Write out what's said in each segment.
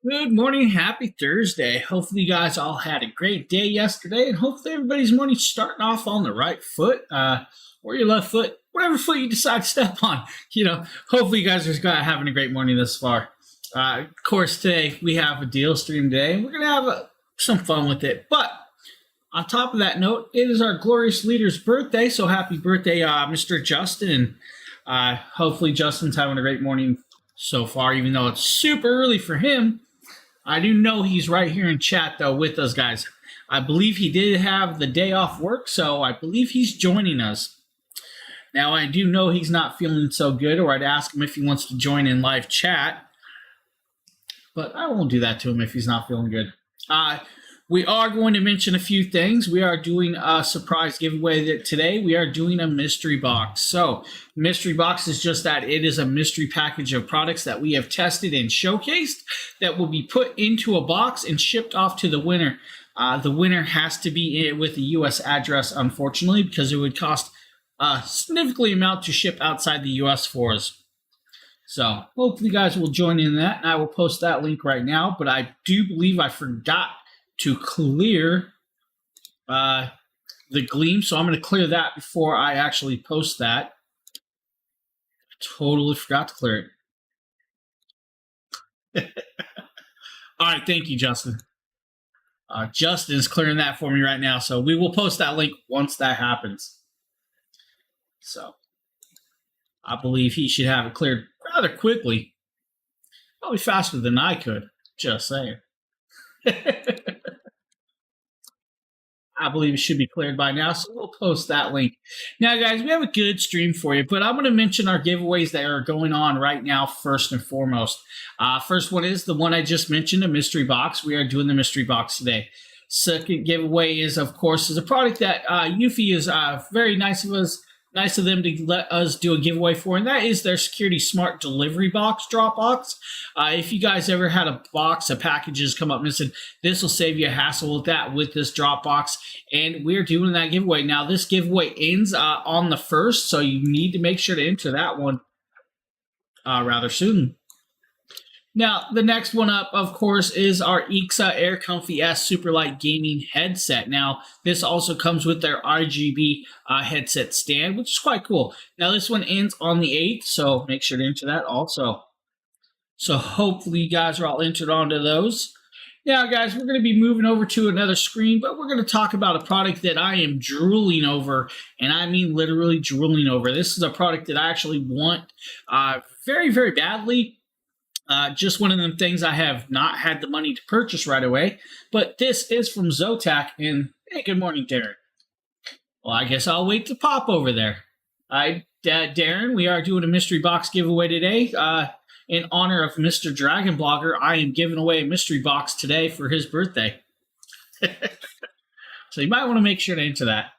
Good morning, happy Thursday. Hopefully, you guys all had a great day yesterday, and hopefully, everybody's morning's starting off on the right foot, or your left foot, whatever foot you decide to step on. Hopefully, you guys are having a great morning thus far. Of course, today we have a deal stream today, and we're going to have some fun with it. But on top of that note, it is our glorious leader's birthday, so happy birthday, Mr. Justin. Hopefully, Justin's having a great morning so far, even though it's super early for him. I do know he's right here in chat, though, with us, guys. I believe he did have the day off work, so I believe he's joining us. Now, I do know he's not feeling so good, or I'd ask him if he wants to join in live chat. But I won't do that to him if he's not feeling good. We are going to mention a few things. We are doing a surprise giveaway today. We are doing a mystery box. So, mystery box is just that. It is a mystery package of products that we have tested and showcased that will be put into a box and shipped off to the winner. The winner has to be with a U.S. address, unfortunately, because it would cost a significant amount to ship outside the U.S. for us. So, hopefully you guys will join in that, and I will post that link right now. But I do believe I forgot to clear the Gleam, so I'm going to clear that before I actually post that. Totally forgot to clear it. All right, thank you, Justin. Justin's clearing that for me right now, so we will post that link once that happens. So, I believe he should have it cleared rather quickly. Probably faster than I could, just saying. I believe it should be cleared by now, so we'll post that link. Now, guys, we have a good stream for you, but I'm going to mention our giveaways that are going on right now first and foremost. First one is the one I just mentioned, a mystery box. We are doing the mystery box today. Second giveaway is, of course, a product that Eufy is very nice of them to let us do a giveaway for, and that is their Security Smart Delivery Box drop box. If you guys ever had a box of packages come up missing, this will save you a hassle with that with this drop box, and we're doing that giveaway. Now, this giveaway ends on the 1st, so you need to make sure to enter that one rather soon. Now, the next one up, of course, is our Exa Air Comfy S Superlight Gaming Headset. Now, this also comes with their RGB headset stand, which is quite cool. Now, this one ends on the 8th, so make sure to enter that also. So, hopefully, you guys are all entered onto those. Now, guys, we're going to be moving over to another screen, but we're going to talk about a product that I am drooling over, and I mean literally drooling over. This is a product that I actually want very, very badly. Just one of them things I have not had the money to purchase right away. But this is from Zotac. And hey, good morning, Darren. Well, I guess I'll wait to pop over there. Darren, we are doing a mystery box giveaway today. In honor of Mr. Dragon Blogger, I am giving away a mystery box today for his birthday. So you might want to make sure to enter that.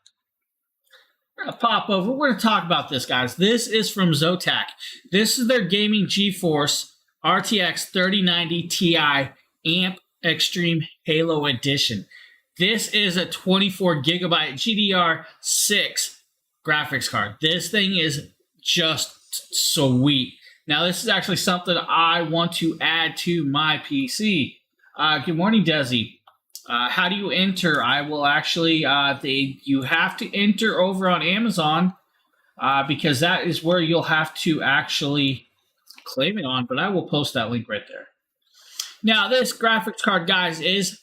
We're going to pop over. We're going to talk about this, guys. This is from Zotac. This is their gaming GeForce RTX 3090 Ti Amp Extreme Halo Edition. This is a 24 gigabyte GDR6 graphics card. This thing is just sweet. Now, this is actually something I want to add to my PC. Good morning, Desi. How do you enter? I will actually, you have to enter over on Amazon because that is where you'll have to actually claim it on, but I will post that link right there. Now, this graphics card, guys, is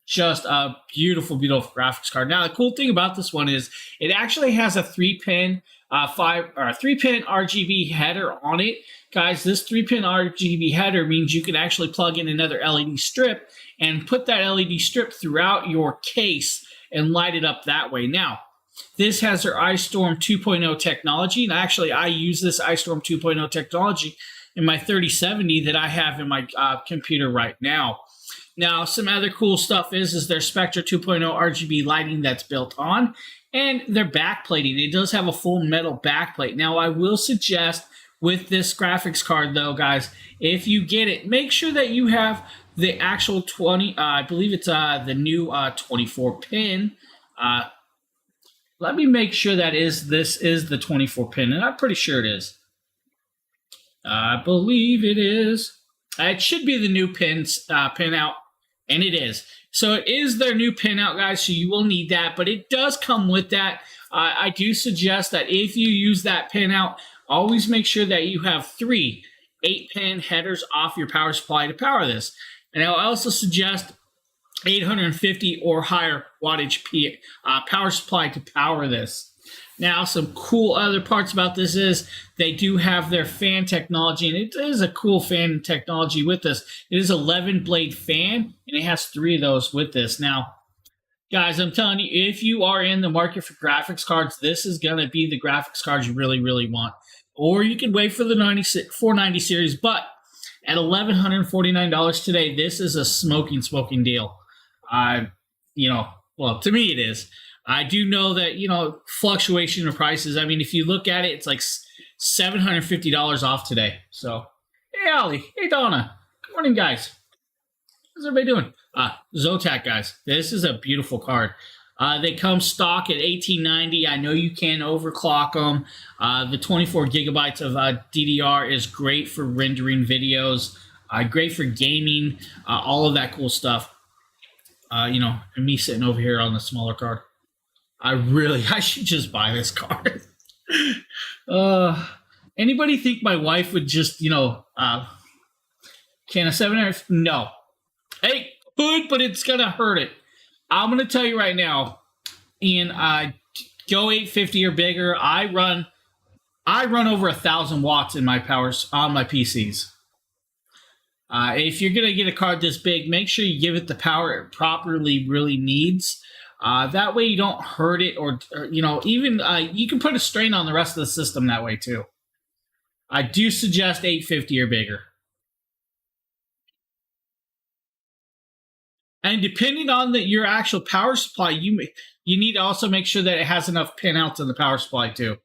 just a beautiful, beautiful graphics card. Now, the cool thing about this one is it actually has a 3-pin RGB header on it. Guys, this 3-pin RGB header means you can actually plug in another LED strip and put that LED strip throughout your case and light it up that way. Now, this has their iStorm 2.0 technology, and actually I use this iStorm 2.0 technology in my 3070 that I have in my computer right now. Now, some other cool stuff is their Spectra 2.0 RGB lighting that's built on. and they're backplating. It does have a full metal backplate. Now, I will suggest with this graphics card, though, guys, if you get it, make sure that you have the actual 20. I believe it's the new 24 pin. Let me make sure this is the 24 pin, and I'm pretty sure it is. I believe it is. It should be the new pinout, and it is. So it is their new pinout, guys, so you will need that, but it does come with that. I do suggest that if you use that pinout, always make sure that you have 3 8-pin headers off your power supply to power this. And I'll also suggest 850 or higher wattage power supply to power this. Now, some cool other parts about this is they do have their fan technology, and it is a cool fan technology with this. It is 11-blade fan, and it has 3 of those with this. Now, guys, I'm telling you, if you are in the market for graphics cards, this is going to be the graphics cards you really, really want. Or you can wait for the 490 series, but at $1,149 today, this is a smoking deal. Well, to me it is. I do know that, fluctuation in prices. I mean, if you look at it, it's like $750 off today. So, hey, Ollie. Hey, Donna. Good morning, guys. How's everybody doing? Zotac, guys. This is a beautiful card. They come stock at $1,890. I know you can overclock them. The 24 gigabytes of DDR is great for rendering videos, great for gaming, all of that cool stuff. And me sitting over here on the smaller card. I should just buy this card. Anybody think my wife would just, can a 7 No. Hey, could, but it's going to hurt it. I'm going to tell you right now, Ian, go 850 or bigger. I run over 1,000 watts in my powers on my PCs. If you're going to get a card this big, make sure you give it the power it properly really needs. That way you don't hurt it or even you can put a strain on the rest of the system that way too. I do suggest 850 or bigger. And depending on your actual power supply, you need to also make sure that it has enough pinouts in the power supply too.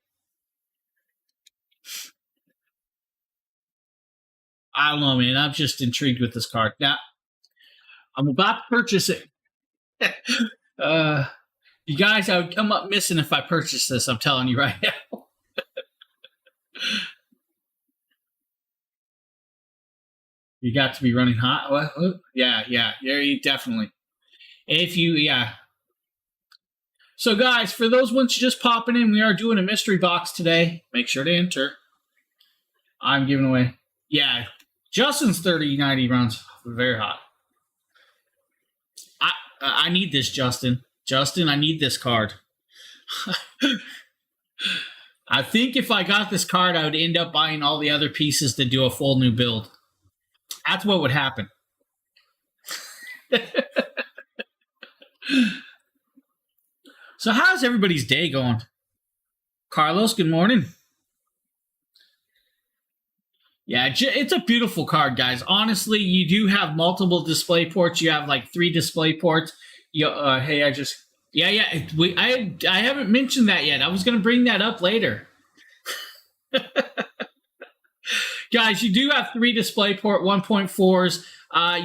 I don't know, man. I'm just intrigued with this card. Now, I'm about to purchase it. You guys, I would come up missing if I purchased this. I'm telling you right now. You got to be running hot. What? Yeah. You definitely. So, guys, for those ones just popping in, we are doing a mystery box today. Make sure to enter. I'm giving away. Yeah, Justin's 3090 rounds. Very hot. I need this, Justin. Justin, I need this card. I think if I got this card, I would end up buying all the other pieces to do a full new build. That's what would happen. So how's everybody's day going? Carlos, good morning. Yeah, it's a beautiful card, guys. Honestly, you do have multiple display ports. You have like 3 display ports. I haven't mentioned that yet. I was going to bring that up later. Guys, you do have 3 display port 1.4s.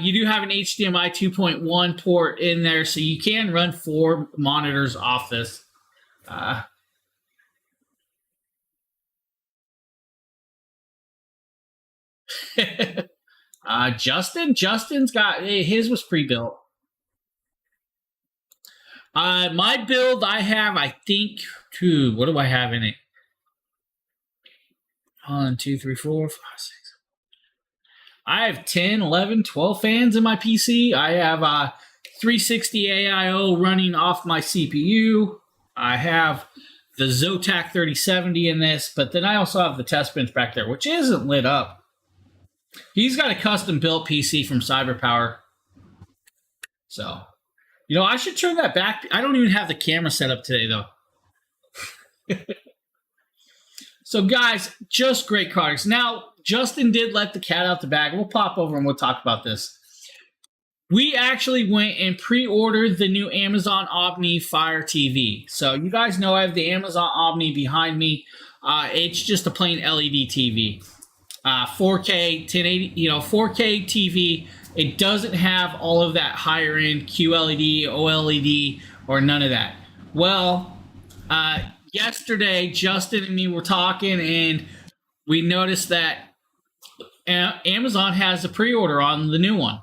You do have an HDMI 2.1 port in there, so you can run 4 monitors off this. Justin's got his was pre-built. My build I think 2. What do I have in it? 1, 2, 3, 4, 5, 6. I have 10, 11, 12 fans in my PC. I have 360 AIO running off my CPU. I have the Zotac 3070 in this, but then I also have the test bench back there, which isn't lit up. He's got a custom built PC from CyberPower. So, I should turn that back. I don't even have the camera set up today, though. So, guys, just great cards. Now, Justin did let the cat out the bag. We'll pop over and we'll talk about this. We actually went and pre-ordered the new Amazon Omni Fire TV. So you guys know I have the Amazon Omni behind me. It's just a plain LED TV, 4K, 1080, 4K TV. It doesn't have all of that higher end QLED, OLED, or none of that. Well, yesterday Justin and me were talking, and we noticed that Amazon has a pre-order on the new one.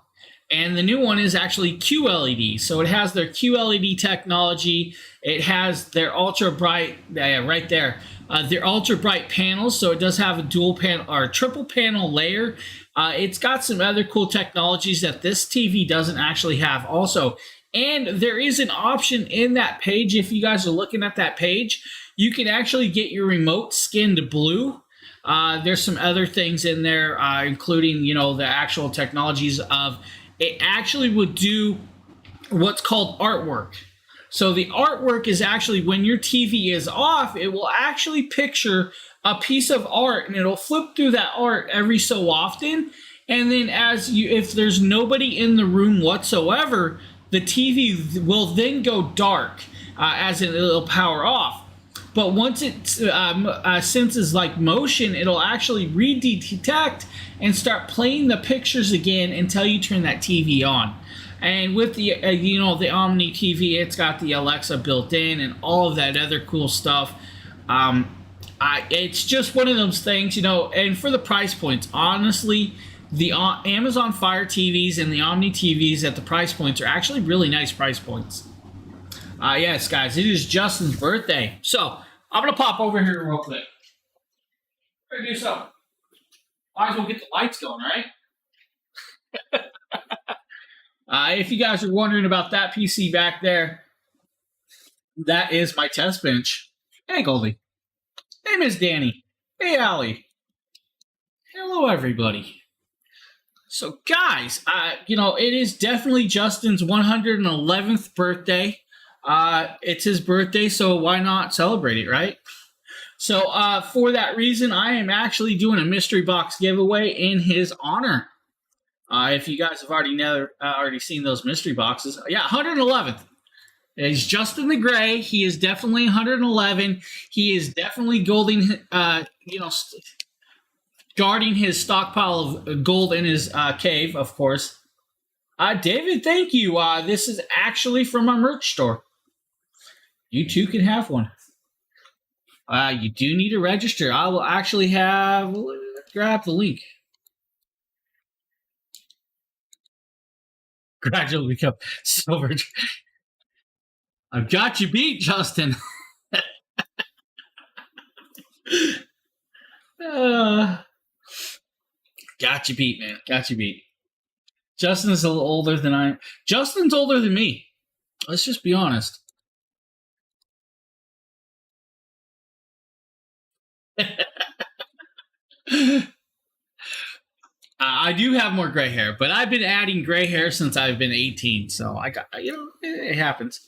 And the new one is actually QLED. So it has their QLED technology. It has their ultra bright, right there, their ultra bright panels. So it does have a dual panel or a triple panel layer. It's got some other cool technologies that this TV doesn't actually have also. And there is an option in that page. If you guys are looking at that page, you can actually get your remote skinned blue. There's some other things in there, including, the actual technologies of it actually would do what's called artwork. So the artwork is actually when your TV is off, it will actually picture a piece of art and it'll flip through that art every so often. And then if there's nobody in the room whatsoever, the TV will then go dark, as in it'll power off. But once it senses like motion, it'll actually redetect and start playing the pictures again until you turn that TV on. And with the the Omni TV, it's got the Alexa built in and all of that other cool stuff. It's just one of those things, and for the price points, honestly, the Amazon Fire TVs and the Omni TVs at the price points are actually really nice price points. Yes, guys, it is Justin's birthday. So I'm going to pop over here real quick. We're going to do something. Might as well get the lights going, right? If you guys are wondering about that PC back there, that is my test bench. Hey, Goldie. Hey, Miss Danny. Hey, Allie. Hello, everybody. So, guys, it is definitely Justin's 111th birthday. It's his birthday, so why not celebrate it, right? So for that reason, I am actually doing a mystery box giveaway in his honor. If you guys have already seen those mystery boxes, yeah, 111th. He's Justin the Gray. He is definitely 111. He is definitely guarding his stockpile of gold in his cave, of course. David, thank you. This is actually from our merch store. You too can have one. You do need to register. I will actually grab the link. Gradually become silver. I've got you beat, Justin. Got you beat, man. Got you beat. Justin's a little older than I am. Justin's older than me. Let's just be honest. I do have more gray hair, but I've been adding gray hair since I've been 18, so I got, it happens.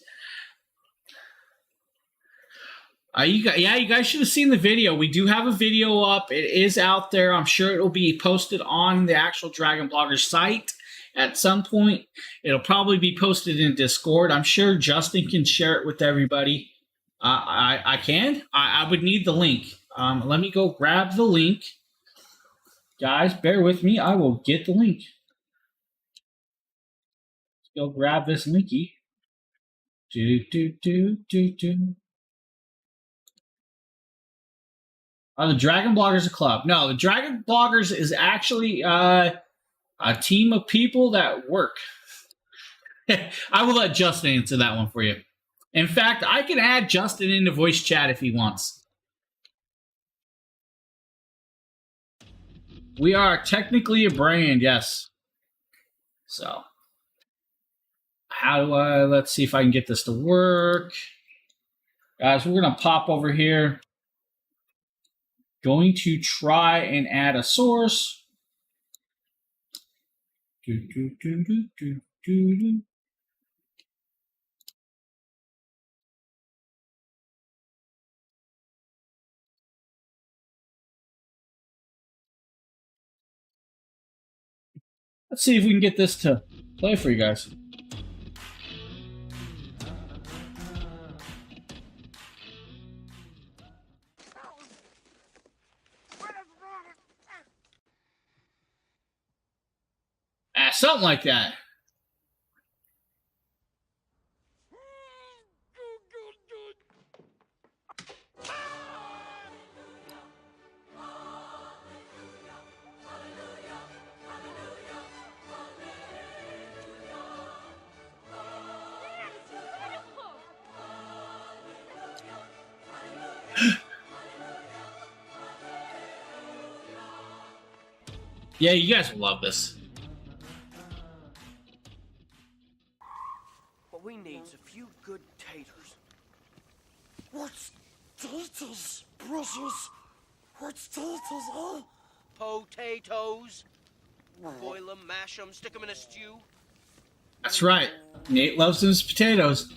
You guys should have seen the video. We do have a video up. It is out there. I'm sure it will be posted on the actual Dragon Blogger site at some point. It'll probably be posted in Discord. I'm sure Justin can share it with everybody. I can. I would need the link. Let me go grab the link. Guys, bear with me. I will get the link. Let's go grab this linky. The Dragon Bloggers a club. No, the Dragon Bloggers is actually a team of people that work. I will let Justin answer that one for you. In fact, I can add Justin into voice chat if he wants. We are technically a brand, yes. So, let's see if I can get this to work. Guys, we're going to pop over here. Going to try and add a source. Let's see if we can get this to play it for you guys. Something like that. Yeah, you guys will love this. What we need's a few good taters. What's taters, precious? What's taters, huh? Potatoes. Boil them, mash them, stick them in a stew. That's right. Nate loves his potatoes.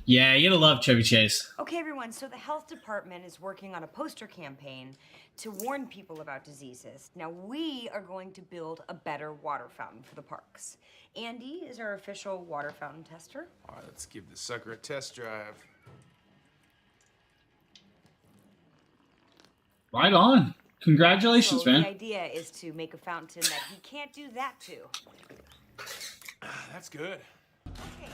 Yeah, you're gonna love Chevy Chase. Okay, everyone, so the health department is working on a poster campaign to warn people about diseases. Now, we are going to build a better water fountain for the parks. Andy is our official water fountain tester. All right, let's give the sucker a test drive. Right on. Congratulations, So man. the idea is to make a fountain that he can't do that to. That's good. Okay.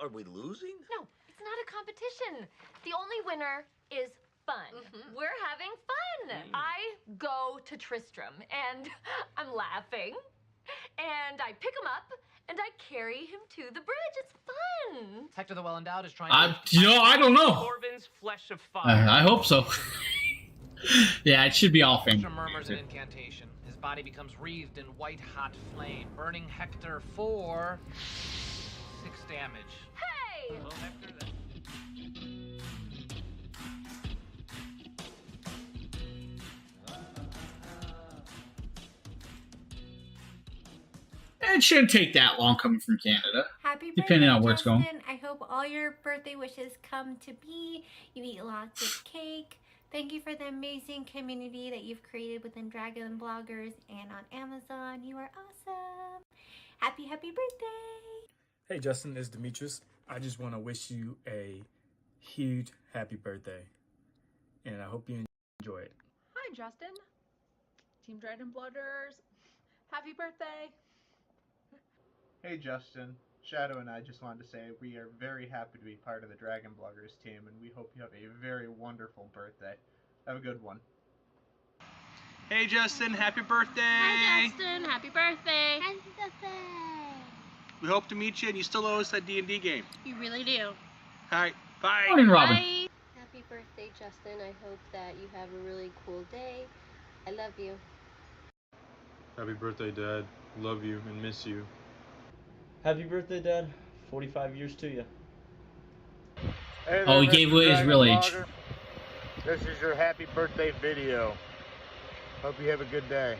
Are we losing? No, it's not a competition. The only winner is fun. We're having fun. I go to Tristram and I'm laughing and I pick him up and I carry him to the bridge. It's fun. Hector the Well-Endowed is trying I don't know. Corvin's flesh of fire. I hope so. Yeah, it should be all fame. Hector murmurs an incantation. His body becomes wreathed in white-hot flame, burning Hector for 6 damage. Hey! Well, Hector, that... It shouldn't take that long coming from Canada. Happy birthday, Depending on where it's going. Justin. I hope all your birthday wishes come to be. You eat lots of cake. Thank you for the amazing community that you've created within Dragon Bloggers and on Amazon. You are awesome. Happy birthday. Hey Justin, it's Demetrius. I just want to wish you a huge happy birthday. And I hope you enjoy it. Hi, Justin. Team Dragon Bloggers. Happy birthday. Hey Justin, Shadow and I just wanted to say we are very happy to be part of the Dragon Bloggers team, and we hope you have a very wonderful birthday. Have a good one. Hey Justin, happy birthday! Hi, Justin. Happy birthday. Happy birthday! We hope to meet you, and you still owe us that D&D game. You really do. Alright, bye! Morning, Robin. Bye. Happy birthday, Justin. I hope that you have a really cool day. I love you. Happy birthday, Dad. Love you and miss you. Happy birthday, Dad. 45 years to you. Hey Oh, he gave away his real age. This is your happy birthday video. Hope you have a good day.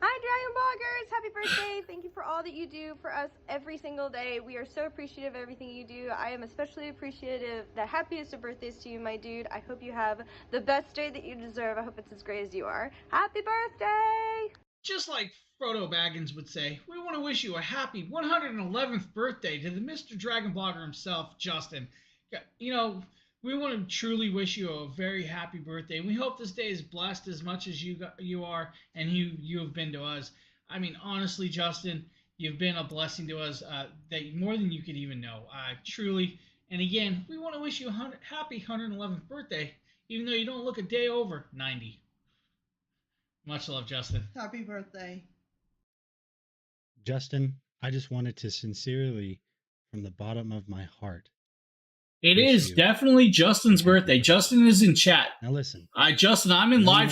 Hi, Dragon Bloggers. Happy birthday. Thank you for all that you do for us every single day. We are so appreciative of everything you do. I am especially appreciative. The happiest of birthdays to you, my dude. I hope you have the best day that you deserve. I hope it's as great as you are. Happy birthday! Just like Frodo Baggins would say, we want to wish you a happy 111th birthday to the Mr. Dragon Blogger himself, Justin. You know, we want to truly wish you a very happy birthday. We hope this day is blessed as much as you are and you have been to us. I mean, honestly, Justin, you've been a blessing to us that more than you could even know. Truly. And again, we want to wish you a happy 111th birthday, even though you don't look a day over 90. Much love, Justin. Happy birthday. Justin, I just wanted to sincerely, from the bottom of my heart. It is definitely Justin's birthday. Justin is in chat. Now listen. Justin, I'm in live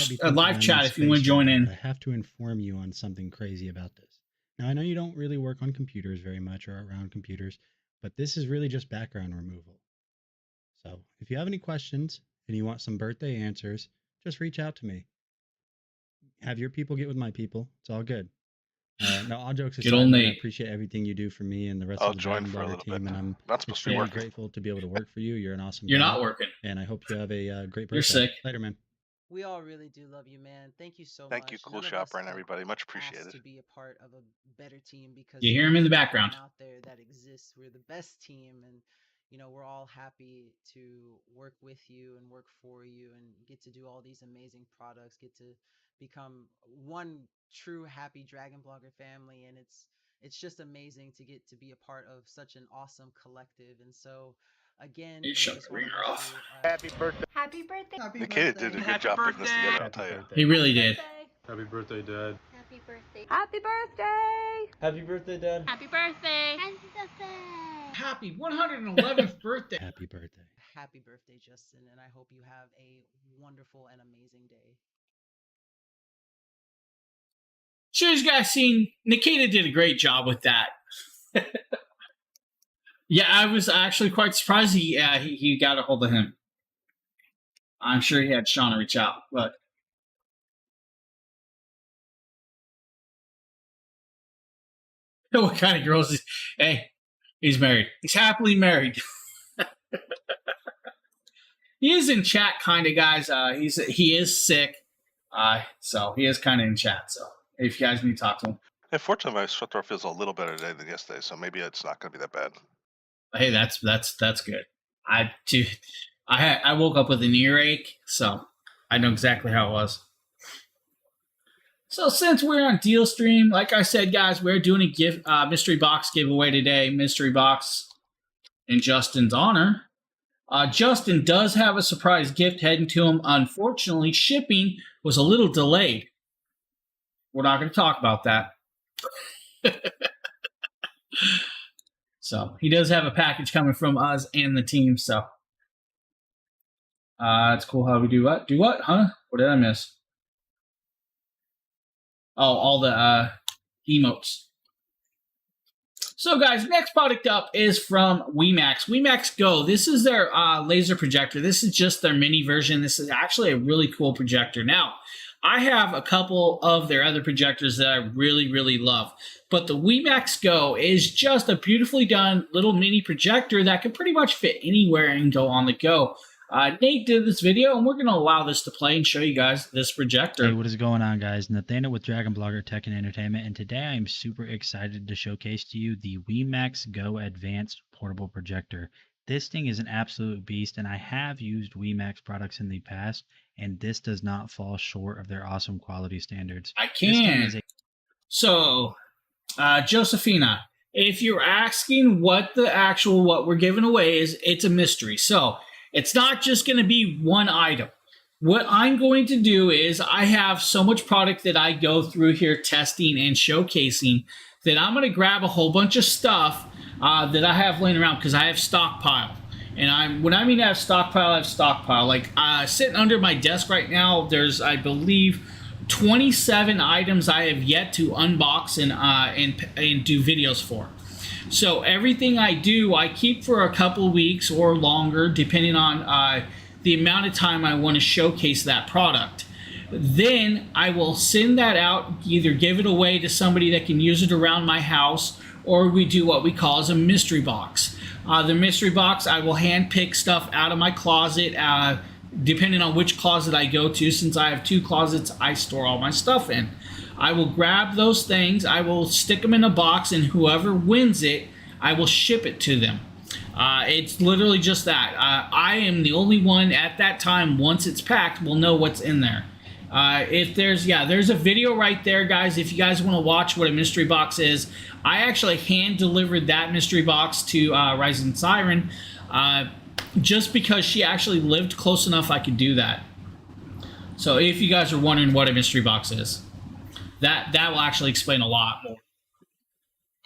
chat if you want to join in. I have to inform you on something crazy about this. Now, I know you don't really work on computers very much or around computers, but this is really just background removal. So if you have any questions and you want some birthday answers, just reach out to me. Have your people get with my people. It's all good. No, all jokes aside, I appreciate everything you do for me and the rest of the Dragon Blogger team, and I'm extremely grateful to be able to work for you. You're an awesome guy. You're not working. And I hope you have a great birthday. You're sick. Later, man. We all really do love you, man. Thank you so Thank much. you, Cool None of us Shopper, and have everybody. Much asked appreciated. to be a part of a better team because You hear him in the there's no background. one out there that exists. We're the best team, and we're all happy to work with you and work for you and get to do all these amazing products, get to become one true happy Dragon Blogger family, and it's just amazing to get to be a part of such an awesome collective. And so again, You we shut just the want to reader wish off. you Happy birthday. Happy birthday. Nikita did a good job putting this together, I'll tell you. He really did. Happy birthday, Dad. Happy birthday. Happy birthday! Happy birthday, Dad. Happy birthday. Happy birthday. Happy 111th birthday. Happy birthday. happy birthday, Justin, and I hope you have a wonderful and amazing day. Sure, as you guys seen, Nikita did a great job with that. Yeah, I was actually quite surprised he got a hold of him. I'm sure he had Shauna reach out, but what kind of girls is? Hey, he's married. He's happily married. He is in chat, kind of, guys. He is sick, so he is kind of in chat. So if you guys need to talk to him, Unfortunately, my sore throat feels a little better today than yesterday, so maybe it's not going to be that bad. hey, that's good. I woke up with an earache, so I know exactly how it was. So since we're on Deal Stream, like I said, guys, we're doing a gift mystery box giveaway today. Mystery box in Justin's honor. Justin does have a surprise gift heading to him. Unfortunately, shipping was a little delayed. We're not going to talk about that. So he does have a package coming from us and the team. So it's cool how we do what? Do what? Huh? What did I miss? Oh, all the emotes. So, guys, next product up is from WeMax. WeMax Go. This is their laser projector. This is just their mini version. This is actually a really cool projector. Now, I have a couple of their other projectors that I really, really love. But the WeMax Go is just a beautifully done little mini projector that can pretty much fit anywhere and go on the go. Nate did this video, and we're going to allow this to play and show you guys this projector. Hey, what is going on, guys? Nathaniel with Dragon Blogger Tech and Entertainment, and today I am super excited to showcase to you the WeMax Go Advanced Portable Projector. This thing is an absolute beast, and I have used WeMax products in the past, and this does not fall short of their awesome quality standards. I can. So, Josephina, if you're asking what we're giving away is, it's a mystery. So, it's not just going to be one item. What I'm going to do is I have so much product that I go through here testing and showcasing that I'm going to grab a whole bunch of stuff that I have laying around because I have stockpile. And when I mean I have stockpile. Like sitting under my desk right now, there's, I believe, 27 items I have yet to unbox and do videos for. So everything I do, I keep for a couple weeks or longer, depending on the amount of time I want to showcase that product. Then I will send that out, either give it away to somebody that can use it around my house, or we do what we call as a mystery box. The mystery box, I will hand pick stuff out of my closet, depending on which closet I go to. Since I have 2 closets, I store all my stuff in. I will grab those things, I will stick them in a box, and whoever wins it, I will ship it to them. It's literally just that. I am the only one at that time, once it's packed, will know what's in there. There's a video right there, guys. If you guys want to watch what a mystery box is, I actually hand delivered that mystery box to Rising Siren, just because she actually lived close enough I could do that. So if you guys are wondering what a mystery box is, that will actually explain a lot more.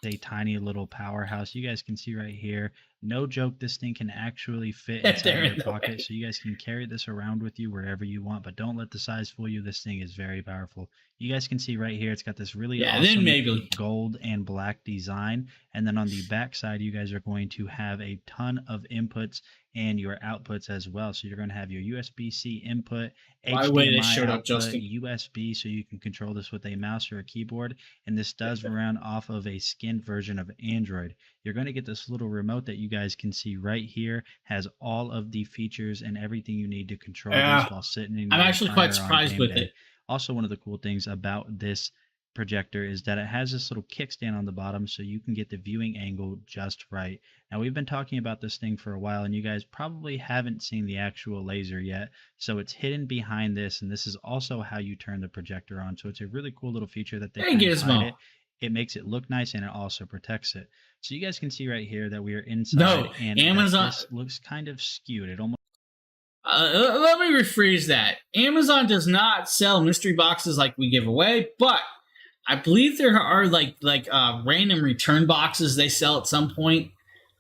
A tiny little powerhouse. You guys can see right here. No joke, this thing can actually fit inside your pocket, so you guys can carry this around with you wherever you want, but don't let the size fool you. This thing is very powerful. You guys can see right here, it's got this really awesome gold and black design, and then on the back side, you guys are going to have a ton of inputs and your outputs as well. So you're going to have your USB-C input, HDMI output, USB, so you can control this with a mouse or a keyboard, and this does run off of a skinned version of Android. you're going to get this little remote that you guys can see right here. Has all of the features and everything you need to control this while sitting in your I'm actually quite recliner on surprised game with day. it. Also, one of the cool things about this projector is that it has this little kickstand on the bottom so you can get the viewing angle just right. Now, we've been talking about this thing for a while, and you guys probably haven't seen the actual laser yet, so it's hidden behind this, and this is also how you turn the projector on. So it's a really cool little feature that they Hey, kind of Gizmo. hide it. It makes it look nice, and it also protects it. So you guys can see right here that we are inside, No, and that Amazon- this looks kind of skewed. It almost Let me rephrase that. Amazon does not sell mystery boxes like we give away, but I believe there are like random return boxes they sell at some point.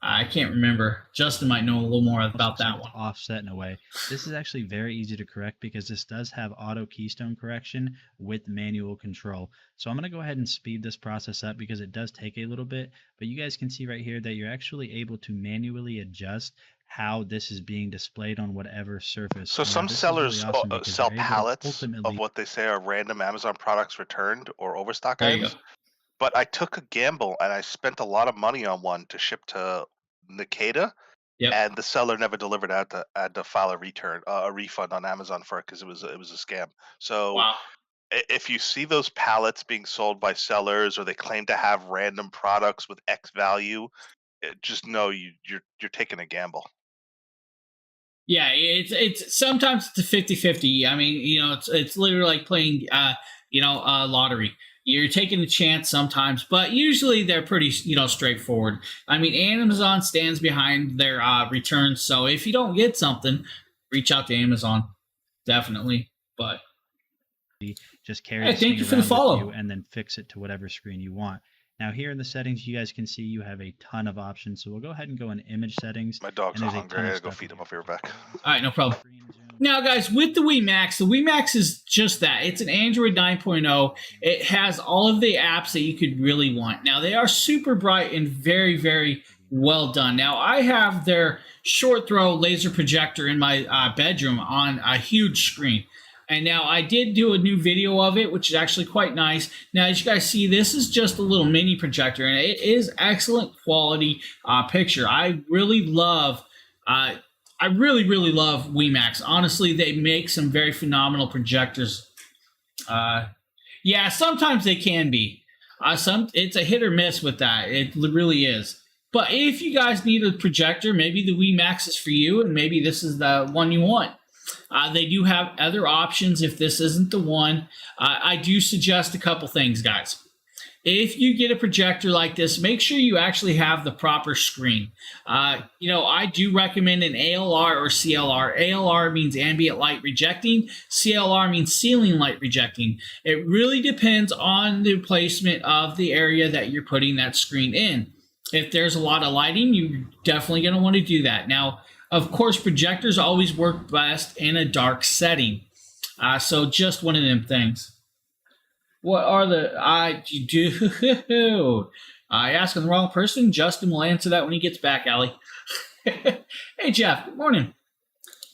I can't remember. Justin might know a little more about that one. Offset in a way. This is actually very easy to correct because this does have auto keystone correction with manual control. So I'm going to go ahead and speed this process up because it does take a little bit, but you guys can see right here that you're actually able to manually adjust how this is being displayed on whatever surface. So Now, some this is sellers really awesome because sell you're able to pallets ultimately of what they say are random Amazon products returned or overstock There you items. go. But I took a gamble and I spent a lot of money on one to ship to Nikeda, Yep. and the seller never delivered. I had to file a refund on Amazon for it because it was a scam. So Wow. if you see those pallets being sold by sellers or they claim to have random products with X value, just know you're taking a gamble. Yeah, it's sometimes it's a 50-50. I mean, it's literally like playing lottery. You're taking a chance sometimes, but usually they're pretty straightforward. I mean, Amazon stands behind their returns, so if you don't get something, reach out to Amazon, definitely. But just carry Hey, this thank thing you for the around with follow. you and then fix it to whatever screen you want. Now here in the settings, you guys can see you have a ton of options. So we'll go ahead and go in image settings. My dog's and not there's a hungry. ton I of gotta go stuff feed him. I'll be right back. All right, no problem. Now, guys, with the Wii Max, the Wii Max is just that. It's an Android 9.0. It has all of the apps that you could really want. Now, they are super bright and very, very well done. Now, I have their short throw laser projector in my bedroom on a huge screen. And now I did do a new video of it, which is actually quite nice. Now, as you guys see, this is just a little mini projector, and it is excellent quality picture. I really love really love WiiMax. Honestly, they make some very phenomenal projectors. Yeah, sometimes they can be. It's a hit or miss with that. It really is. But if you guys need a projector, maybe the WiiMax is for you, and maybe this is the one you want. They do have other options if this isn't the one. I do suggest a couple things, guys. If you get a projector like this, make sure you actually have the proper screen. I do recommend an ALR or CLR. ALR means ambient light rejecting. CLR means ceiling light rejecting. It really depends on the placement of the area that you're putting that screen in. If there's a lot of lighting, you're definitely going to want to do that. Now, of course, projectors always work best in a dark setting. So just one of them things. What are the I asking the wrong person? Justin will answer that when he gets back, Allie. Hey, Jeff. Good morning.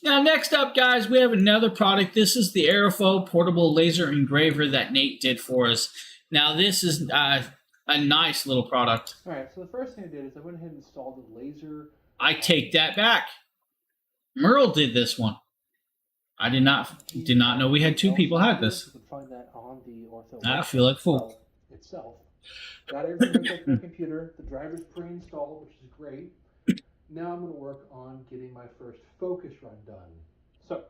Now, next up, guys, we have another product. This is the Aerofo portable laser engraver that Nate did for us. Now, this is a nice little product. All right. So the first thing I did is I went ahead and installed the laser. I take that back. Merle did this one. I did not know we had two people had this. You can find that on the Ortho. I feel like a fool. Itself. Got everything hooked up to my computer. The driver's pre-installed, which is great. Now I'm going to work on getting my first focus run done. So,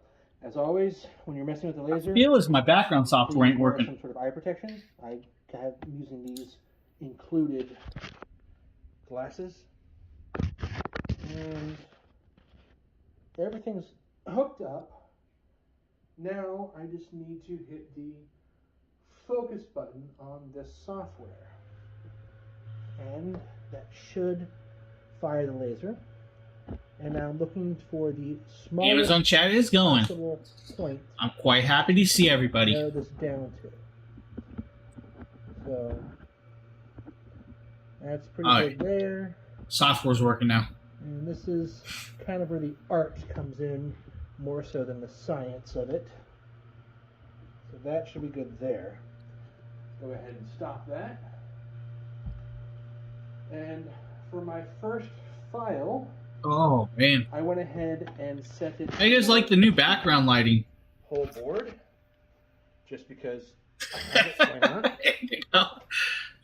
as always, when you're messing with the laser, I feel as my background software ain't working. some sort of eye protection. I'm using these included glasses, and everything's hooked up. Now I just need to hit the focus button on this software, and that should fire the laser. And now I'm looking for the smallest Amazon chat is going. possible point. I'm quite happy to see everybody. Narrow this down to. So that's pretty All good there. Software's working now. And this is kind of where the art comes in more so than the science of it. So that should be good there. Go ahead and stop that. And for my first file, Oh, man. I went ahead and set it. I guys like the new background lighting. Whole board, just because I have it, why not?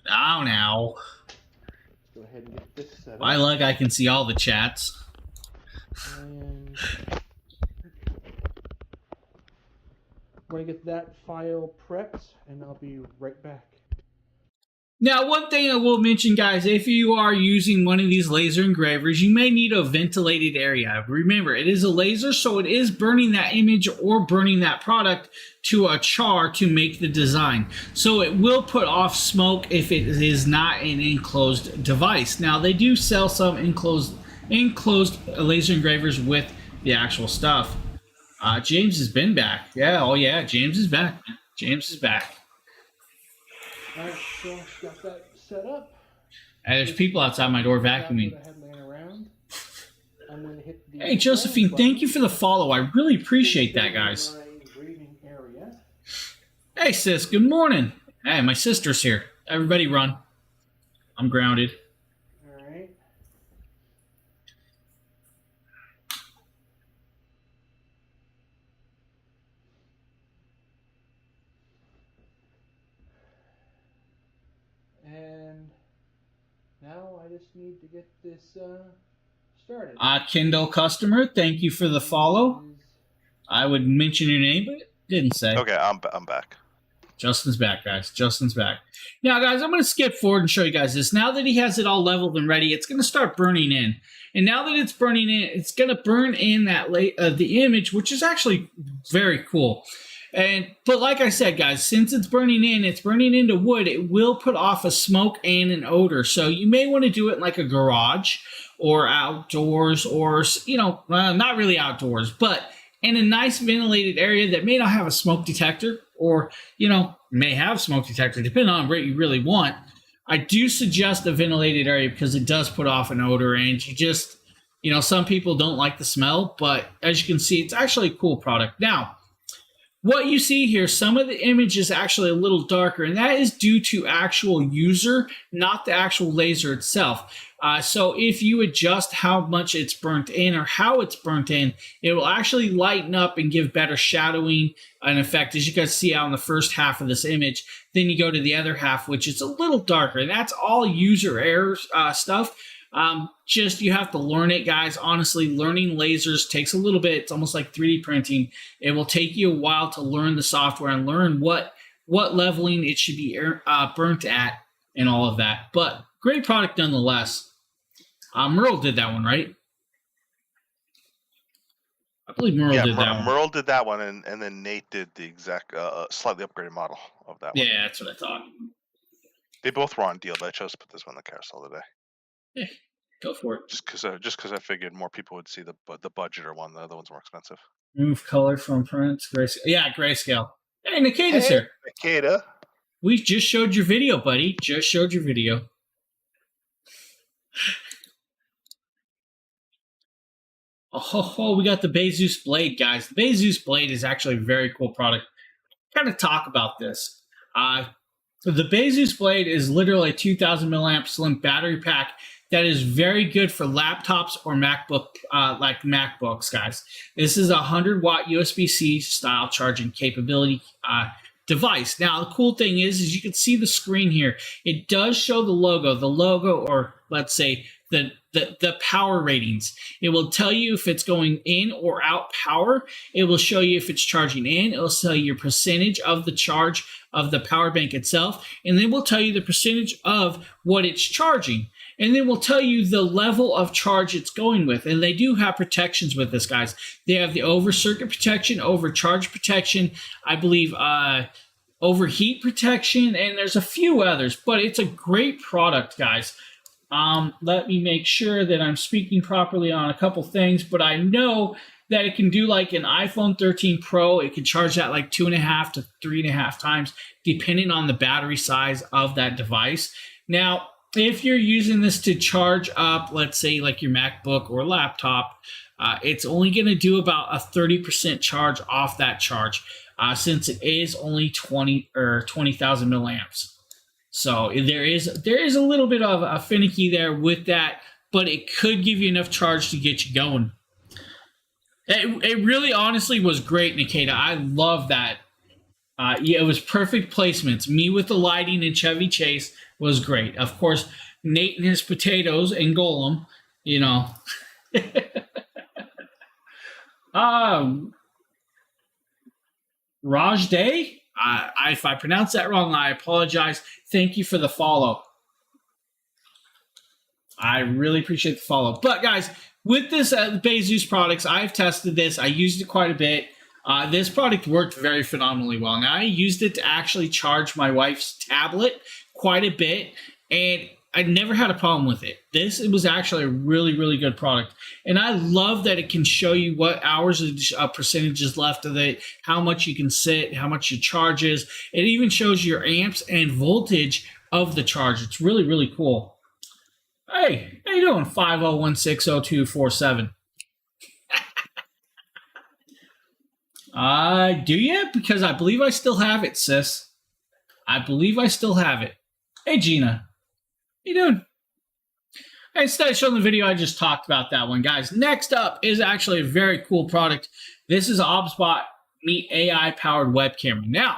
Now. Let's go ahead and get this set up. My luck, I can see all the chats. And I'm going to get that file prepped, and I'll be right back. Now, one thing I will mention, guys, if you are using one of these laser engravers, you may need a ventilated area. Remember, it is a laser, so it is burning that image or burning that product to a char to make the design. So it will put off smoke if it is not an enclosed device. Now, they do sell some enclosed laser engravers with the actual stuff. James has been back. Yeah, oh yeah, James is back. James is back. Alright, so got that set up. And there's people outside my door vacuuming. I'm going to hit the Hey, Josephine, thank you for the follow. I really appreciate that, guys. Hey, sis, good morning. Hey, my sister's here. Everybody run. I'm grounded. Alright. And now I just need to get this started. Kindle customer, thank you for the follow. I would mention your name, but it didn't say. Okay, I'm back. Justin's back, guys. Justin's back. Now, guys, I'm going to skip forward and show you guys this. Now that he has it all leveled and ready, it's going to start burning in. And now that it's burning in, it's going to burn in that the image, which is actually very cool. But like I said, guys, since it's burning into wood, it will put off a smoke and an odor. So you may want to do it in like a garage or outdoors or, not really outdoors, but in a nice ventilated area that may not have a smoke detector or, may have smoke detector, depending on what you really want. I do suggest a ventilated area because it does put off an odor, and you just, some people don't like the smell, but as you can see, it's actually a cool product. Now, what you see here, some of the image is actually a little darker, and that is due to actual user, not the actual laser itself. So if you adjust how much it's burnt in or how it's burnt in, it will actually lighten up and give better shadowing and effect, as you guys see out in the first half of this image. Then you go to the other half, which is a little darker, and that's all user error stuff. Just you have to learn it, guys. Honestly, learning lasers takes a little bit. It's almost like 3D printing. It will take you a while to learn the software and learn what leveling it should be burnt at and all of that. But great product nonetheless. Merle did that one, right? I believe Merle did that one. Merle did that one, and then Nate did the exact slightly upgraded model of that one. Yeah, that's what I thought. They both were on deal, but I chose to put this one on the carousel today. Yeah, go for it. Just because I figured more people would see the budgeter one. The other one's more expensive. Move color from prints. Grayscale. Yeah, grayscale. Hey, Nikita's here. Nikita. We just showed your video, buddy. Just showed your video. Oh, we got the Bezus Blade, guys. The Bezus Blade is actually a very cool product. Kind of talk about this. The Bezus Blade is literally a 2,000 milliamp slim battery pack that is very good for laptops or MacBook, like MacBooks, guys. This is a 100-watt USB-C style charging capability device. Now, the cool thing is you can see the screen here. It does show the logo, or let's say the power ratings. It will tell you if it's going in or out power. It will show you if it's charging in. It will tell you your percentage of the charge of the power bank itself. And then we'll tell you the percentage of what it's charging. And then we'll tell you the level of charge it's going with. And they do have protections with this, guys. They have the over circuit protection, over charge protection, I believe overheat protection, and there's a few others. But it's a great product, guys. Let me make sure that I'm speaking properly on a couple things, but I know that it can do like an iPhone 13 Pro. It can charge that like 2.5 to 3.5 times, depending on the battery size of that device. Now, if you're using this to charge up, let's say like your MacBook or laptop, it's only going to do about a 30% charge off that charge, since it is only 20,000 milliamps. So there is a little bit of a finicky there with that, but it could give you enough charge to get you going. It really honestly was great, Nikita. I love that. Yeah, it was perfect placements. Me with the lighting and Chevy Chase was great. Of course, Nate and his potatoes and Golem, you know. Raj Day? If I pronounce that wrong, I apologize. Thank you for the follow. I really appreciate the follow. But guys, with this Bezoos products, I've tested this. I used it quite a bit. This product worked very phenomenally well. Now, I used it to actually charge my wife's tablet quite a bit, and I never had a problem with it. It was actually a really, really good product. And I love that it can show you what hours of percentage is left of it, how much you can sit, how much your charge is. It even shows your amps and voltage of the charge. It's really, really cool. Hey, how you doing? 50160247. Do you? Because I believe I still have it, sis. I believe I still have it. Hey, Gina. How you doing? Instead of showing the video, I just talked about that one, guys. Next up is actually a very cool product. This is OBSBot Meet AI-powered web camera. Now,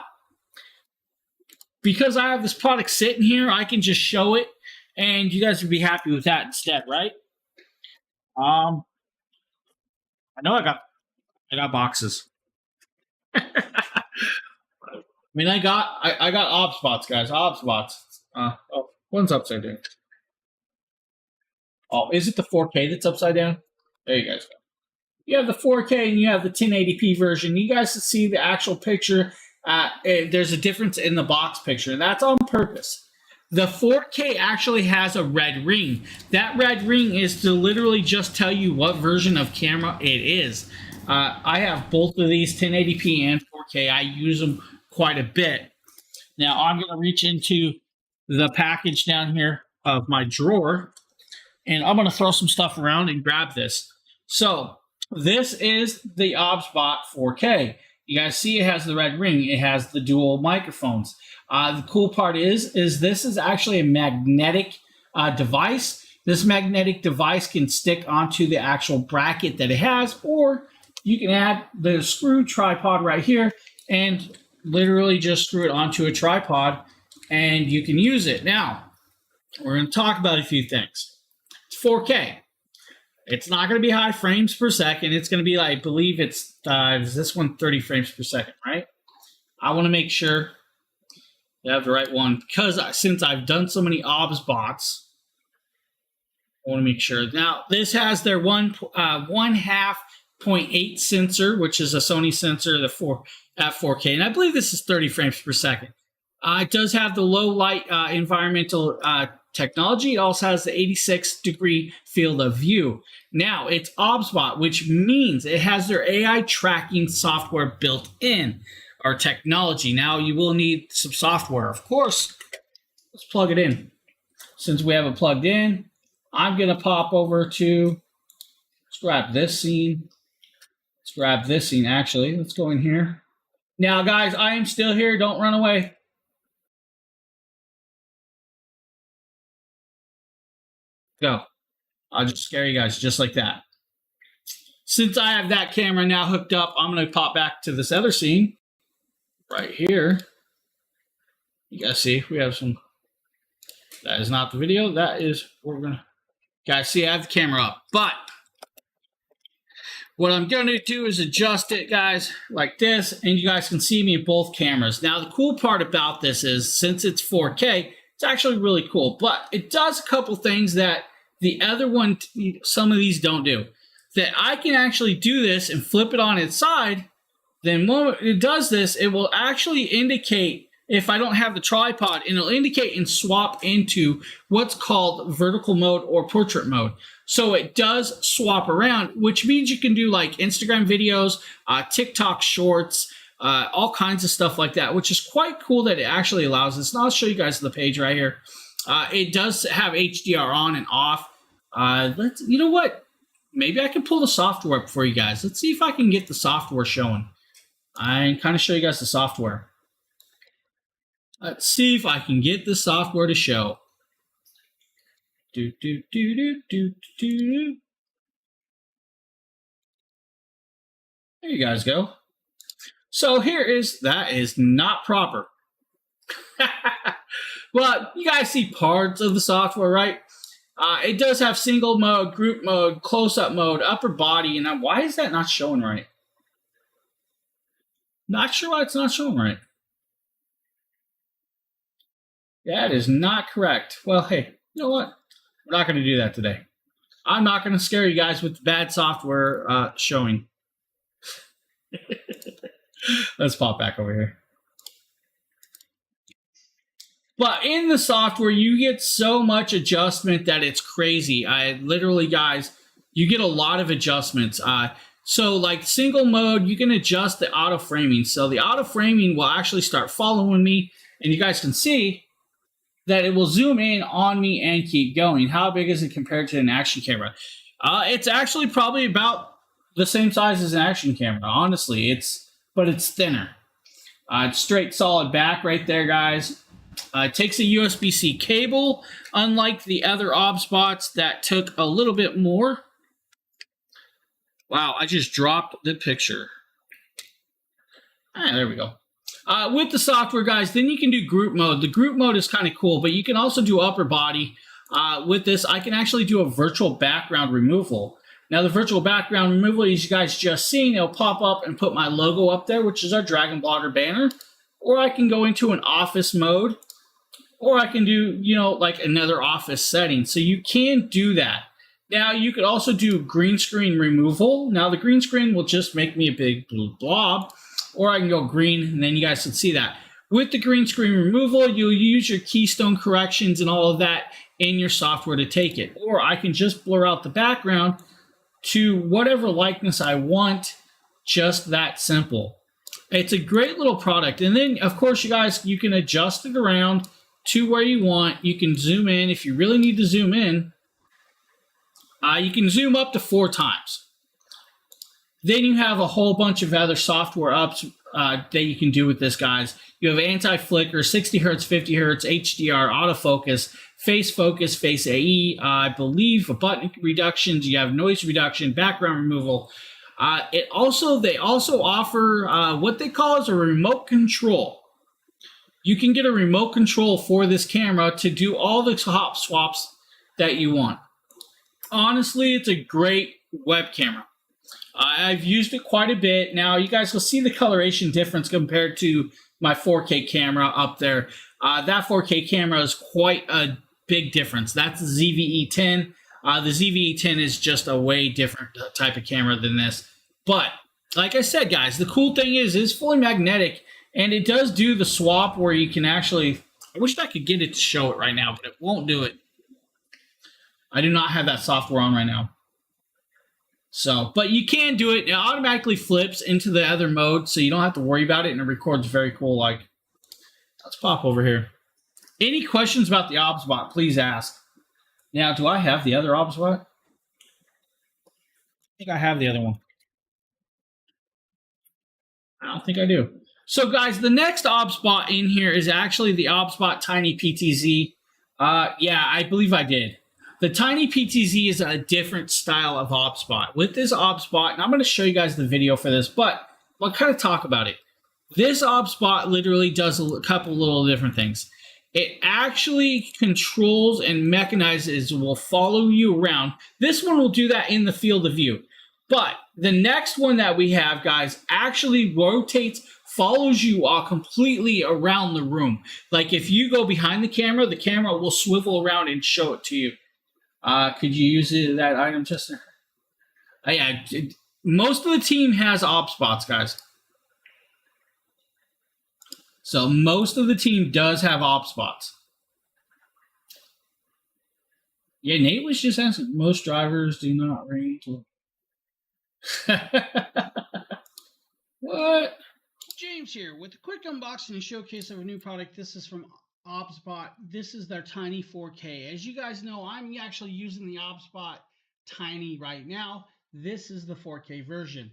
because I have this product sitting here, I can just show it, and you guys would be happy with that instead, right? I know I got boxes. I mean, I got OBSBots, guys. OBSBots. Oh, one's upside down. Oh, is it the 4K that's upside down? There you guys go. You have the 4K and you have the 1080p version. You guys can see the actual picture. There's a difference in the box picture, and that's on purpose. The 4K actually has a red ring. That red ring is to literally just tell you what version of camera it is. I have both of these, 1080p and 4K. I use them quite a bit. Now, I'm going to reach into the package down here of my drawer, and I'm going to throw some stuff around and grab this. So, this is the OBSBot 4K. You guys see it has the red ring. It has the dual microphones. The cool part is this is actually a magnetic device. This magnetic device can stick onto the actual bracket that it has, or you can add the screw tripod right here and literally just screw it onto a tripod and you can use it. Now, we're going to talk about a few things. It's 4K. It's not going to be high frames per second. It's going to be, I believe it's, is this one 30 frames per second, right? I want to make sure you have the right one because since I've done so many OBSBots, I want to make sure. Now, this has their 1/2.8 sensor, which is a Sony sensor at 4K. And I believe this is 30 frames per second. It does have the low light environmental technology. It also has the 86-degree field of view. Now, it's OBSBot, which means it has their AI tracking software built in, or technology. Now, you will need some software, of course. Let's plug it in. Since we have it plugged in, I'm going to pop over to, let's grab this scene. Let's grab this scene, actually. Let's go in here. Now, guys, I am still here. Don't run away. Go. I'll just scare you guys just like that. Since I have that camera now hooked up, I'm going to pop back to this other scene right here. You guys see, we have some. That is not the video. That is, we're going to, guys see, I have the camera up. But what I'm going to do is adjust it, guys, like this, and you guys can see me in both cameras. Now, the cool part about this is, since it's 4K, it's actually really cool, but it does a couple things that the other one, some of these don't do. That I can actually do this and flip it on its side. Then when it does this, it will actually indicate, if I don't have the tripod, and it'll indicate and swap into what's called vertical mode or portrait mode. So it does swap around, which means you can do like Instagram videos, TikTok shorts, all kinds of stuff like that, which is quite cool that it actually allows this. And I'll show you guys the page right here. It does have HDR on and off. You know what? Maybe I can pull the software up for you guys. Let's see if I can get the software showing. I kind of show you guys the software. Let's see if I can get the software to show. There you guys go. So that is not proper. Well, you guys see parts of the software, right? It does have single mode, group mode, close-up mode, upper body, and why is that not showing right? Not sure why it's not showing right. That is not correct. Well, hey, you know what? We're not going to do that today. I'm not going to scare you guys with bad software showing. Let's pop back over here. But in the software, you get so much adjustment that it's crazy. Literally, guys, you get a lot of adjustments. So like single mode, you can adjust the auto framing. So the auto framing will actually start following me, and you guys can see that it will zoom in on me and keep going. How big is it compared to an action camera? It's actually probably about the same size as an action camera, honestly. But it's thinner. It's straight solid back right there, guys. It takes a USB-C cable, unlike the other OBSBots that took a little bit more. Wow, I just dropped the picture. There we go. With the software, guys, then you can do group mode. The group mode is kind of cool, but you can also do upper body. With this, I can actually do a virtual background removal. Now, the virtual background removal, as you guys just seen, it'll pop up and put my logo up there, which is our Dragon Blogger banner. Or I can go into an office mode, or I can do, like another office setting. So you can do that. Now, you could also do green screen removal. Now, the green screen will just make me a big blue blob, or I can go green, and then you guys can see that. With the green screen removal, you'll use your keystone corrections and all of that in your software to take it. Or I can just blur out the background to whatever likeness I want, just that simple. It's a great little product. And then, of course, you guys, you can adjust it around to where you want. You can zoom in. If you really need to zoom in, you can zoom up to 4 times. Then you have a whole bunch of other software ups that you can do with this, guys. You have anti-flicker, 60 hertz, 50 hertz, HDR, autofocus, face AE, I believe, button reductions. You have noise reduction, background removal. They also offer what they call as a remote control. You can get a remote control for this camera to do all the hop swaps that you want. Honestly, it's a great web camera. I've used it quite a bit. Now, you guys will see the coloration difference compared to my 4K camera up there. That 4K camera is quite a big difference. That's the ZVE10. The ZVE10 is just a way different type of camera than this. But, like I said, guys, the cool thing is it's fully magnetic, and it does do the swap where you can actually... I wish I could get it to show it right now, but it won't do it. I do not have that software on right now. So, but you can do it. It automatically flips into the other mode, so you don't have to worry about it, and it records very cool. Like, let's pop over here. Any questions about the OBSBot, please ask. Now, do I have the other OBSBot? I think I have the other one. I don't think I do. So, guys, the next OBSBot in here is actually the OBSBot Tiny PTZ. Yeah, I believe I did. The Tiny PTZ is a different style of OBSBot. With this OBSBot, and I'm going to show you guys the video for this, but I'll kind of talk about it. This OBSBot literally does a couple little different things. It actually controls and mechanizes, will follow you around. This one will do that in the field of view. But the next one that we have, guys, actually rotates, follows you all completely around the room. Like if you go behind the camera will swivel around and show it to you. Could you use that item, Chester? Yeah, most of the team has OBSBots, guys. So most of the team does have OBSBots. Yeah, Nate was just asking. Most drivers do not ring. What? James here with a quick unboxing and showcase of a new product. This is from OBSBot. This is their Tiny 4K. As you guys know, I'm actually using the OBSBot Tiny right now. This is the 4K version.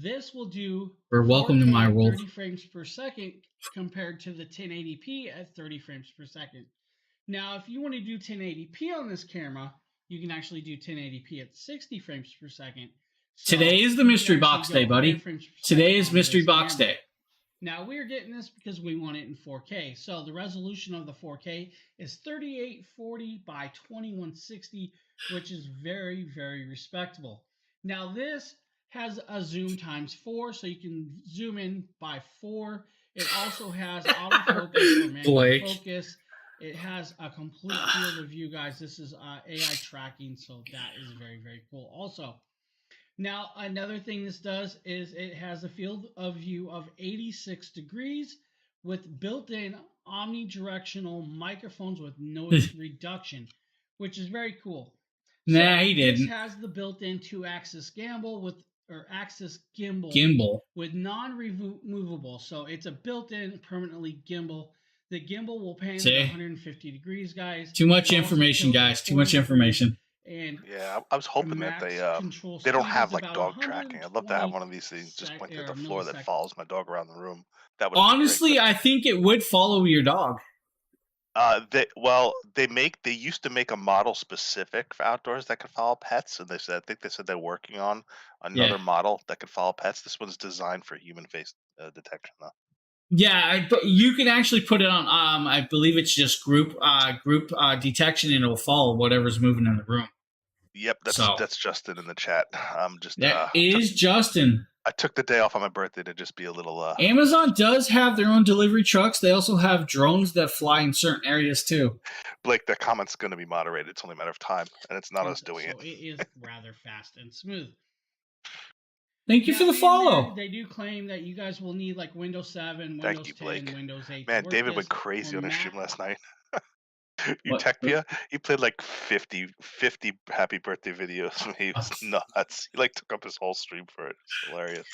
this will do Or welcome to 4K my at world. 30 frames per second compared to the 1080p at 30 frames per second. Now, if you want to do 1080p on this camera, you can actually do 1080p at 60 frames per second. So Today is the you can mystery actually box go day, 100 buddy. frames per Today second is on mystery this box camera. day. Now, we're getting this because we want it in 4K. So the resolution of the 4K is 3840 by 2160, which is very, very respectable. Now, this has a zoom times 4, so you can zoom in by 4. It also has autofocus or manual Blake. focus. It has a complete field of view, guys. This is AI tracking, so that is very, very cool. Also, now, another thing this does is it has a field of view of 86 degrees with built-in omnidirectional microphones with noise reduction, which is very cool. Nah, he This didn't. has the built-in 2-axis axis Gimbal. with non-removable. So it's a built-in permanently gimbal. The gimbal will pan See? at 150 degrees, guys. Too much It also information, tilts at guys. Too much 40 degrees. information. And Yeah, I was hoping that they don't have like dog tracking. I'd love to have one of these things just point to the floor that follows my dog around the room. That would Honestly, I think it would follow your dog. they used to make a model specific for outdoors that could follow pets, and I think they said they're working on another model that could follow pets. This one's designed for human face detection, though. Yeah, but you can actually put it on. I believe it's just group detection, and it'll follow whatever's moving in the room. Yep, that's Justin in the chat. I'm just That is Justin. I took the day off on my birthday to just be a little. Amazon does have their own delivery trucks. They also have drones that fly in certain areas too. Blake, that comment's going to be moderated. It's only a matter of time, and it's not us doing So it is rather fast and smooth. Thank you for the follow. They do claim that you guys will need like Windows 7, Thank Windows you, 10, Blake. Windows 8. Man, to work David this, went crazy or on his Mac. stream last night. Utopia, he played like 50 happy birthday videos. He was nuts. He like took up his whole stream for it. It's hilarious.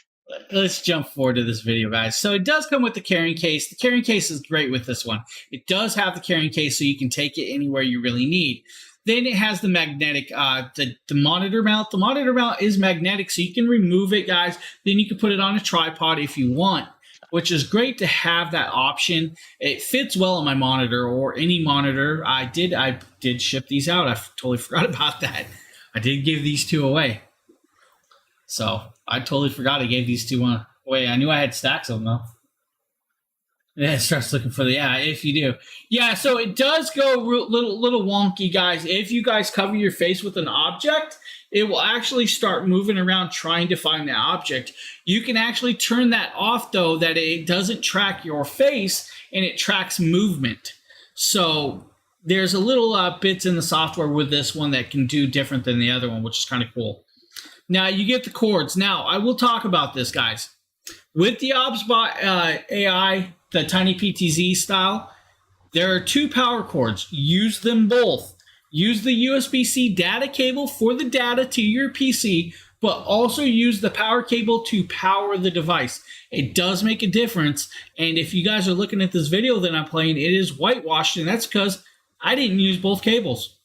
Let's jump forward to this video, guys. So it does come with the carrying case. The carrying case is great with this one. It does have the carrying case so you can take it anywhere you really need. Then it has the magnetic, the monitor mount. The monitor mount is magnetic, so you can remove it, guys. Then you can put it on a tripod if you want, which is great to have that option. It fits well on my monitor or any monitor. I did ship these out. I totally forgot about that. I did give these 2 away. So I totally forgot I gave these 2 away. I knew I had stacks of them though. Yeah, it starts looking for if you do. Yeah, so it does go little wonky, guys. If you guys cover your face with an object, it will actually start moving around trying to find the object. You can actually turn that off, though, that it doesn't track your face and it tracks movement. So there's a little bits in the software with this one that can do different than the other one, which is kind of cool. Now, you get the cords. Now, I will talk about this, guys. With the OBSBot AI, the Tiny PTZ style, there are 2 power cords. Use them both. Use the USB-C data cable for the data to your PC, but also use the power cable to power the device. It does make a difference, and if you guys are looking at this video that I'm playing, it is whitewashed, and that's because I didn't use both cables.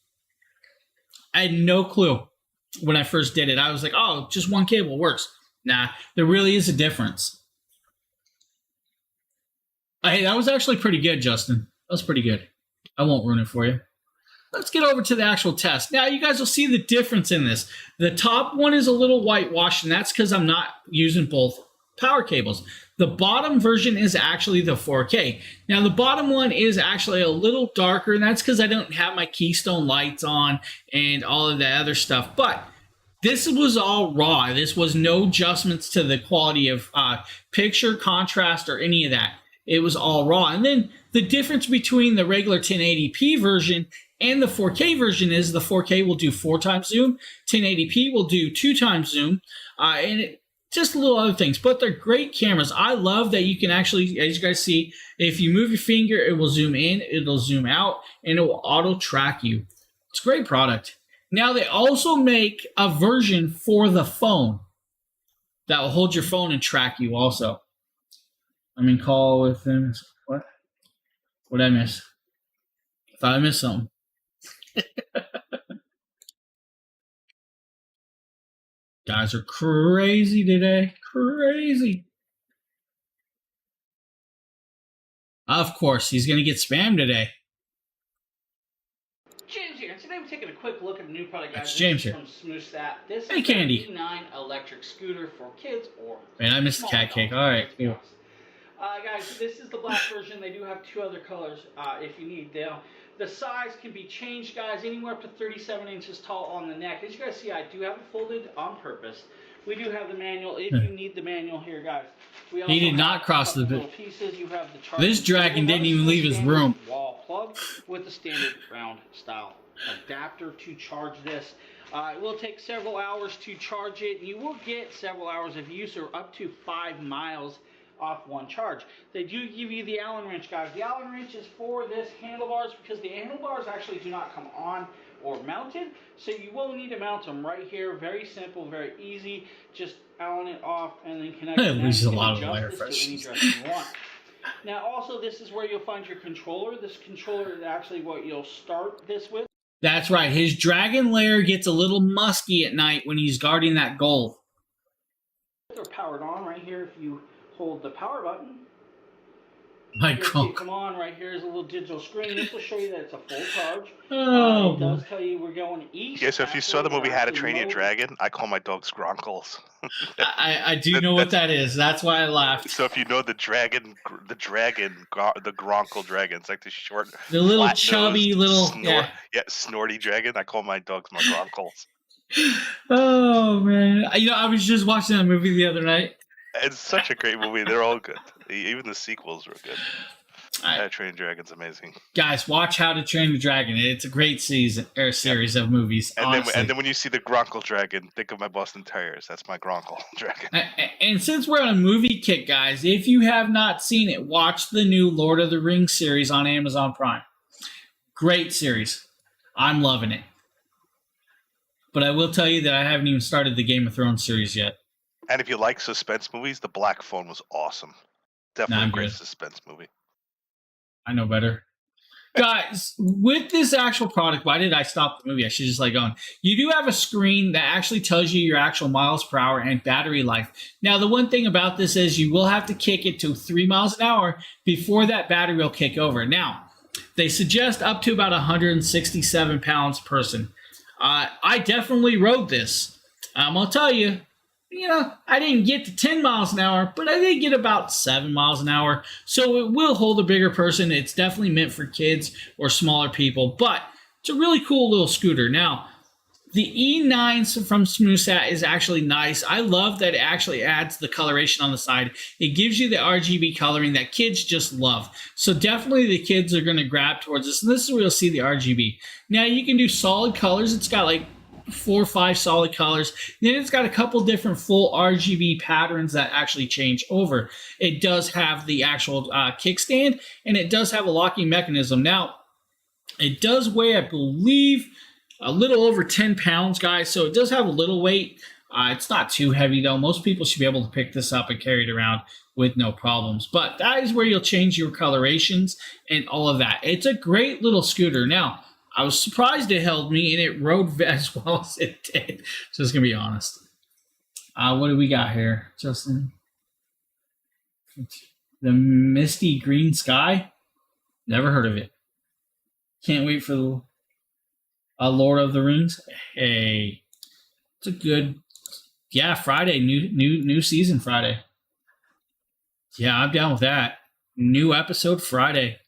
I had no clue when I first did it. I was like, oh, just one cable works. Nah, there really is a difference. Hey, that was actually pretty good, Justin. That was pretty good. I won't ruin it for you. Let's get over to the actual test. Now, you guys will see the difference in this. The top one is a little whitewashed, and that's because I'm not using both power cables. The bottom version is actually the 4K. Now, the bottom one is actually a little darker, and that's because I don't have my Keystone lights on and all of the other stuff. But this was all raw. This was no adjustments to the quality of picture, contrast, or any of that. It was all raw. And then the difference between the regular 1080p version and the 4K version is the 4K will do 4 times zoom, 1080p will do 2 times zoom, and just little other things. But they're great cameras. I love that you can actually, as you guys see, if you move your finger, it will zoom in, it'll zoom out, and it will auto track you. It's a great product. Now, they also make a version for the phone that will hold your phone and track you also. I mean, call with them. What? What did I miss? I thought I missed something. Guys are crazy today. Crazy. Of course, he's going to get spammed today. James here. Today we're taking a quick look at a new product, guys. That's James This here. is from SmoothSat. This Hey, is Candy. the E9 electric scooter for kids or Man, I missed the cat cake. All right. Cool. guys, this is the black version. They do have two other colors if you need. The size can be changed, guys, anywhere up to 37 inches tall on the neck. As you guys see, I do have it folded on purpose. We do have the manual if you need the manual here, guys. We also He did have not a cross couple the little pieces. You have the This dragon didn't even leave his room. Wall plug with the standard round style adapter to charge this. It will take several hours to charge it. You will get several hours of use, or up to 5 miles off one charge. They do give you the Allen wrench, guys. The Allen wrench is for this handlebars because the handlebars actually do not come on or mounted, so you will need to mount them right here. Very simple, very easy. Just Allen it off and then connect it. It loses a lot of adjust wire this to any freshness. direction you want. Now, also, this is where you'll find your controller. This controller is actually what you'll start this with. That's right. His dragon lair gets a little musky at night when he's guarding that goal. They're powered on right here. If you hold the power button, My you'll see God. it come on. Right here is a little digital screen. This will show you that it's a full charge. Oh, it does tell you we're going east. Yeah, so if you saw the movie How to Train Your Actually, Dragon, I call my dogs Gronkles. I do know what that is. That's why I laughed. So if you know the Gronkle dragon, it's like the short, The little flat-nosed, chubby little- yeah. snorty dragon. I call my dogs my Gronkles. Oh, man. I was just watching that movie the other night. It's such a great movie. They're all good. Even the sequels were good. How to Train Your Dragon's amazing. Guys, watch How to Train Your Dragon. It's a great series of movies. And then when you see the Gronkle dragon, think of my Boston Terriers. That's my Gronkle dragon. And since we're on a movie kick, guys, if you have not seen it, watch the new Lord of the Rings series on Amazon Prime. Great series. I'm loving it. But I will tell you that I haven't even started the Game of Thrones series yet. And if you like suspense movies, The Black Phone was awesome. Definitely I'm a great good. suspense movie. I know better. Guys, with this actual product, why did I stop the movie? I should just going. You do have a screen that actually tells you your actual miles per hour and battery life. Now, the one thing about this is you will have to kick it to 3 miles an hour before that battery will kick over. Now, they suggest up to about 167 pounds per person. I definitely rode this. I'm going to tell you, I didn't get to 10 miles an hour, but I did get about 7 miles an hour. So it will hold a bigger person. It's definitely meant for kids or smaller people, but it's a really cool little scooter. Now, the E9 from SmoothSat is actually nice. I love that it actually adds the coloration on the side. It gives you the RGB coloring that kids just love. So definitely the kids are going to grab towards this. And this is where you'll see the RGB. Now you can do solid colors. It's got 4 or 5 solid colors. Then it's got a couple different full RGB patterns that actually change over. It does have the actual kickstand, and it does have a locking mechanism. Now, it does weigh, I believe, a little over 10 pounds, guys, so it does have a little weight. It's not too heavy, though. Most people should be able to pick this up and carry it around with no problems. But that is where you'll change your colorations and all of that. It's a great little scooter. Now, I was surprised it held me, and it rode as well as it did. Just going to be honest. What do we got here, Justin? The Misty Green Sky? Never heard of it. Can't wait for the Lord of the Rings. Hey, it's a good, Friday, new season Friday. Yeah, I'm down with that. New episode Friday.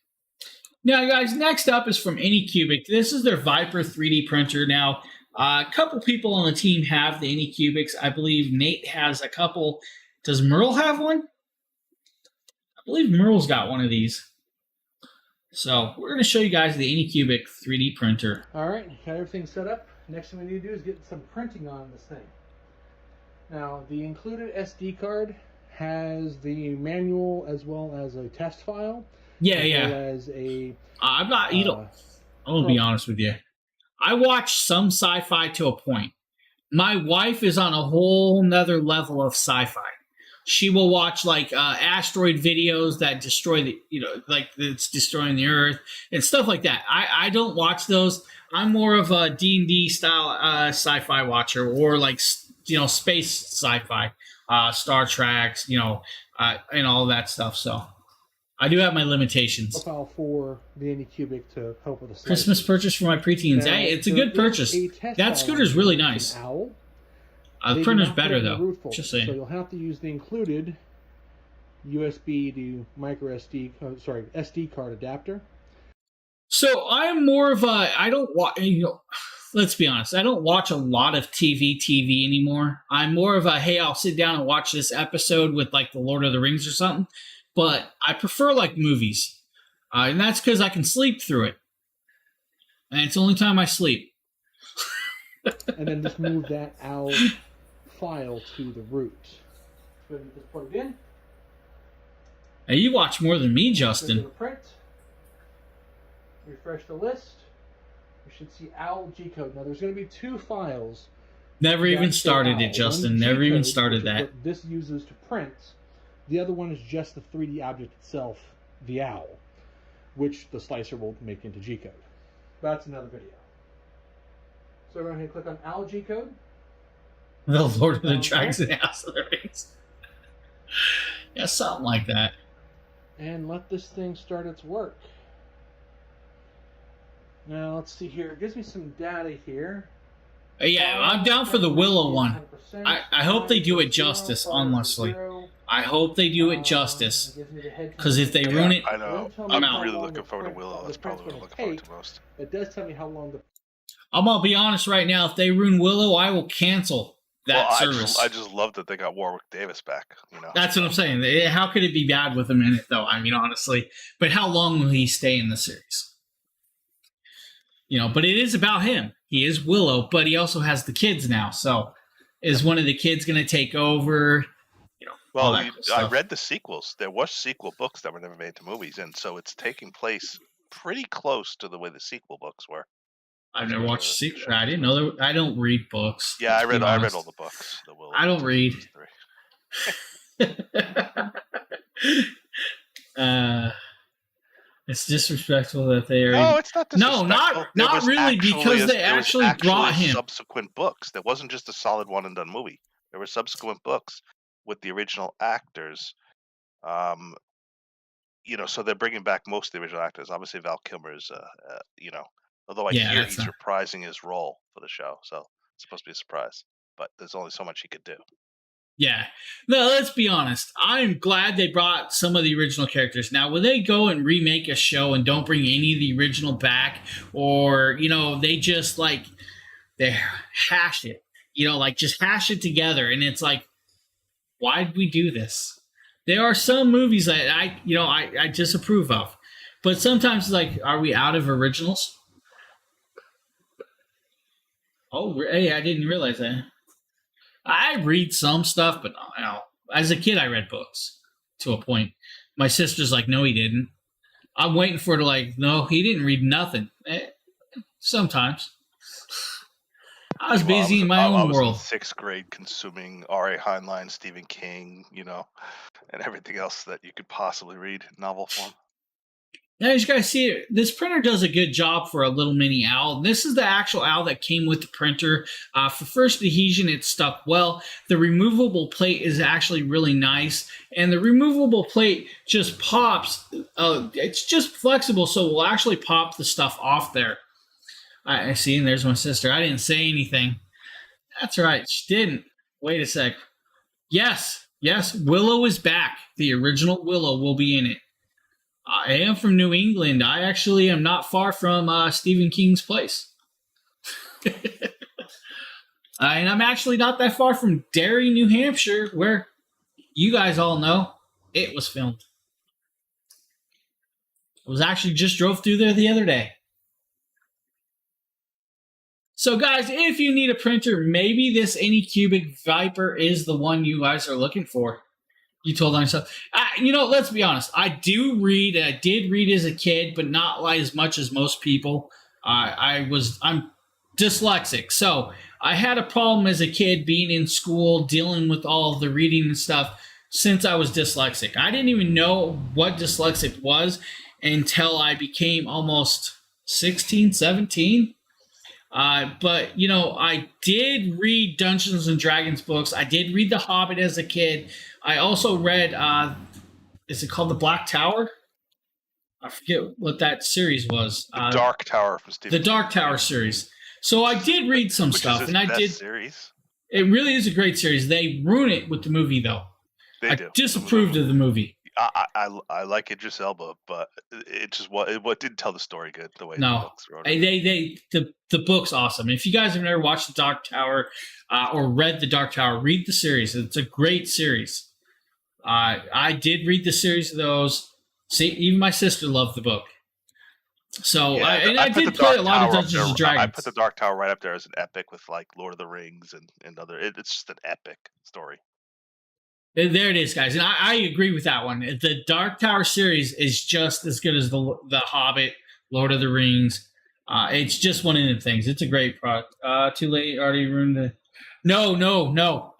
Now, guys, next up is from Anycubic. This is their Viper 3D printer. Now, a couple people on the team have the Anycubics. I believe Nate has a couple. Does Merle have one? I believe Merle's got one of these. So we're going to show you guys the Anycubic 3D printer. All right, got everything set up. Next thing we need to do is get some printing on this thing. Now, the included SD card has the manual as well as a test file. Yeah. Well as a. I'm not. I'm gonna be honest with you. I watch some sci-fi to a point. My wife is on a whole nother level of sci-fi. She will watch asteroid videos that destroy it's destroying the Earth and stuff like that. I don't watch those. I'm more of a D&D style sci-fi watcher, or space sci-fi, Star Trek, and all that stuff. So I do have my limitations. File for the Anycubic to help with the Christmas purchase for my preteens. Now, Hey, it's a good purchase. That scooter's really nice. Owl. The printer's better though. Just saying. So you'll have to use the included USB to micro SD card adapter. So I'm more of I don't watch. Let's be honest. I don't watch a lot of TV anymore. I'm more of hey, I'll sit down and watch this episode with like the Lord of the Rings or something. But I prefer like movies, and that's because I can sleep through it, and it's the only time I sleep. And then just move that OWL file to the root. So just put it in. Hey, you watch more than me, Justin. Print. Refresh the list. You should see OWL G-code. Now there's going to be 2 files. Never even started it, Justin. Never even started that. What this uses to print. The other one is just the 3D object itself, the OWL, which the slicer will make into G-code. That's another video. So we're going to click on OWL G-code. The Lord of the Dragons and House of the Rings. Yeah, something like that. And let this thing start its work. Now, let's see here. It gives me some data here. Yeah, I'm down for the Willow one. I hope they do it justice, honestly. I hope they do it justice. Because if they ruin it, I know. I'm I'm out. really looking forward to Willow. That's probably what I'm looking forward to most. It does tell me how long the... I'm gonna be honest right now. If they ruin Willow, I will cancel that service. I just love that they got Warwick Davis back. That's what I'm saying. How could it be bad with him in it, though? I mean, honestly. But how long will he stay in the series? But it is about him. He is Willow, but he also has the kids now. So, is one of the kids going to take over? Well, I read the sequels. There was sequel books that were never made to movies, and so it's taking place pretty close to the way the sequel books were. I've never watched the sequel. I didn't know I don't read books. Yeah, I read all the books. I don't read. It's disrespectful that they are. No, it's not disrespectful. No, not really, because they actually brought him subsequent books. There wasn't just a solid one and done movie. There were subsequent books with the original actors. So they're bringing back most of the original actors. Obviously, Val Kilmer's, although I hear he's reprising his role for the show, so it's supposed to be a surprise. But there's only so much he could do. Yeah. No, let's be honest. I'm glad they brought some of the original characters. Now, when they go and remake a show and don't bring any of the original back, or, they just, they hash it, just hash it together, and it's like, why did we do this? There are some movies that I disapprove of. But sometimes it's like, are we out of originals? Oh, hey, I didn't realize that. I read some stuff, but as a kid, I read books to a point. My sister's like, no, he didn't. I'm waiting for her to no, he didn't read nothing. Sometimes. I was busy in my own world. In 6th grade consuming R.A. Heinlein, Stephen King, and everything else that you could possibly read in novel form. Now, as you guys see, this printer does a good job for a little mini owl. This is the actual owl that came with the printer. For first adhesion, it stuck well. The removable plate is actually really nice. And the removable plate just pops. It's just flexible, so we'll actually pop the stuff off there. I see, and there's my sister. I didn't say anything. That's right, she didn't. Wait a sec. Yes, Willow is back. The original Willow will be in it. I am from New England. I actually am not far from Stephen King's place. And I'm actually not that far from Derry, New Hampshire, where you guys all know it was filmed. I was actually just drove through there the other day. So guys, if you need a printer, maybe this Anycubic Viper is the one you guys are looking for. You told on yourself. Let's be honest. I do read. I did read as a kid, but not as much as most people. I'm dyslexic, so I had a problem as a kid being in school, dealing with all of the reading and stuff. Since I was dyslexic, I didn't even know what dyslexic was until I became almost 16, 17. But you know, I did read Dungeons and Dragons books. I did read The Hobbit as a kid. I also read, is it called The Black Tower? I forget what that series was. The Dark Tower from Stephen The Dark Tower series. So I did read some stuff, and I did. Series. It really is a great series. They ruin it with the movie, though. They do. Disapproved of the movie. I like Idris Elba, but it just what didn't tell the story good the way the No, books wrote it. the book's awesome. If you guys have never watched The Dark Tower or read The Dark Tower, read the series. It's a great series. I did read the series of those. See, even my sister loved the book. So Yeah, I did play a lot of Dungeons and Dragons. I put the Dark Tower right up there as an epic with like Lord of the Rings and other. It's just an epic story. There it is, guys, and I agree with that one. The Dark Tower series is just as good as the Hobbit, Lord of the Rings. It's just one of the things. It's a great product. Too late, already ruined the. No.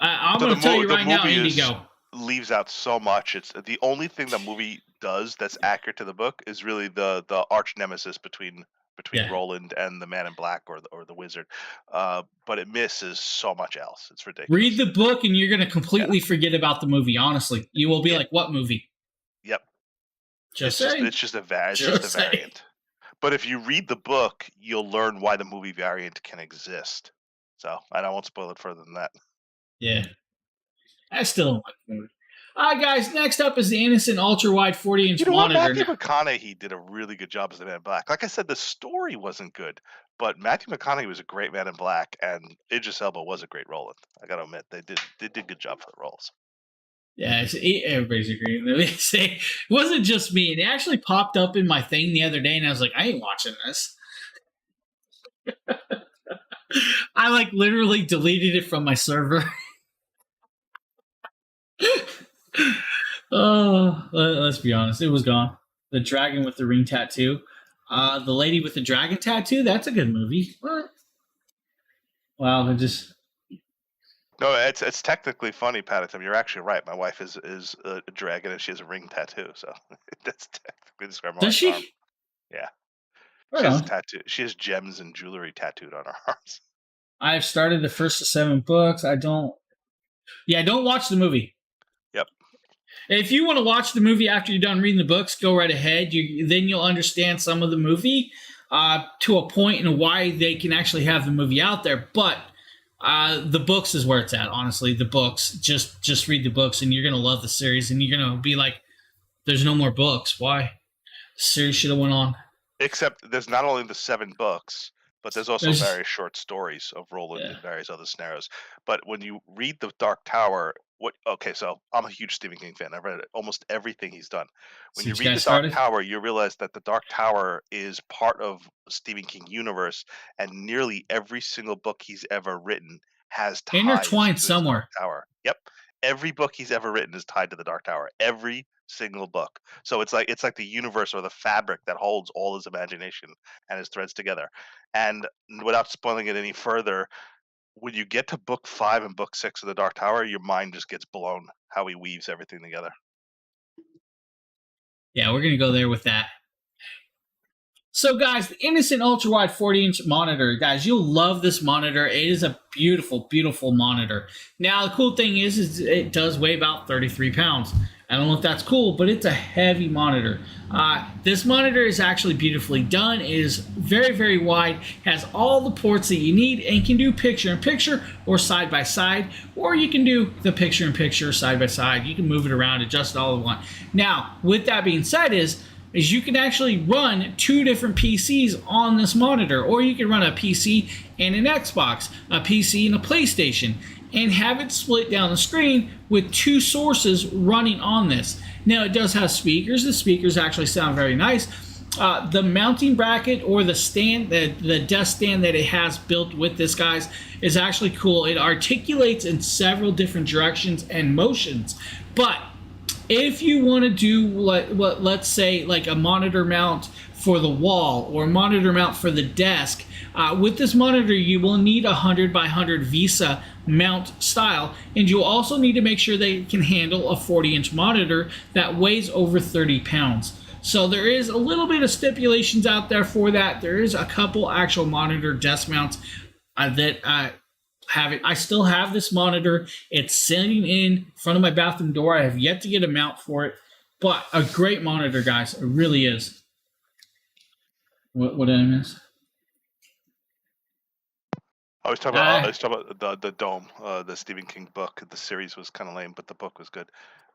I'm going to tell you right now, Indigo leaves out so much. It's the only thing the movie does that's accurate to the book is really the arch nemesis between Roland and the Man in Black or the wizard. But it misses so much else. It's ridiculous. Read the book and you're going to completely forget about the movie. Honestly, you will be like, "What movie?" Yep. Just it's just a variant. But if you read the book, you'll learn why the movie variant can exist. So I won't spoil it further than that. Yeah. I still don't like the movie. All right, guys. Next up is the Innocent ultra-wide 40-inch monitor. Matthew McConaughey did a really good job as the Man in Black. Like I said, the story wasn't good, but Matthew McConaughey was a great Man in Black, and Idris Elba was a great Roland. I got to admit, they did a good job for the roles. Yeah, everybody's agreeing. It wasn't just me. It actually popped up in my thing the other day, and I was like, I ain't watching this. I like literally deleted it from my server. Oh, let's be honest. It was gone. The Dragon with the Ring Tattoo. The Lady with the Dragon Tattoo. That's a good movie. What? Wow, they're just... No, it's technically funny, Paddington. You're actually right. My wife is a dragon and she has a ring tattoo, so that's technically describing. Does she? Arm. Yeah. Right She has on. a tattoo. She has gems and jewelry tattooed on her arms. I've started the first of 7 books. Don't watch the movie. Yep. If you want to watch the movie after you're done reading the books, go right ahead. Then you'll understand some of the movie to a point and why they can actually have the movie out there. But the books is where it's at, honestly. The books. Just read the books and you're going to love the series. And you're going to be like, there's no more books. Why? The series should have went on. Except there's not only the 7 books, but there's also various short stories of Roland and various other scenarios. But when you read The Dark Tower, so I'm a huge Stephen King fan. I've read almost everything he's done. When you read The Dark Tower, you realize that The Dark Tower is part of Stephen King universe, and nearly every single book he's ever written has ties intertwined to the somewhere. Dark Tower. Yep. Every book he's ever written is tied to The Dark Tower. Every single book. So it's like the universe or the fabric that holds all his imagination and his threads together. And without spoiling it any further, when you get to book 5 and book 6 of The Dark Tower, your mind just gets blown how he weaves everything together. Yeah, we're going to go there with that. So, guys, the Innocent ultra-wide 40-inch monitor. Guys, you'll love this monitor. It is a beautiful, beautiful monitor. Now, the cool thing is it does weigh about 33 pounds. I don't know if that's cool, but it's a heavy monitor. This monitor is actually beautifully done. It is very, very wide, has all the ports that you need, and can do picture-in-picture or side-by-side, or you can do the picture-in-picture side-by-side. You can move it around, adjust it all you want. Now, with that being said is you can actually run 2 different PCs on this monitor, or you can run a PC and an Xbox, a PC and a PlayStation, and have it split down the screen with 2 sources running on this. Now, it does have speakers. The speakers actually sound very nice. The mounting bracket or the stand, the desk stand that it has built with this, guys, is actually cool. It articulates in several different directions and motions. But if you want to do let's say like a monitor mount for the wall or a monitor mount for the desk, with this monitor you will need a 100 by 100 VESA mount style, and you'll also need to make sure they can handle a 40-inch monitor that weighs over 30 pounds. So there is a little bit of stipulations out there for that. There is a couple actual monitor desk mounts that have it. I still have this monitor. It's sitting in front of my bathroom door. I have yet to get a mount for it, but a great monitor, guys. It really is. What did I miss? I was talking about the Dome, the Stephen King book. The series was kind of lame, but the book was good.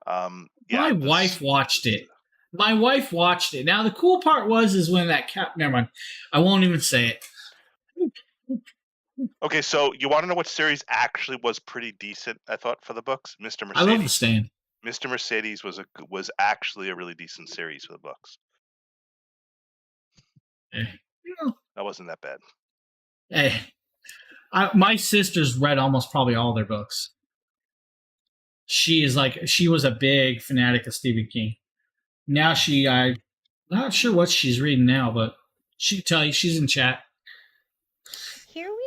My wife watched it. Now the cool part is when that never mind. I won't even say it. Okay, so you want to know what series actually was pretty decent? I thought for the books, Mr. Mercedes. I love The Stand. Mr. Mercedes was actually a really decent series for the books. That wasn't that bad. Hey, my sister's read almost probably all their books. She was a big fanatic of Stephen King. Now I'm not sure what she's reading now, but she can tell you. She's in chat.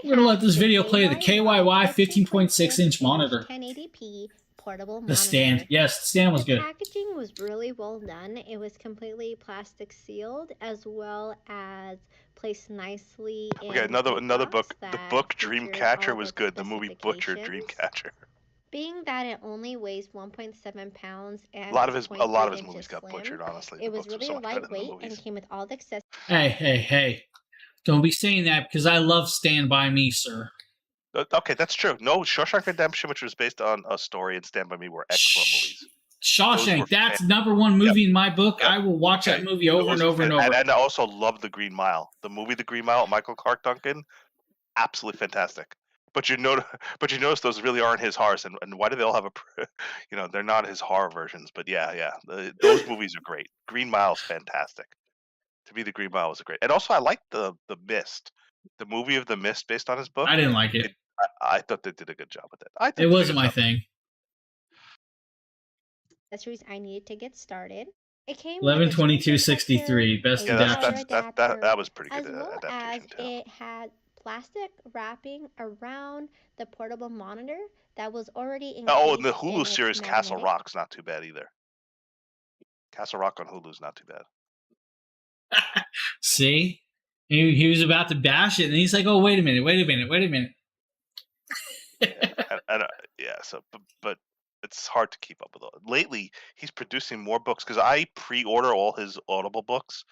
We're going to let this video play the KYY 15.6-inch monitor. 1080p portable monitor. The Stand. Yes, the Stand was good. The packaging was really well done. It was completely plastic sealed as well as placed nicely in Okay, another book. The that book featured Dreamcatcher all was the good. The movie Butcher specifications. Dreamcatcher. Being that it only weighs 1.7 pounds and A lot of is his 0.3 movies inches got slim, butchered. Honestly, it the was books were really so much better than the lightweight and movies. came with all the accessories. Hey. Don't be saying that because I love Stand By Me, sir. Okay, that's true. No, Shawshank Redemption, which was based on a story, and Stand By Me were excellent movies. Shawshank, that's #1 movie in my book. I will watch that movie over and over and over. And I also love The Green Mile. The movie The Green Mile, Michael Clark Duncan, absolutely fantastic. But you notice those really aren't his horrors, and why do they all have they're not his horror versions. But yeah, those movies are great. Green Mile is fantastic. To me, The Green Mile was great, and also I liked the Mist, the movie of The Mist based on his book. I didn't like it. I thought they did a good job with it. It wasn't my thing. Accessories I needed to get started. It came 11/22/63 best adapter. That was pretty as good well as adaptation too. it had plastic wrapping around the portable monitor that was already included. Oh, and the in Hulu its series Castle magnetic. Rock's not too bad either. Castle Rock on Hulu's not too bad. See? He was about to bash it, and he's like, oh, wait a minute. But it's hard to keep up with all. Lately, he's producing more books because I pre-order all his Audible books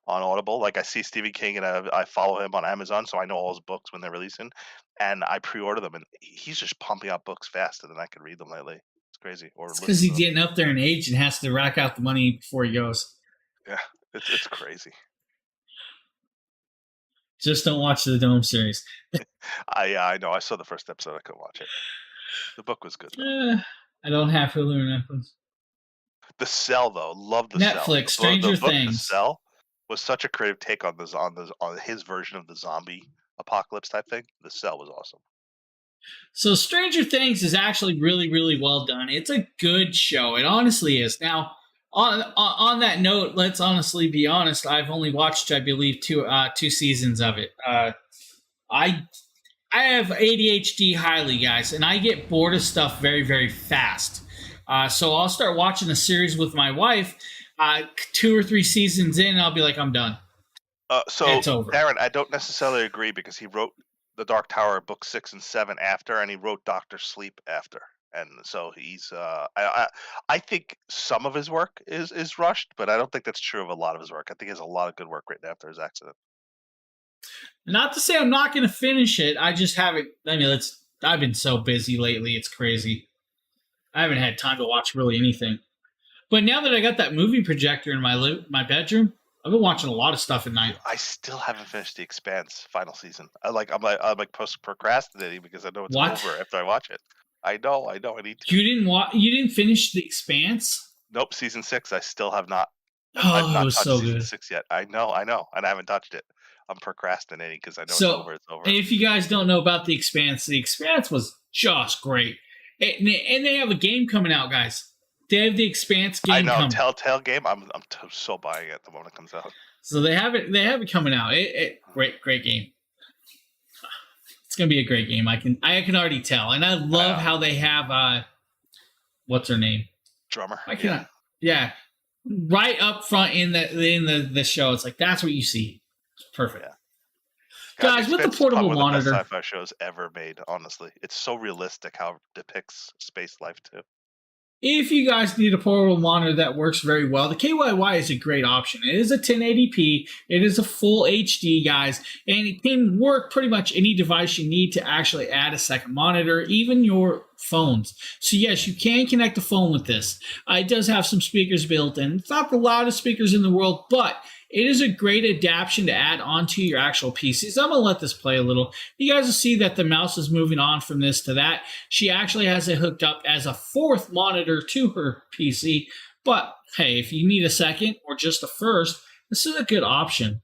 on Audible. Like I see Stephen King and I follow him on Amazon, so I know all his books when they're releasing, and I pre-order them. And he's just pumping out books faster than I can read them lately. It's crazy. Or because he's getting up there in age and has to rack out the money before he goes. Yeah, it's crazy. Just don't watch the Dome series. I know. I saw the first episode. I couldn't watch it. The book was good. I don't have Hulu or Netflix. The Cell, though, love the Netflix, Cell. Stranger the book, Things. The Cell was such a creative take on his version of the zombie apocalypse type thing. The Cell was awesome. So Stranger Things is actually really, really well done. It's a good show. It honestly is. Now, on that note, let's honestly be honest. I've only watched, I believe, two seasons of it. I have ADHD highly, guys, and I get bored of stuff very, very fast. So I'll start watching a series with my wife. 2 or 3 seasons in, I'll be like, I'm done. So it's over. Darren, I don't necessarily agree because he wrote The Dark Tower book 6 and 7 after, and he wrote Doctor Sleep after. And so he's I think some of his work is rushed, but I don't think that's true of a lot of his work. I think he has a lot of good work written after his accident. Not to say I'm not going to finish it. I just haven't. I mean, I've been so busy lately. It's crazy. I haven't had time to watch really anything. But now that I got that movie projector in my bedroom, I've been watching a lot of stuff at night. I still haven't finished The Expanse final season. I'm procrastinating because I know it's over after I watch it. I know. I need to. You didn't finish The Expanse? Nope, season 6. I still have not. Oh, I've not it was touched so season good. 6 yet. I know, and I haven't touched it. I'm procrastinating because I know it's over. It's over. And if you guys don't know about The Expanse was just great. And they have a game coming out, guys. They have The Expanse game I know, coming. Telltale game. I'm so buying it the moment it comes out. So they have it coming out. Great game. It's gonna be a great game. I can already tell, and I love how they have what's her name? Drummer. Yeah. right up front in the show. It's like that's what you see. Perfect. Yeah. Guys, with the portable one of the monitor. best sci-fi shows ever made. Honestly, it's so realistic how it depicts space life too. If you guys need a portable monitor that works very well, the KYY is a great option. It is a 1080p. It is a full HD, guys, and it can work pretty much any device you need to actually add a second monitor, even your phones. So yes, you can connect a phone with this. It does have some speakers built in. It's not the loudest speakers in the world, but it is a great adaptation to add onto your actual PC. So I'm going to let this play a little. You guys will see that the mouse is moving on from this to that. She actually has it hooked up as a fourth monitor to her PC. But hey, if you need a second or just a first, this is a good option.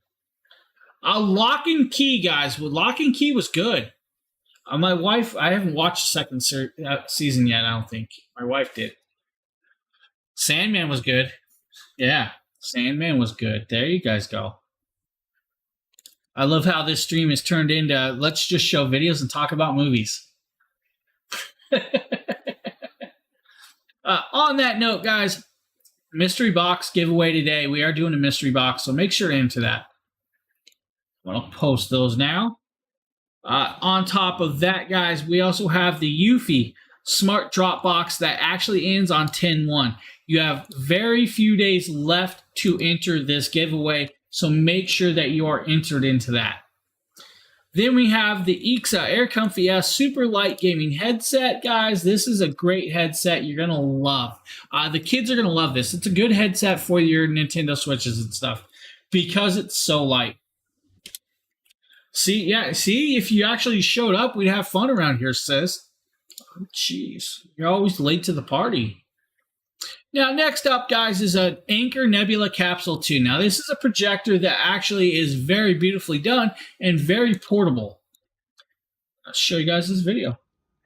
Lock and Key, guys. Well, Lock and Key was good. My wife, I haven't watched the second season yet, I don't think. My wife did. Sandman was good. Yeah. Sandman was good. There you guys go. I love how this stream is turned into let's just show videos and talk about movies. On that note, guys, mystery box giveaway today. We are doing a mystery box, so make sure to enter that. I'll post those now. On top of that, guys, we also have the Eufy Smart Drop Box that actually ends on 10/1. You have very few days left to enter this giveaway, so make sure that you are entered into that. Then we have the Exa Air Comfy S Super Light Gaming Headset, guys. This is a great headset you're going to love. The kids are going to love this. It's a good headset for your Nintendo Switches and stuff because it's so light. See, if you actually showed up, we'd have fun around here, sis. Oh, jeez. You're always late to the party. Now, next up, guys, is an Anker Nebula Capsule 2. Now, this is a projector that actually is very beautifully done and very portable. I'll show you guys this video.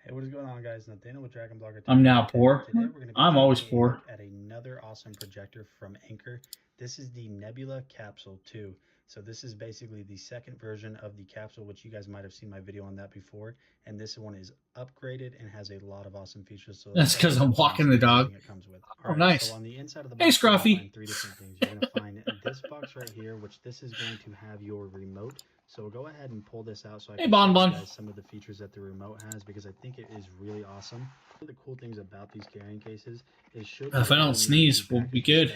Hey, what is going on, guys? Nathaniel with Dragon Blogger. I'm now poor. Today we're going to be I'm always poor. At another awesome projector from Anker. This is the Nebula Capsule 2. So this is basically the second version of the capsule, which you guys might have seen my video on that before. And this one is upgraded and has a lot of awesome features. So that's because I'm walking the dog. It comes with. Oh, nice. So on the inside of the box, hey, Scruffy. 3 different things. You're going to find this box right here, which this is going to have your remote. So we'll go ahead and pull this out so I can show you guys some of the features that the remote has, because I think it is really awesome. One of the cool things about these carrying cases is if I don't sneeze, we'll be good.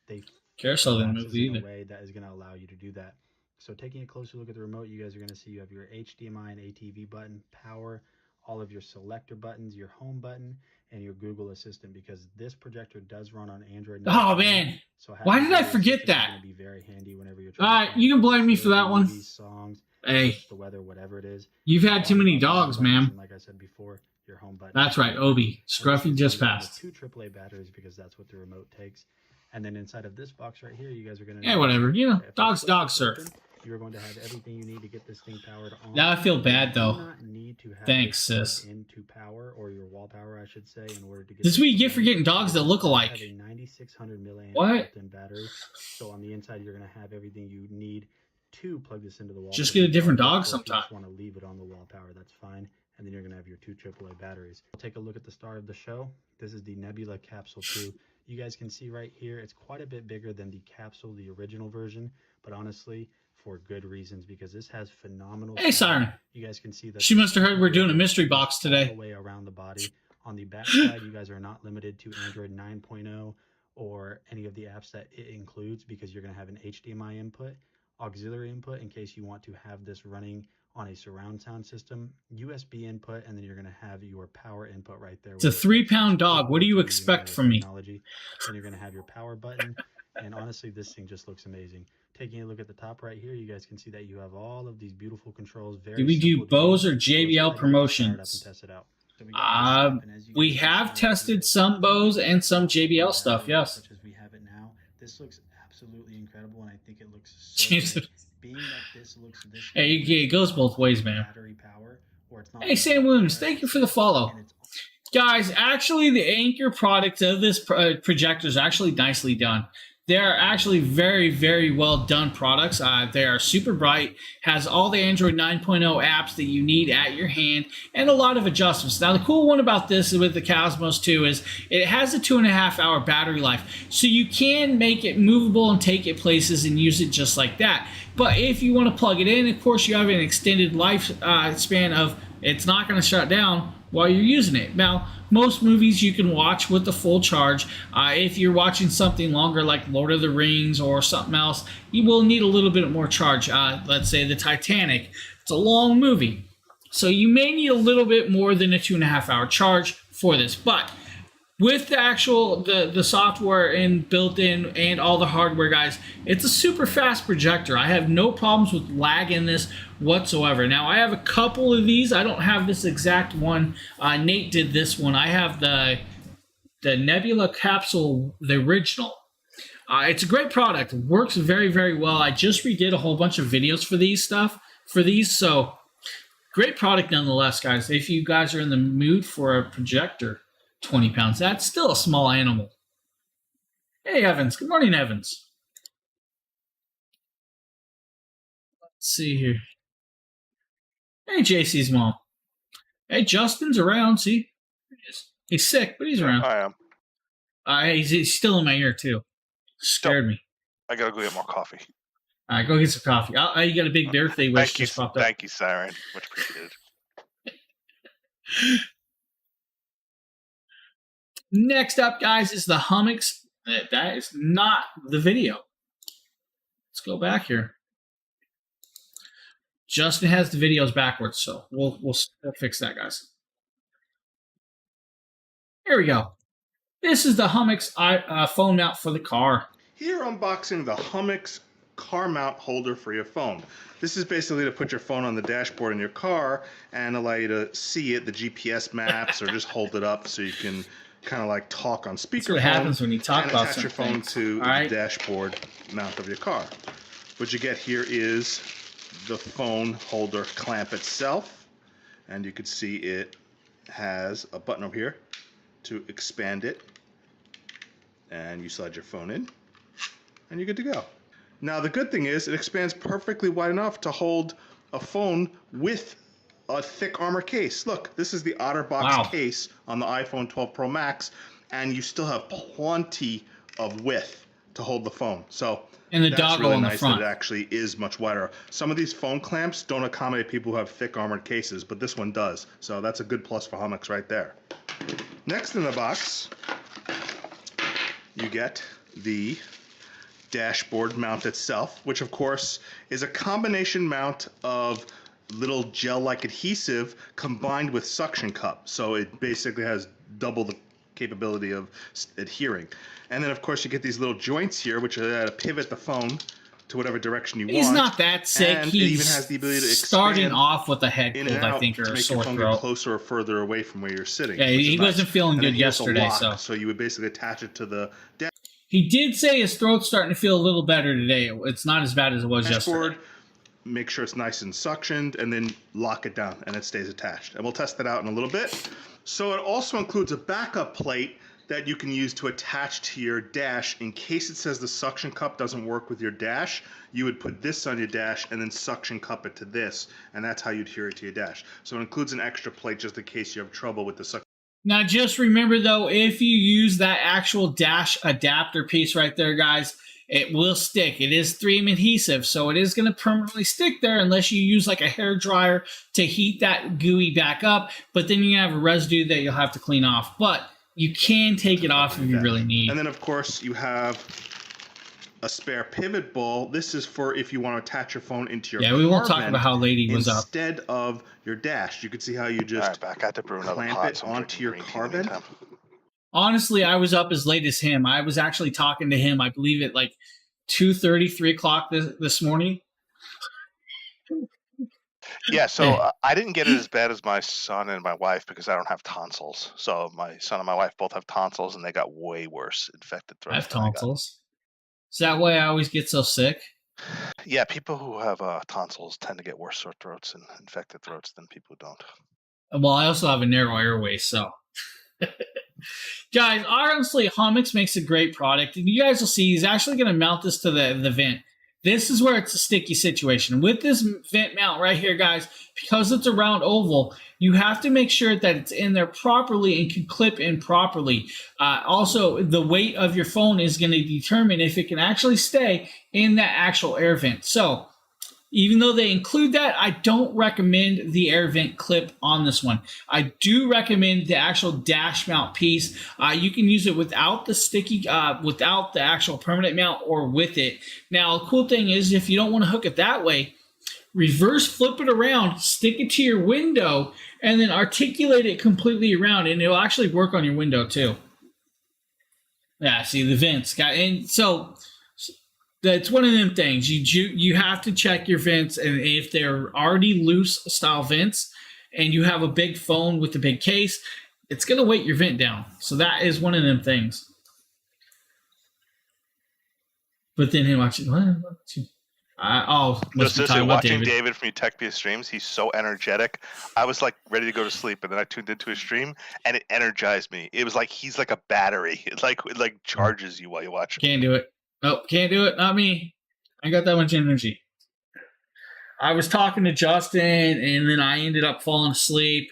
They Carousel didn't move either. In a way that is going to allow you to do that. So taking a closer look at the remote, you guys are going to see you have your HDMI and ATV button, power, all of your selector buttons, your home button, and your Google Assistant, because this projector does run on Android. Oh, man. So why did I forget that? It's going to be very handy whenever you're all right, you can blame me for that one. Songs, hey, the weather, whatever it is. You've had too many dogs, ma'am. Like I said before, your home button. That's right, Obi. Scruffy just passed. 2 AAA batteries, because that's what the remote takes. And then inside of this box right here, you guys are going to... Yeah, whatever. You know, dogs, sir. You're going to have everything you need to get this thing powered on. Now I feel bad, though. You do not need to have thanks, sis. Into power, or your wall power, I should say, in order to get... This is what you get for getting dogs that look alike. You have a 9600 milliamp built-in battery. So on the inside, you're going to have everything you need to plug this into the wall. Just get a different dog sometime. If you just want to leave it on the wall power, that's fine. And then you're going to have your 2 AAA batteries. Take a look at the star of the show. This is the Nebula Capsule 2. You guys can see right here, it's quite a bit bigger than the capsule, the original version, but honestly, for good reasons, because this has phenomenal... Hey, Siren. You guys can see that... She must have heard we're doing a mystery box today. All the way around the body. On the back side, you guys are not limited to Android 9.0 or any of the apps that it includes, because you're going to have an HDMI input, auxiliary input in case you want to have this running on a surround sound system, USB input, and then you're going to have your power input right there. It's a 3-pound dog. What do you expect from me? And you're going to have your power button, and honestly, this thing just looks amazing. Taking a look at the top right here, you guys can see that you have all of these beautiful controls. Do we do Bose or JBL promotions? We have tested some Bose and some JBL stuff, yes. Such as we have it now. This looks absolutely incredible, and I think it looks so good. Being that this looks this hey, it goes both ways, man. Power, Hey, Sam Williams, thank you for the follow. Guys, actually, the Anker product of this projector is actually nicely done. They are actually very, very well done products. They are super bright, has all the Android 9.0 apps that you need at your hand, and a lot of adjustments. Now, the cool one about this with the Cosmos 2 is it has a 2.5-hour battery life, so you can make it movable and take it places and use it just like that. But if you want to plug it in, of course, you have an extended life span of it's not going to shut down while you're using it. Now, most movies you can watch with the full charge. If you're watching something longer like Lord of the Rings or something else, you will need a little bit more charge. Let's say the Titanic. It's a long movie. So you may need a little bit more than a 2.5-hour charge for this. But with the actual the software and built in and all the hardware, guys, it's a super fast projector. I have no problems with lag in this whatsoever. Now, I have a couple of these. I don't have this exact one. Nate did this one. I have the Nebula Capsule, the original. It's a great product. It works very, very well. I just redid a whole bunch of videos for these. So great product nonetheless, guys. If you guys are in the mood for a projector, 20 pounds. That's still a small animal. Hey, Evans. Good morning, Evans. Let's see here. Hey, JC's mom. Hey, Justin's around. See? He's sick, but he's around. I am. He's still in my ear, too. Scared me. I gotta go get more coffee. All right, go get some coffee. You got a big birthday wish just popped up. Thank you, Siren. Much appreciated. Next up, guys, is the Hummix. That is not the video. Let's go back here. Justin has the videos backwards, so we'll fix that, guys. Here we go. This is the Hummix phone mount for the car. Here, unboxing the Hummix car mount holder for your phone. This is basically to put your phone on the dashboard in your car and allow you to see it, the GPS maps, or just hold it up so you can kind of like talk on speakerphone. That's what happens when you talk about attach your phone to the dashboard mount of your car. What you get here is the phone holder clamp itself, and you can see it has a button over here to expand it, and you slide your phone in and you're good to go. Now the good thing is it expands perfectly wide enough to hold a phone with a thick armor case. Look, this is the OtterBox case on the iPhone 12 Pro Max, and you still have plenty of width to hold the phone. So and the that's doggle really on nice the front. That it actually is much wider. Some of these phone clamps don't accommodate people who have thick armored cases, but this one does. So that's a good plus for Hummix right there. Next in the box, you get the dashboard mount itself, which of course is a combination mount of little gel-like adhesive combined with suction cup. So it basically has double the capability of adhering. And then of course you get these little joints here, which are to pivot the phone to whatever direction you want. He's not that sick. And He's it even has the ability to starting expand off with a head in cold, and I out think, or to a make your sore phone throat. get closer or further away from where you're sitting. Yeah, which he is wasn't nice. feeling And good then here's a yesterday, lock, so you would basically attach it to the he did say his throat's starting to feel a little better today. It's not as bad as it was dashboard. yesterday. Make sure it's nice and suctioned, and then lock it down, and it stays attached. And we'll test that out in a little bit. So it also includes a backup plate that you can use to attach to your dash in case it says the suction cup doesn't work with your dash. You would put this on your dash and then suction cup it to this, and that's how you adhere it to your dash. So it includes an extra plate just in case you have trouble with the suction. Now, just remember, though, if you use that actual dash adapter piece right there, guys, it will stick. It is 3M adhesive, so it is going to permanently stick there unless you use like a hair dryer to heat that gooey back up. But then you have a residue that you'll have to clean off. But you can take it off if you really need. And then, of course, you have a spare pivot ball. This is for if you want to attach your phone into your we won't talk about how Lady was up. Instead of your dash. You can see how you just back at the brew another clamp pot, it so I'm onto your drinking car green tea vent. Honestly, I was up as late as him. I was actually talking to him, I believe, at like 2:30, 3 o'clock this morning. Yeah, so I didn't get it as bad as my son and my wife because I don't have tonsils. So my son and my wife both have tonsils, and they got way worse infected throats. I have tonsils. Is that why I always get so sick? Yeah, people who have tonsils tend to get worse sore throats and infected throats than people who don't. Well, I also have a narrow airway, so. Guys, honestly, Homix makes a great product. And you guys will see he's actually going to mount this to the vent. This is where it's a sticky situation. With this vent mount right here, guys, because it's a round oval, you have to make sure that it's in there properly and can clip in properly. Also, the weight of your phone is going to determine if it can actually stay in that actual air vent. So, even though they include that, I don't recommend the air vent clip on this one. I do recommend the actual dash mount piece. You can use it without the sticky, without the actual permanent mount, or with it. Now, the cool thing is, if you don't want to hook it that way, reverse flip it around, stick it to your window, and then articulate it completely around, and it'll actually work on your window too. Yeah, see the vents, guys, and so. That's one of them things. You have to check your vents, and if they're already loose style vents and you have a big phone with a big case, it's going to weight your vent down. So that is one of them things. But then he watches. Watching David from Utopia streams, he's so energetic. I was like ready to go to sleep, and then I tuned into his stream, and it energized me. It was like he's like a battery. It like charges you while you watch. Can't do it. Nope, can't do it. Not me. I got that much energy. I was talking to Justin, and then I ended up falling asleep.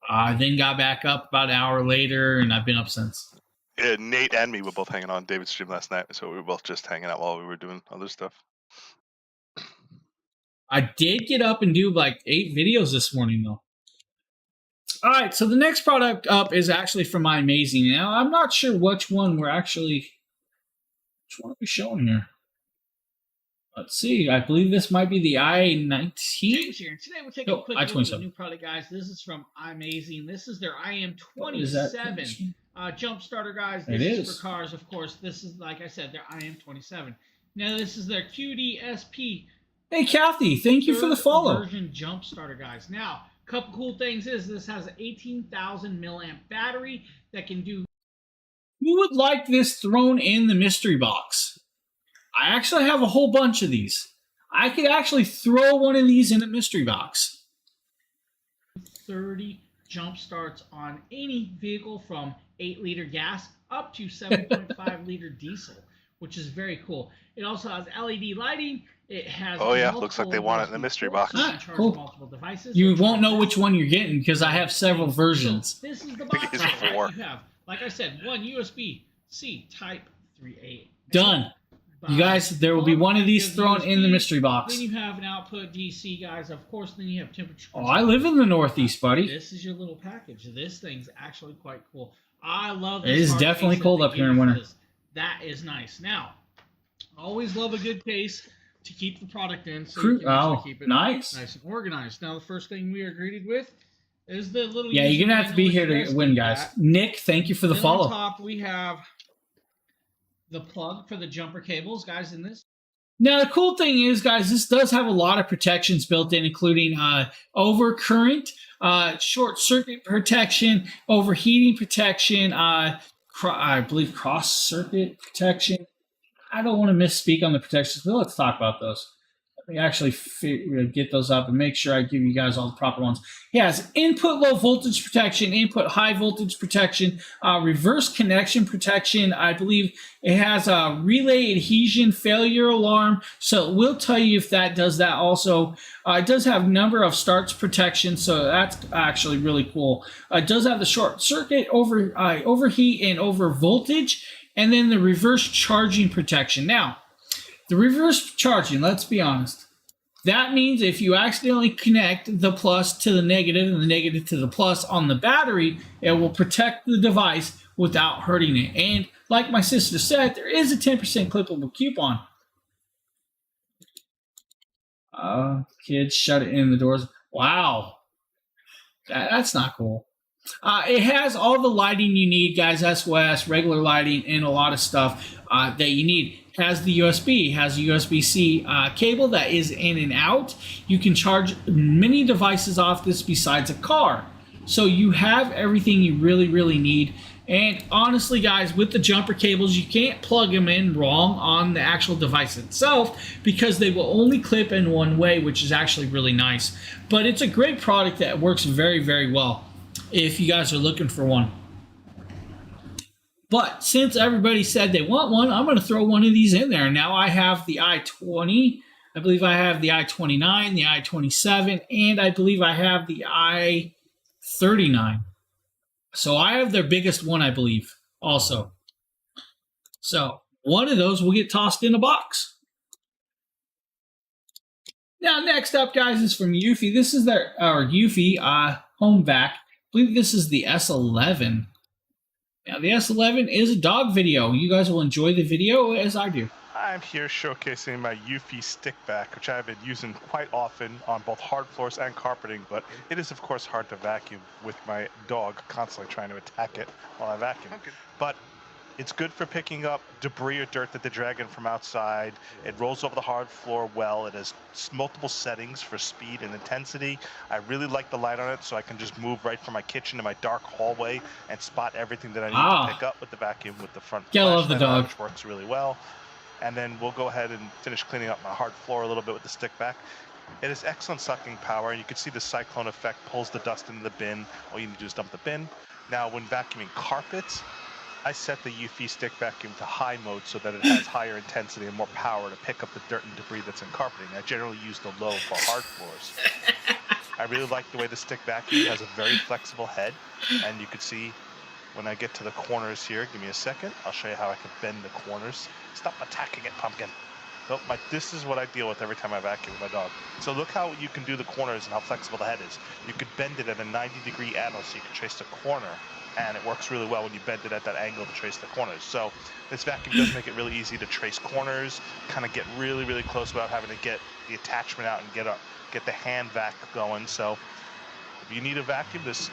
Then got back up about an hour later, and I've been up since. Yeah, Nate and me were both hanging on David's stream last night, so we were both just hanging out while we were doing other stuff. I did get up and do like 8 videos this morning, though. All right, so the next product up is actually from iMazing. Now, I'm not sure which one we're actually... Which one are we showing here? Let's see. I believe this might be the i19. James here. Today we're taking a quick look at the new product, guys. This is from iMazing. This is their IM27 jump starter, guys. This is for cars, of course. This is, like I said, their IM27. Now this is their QDSP. Hey, Kathy. Thank you for the follow. Version jump starter, guys. Now, a couple cool things is this has an 18,000 milliamp battery that can do. Who would like this thrown in the mystery box? I actually have a whole bunch of these. I could actually throw one of these in a mystery box. 30 jump starts on any vehicle from 8-liter gas up to 7.5 liter diesel, which is very cool. It also has LED lighting. It has looks like they want it in the mystery box. Cool. You won't know which one you're getting because I have several versions. So this is the box that you have. Like I said, one USB-C Type 3A. Done. You guys, there will be one of these thrown in the mystery box. Then you have an output DC, guys. Of course, then you have temperature control. Oh, I live in the Northeast, buddy. This is your little package. This thing's actually quite cool. I love this. It is definitely cold up here in winter. That is nice. Now, always love a good case to keep the product in. So you can keep it nice and organized. Now, the first thing we are greeted with is the little... Yeah, you're going to have to be here to win, guys. Nick, thank you for the follow. On top, we have the plug for the jumper cables, guys, in this. Now, the cool thing is, guys, this does have a lot of protections built in, including overcurrent, short circuit protection, overheating protection, I believe cross-circuit protection. I don't want to misspeak on the protections, but let's talk about those. Let me actually get those up and make sure I give you guys all the proper ones. It has input low voltage protection, input high voltage protection, reverse connection protection. I believe it has a relay adhesion failure alarm, so it will tell you if that does that also. It does have number of starts protection, so that's actually really cool. It does have the short circuit, overheat, and over voltage, and then the reverse charging protection. Now, the reverse charging, let's be honest, that means if you accidentally connect the plus to the negative and the negative to the plus on the battery, it will protect the device without hurting it. And like my sister said, there is a 10% clippable coupon. Kids, shut it in the doors. Wow. That's not cool. It has all the lighting you need, guys, SOS, regular lighting, and a lot of stuff that you need. It has the USB, has a USB-C cable that is in and out. You can charge many devices off this besides a car. So you have everything you really, really need. And honestly, guys, with the jumper cables, you can't plug them in wrong on the actual device itself because they will only clip in one way, which is actually really nice. But it's a great product that works very, very well if you guys are looking for one. But since everybody said they want one, I'm going to throw one of these in there. Now I have the i20. I believe I have the i29, the i27, and I believe I have the i39. So I have their biggest one, I believe, also. So one of those will get tossed in a box. Now, next up, guys, is from Eufy. This is their Eufy home vac. I believe this is the S11. Now, the S11 is a dog video. You guys will enjoy the video as I do. I'm here showcasing my Eufy stick vac, which I've been using quite often on both hard floors and carpeting, but it is, of course, hard to vacuum with my dog constantly trying to attack it while I vacuum. Okay. But it's good for picking up debris or dirt that they drag in from outside. It rolls over the hard floor well. It has multiple settings for speed and intensity. I really like the light on it, so I can just move right from my kitchen to my dark hallway and spot everything that I need to pick up with the vacuum with the front flashlight. I love the dog. Which works really well. And then we'll go ahead and finish cleaning up my hard floor a little bit with the stick vac. It has excellent sucking power. You can see the cyclone effect pulls the dust into the bin. All you need to do is dump the bin. Now, when vacuuming carpets, I set the Eufy stick vacuum to high mode so that it has higher intensity and more power to pick up the dirt and debris that's in carpeting. I generally use the low for hard floors. I really like the way the stick vacuum has a very flexible head, and you can see when I get to the corners here, give me a second, I'll show you how I can bend the corners. Stop attacking it, Pumpkin. Nope, this is what I deal with every time I vacuum with my dog. So look how you can do the corners and how flexible the head is. You could bend it at a 90-degree angle so you can trace the corner, and it works really well when you bend it at that angle to trace the corners. So this vacuum does make it really easy to trace corners, kind of get really, really close without having to get the attachment out and get the hand vac going. So if you need a vacuum, this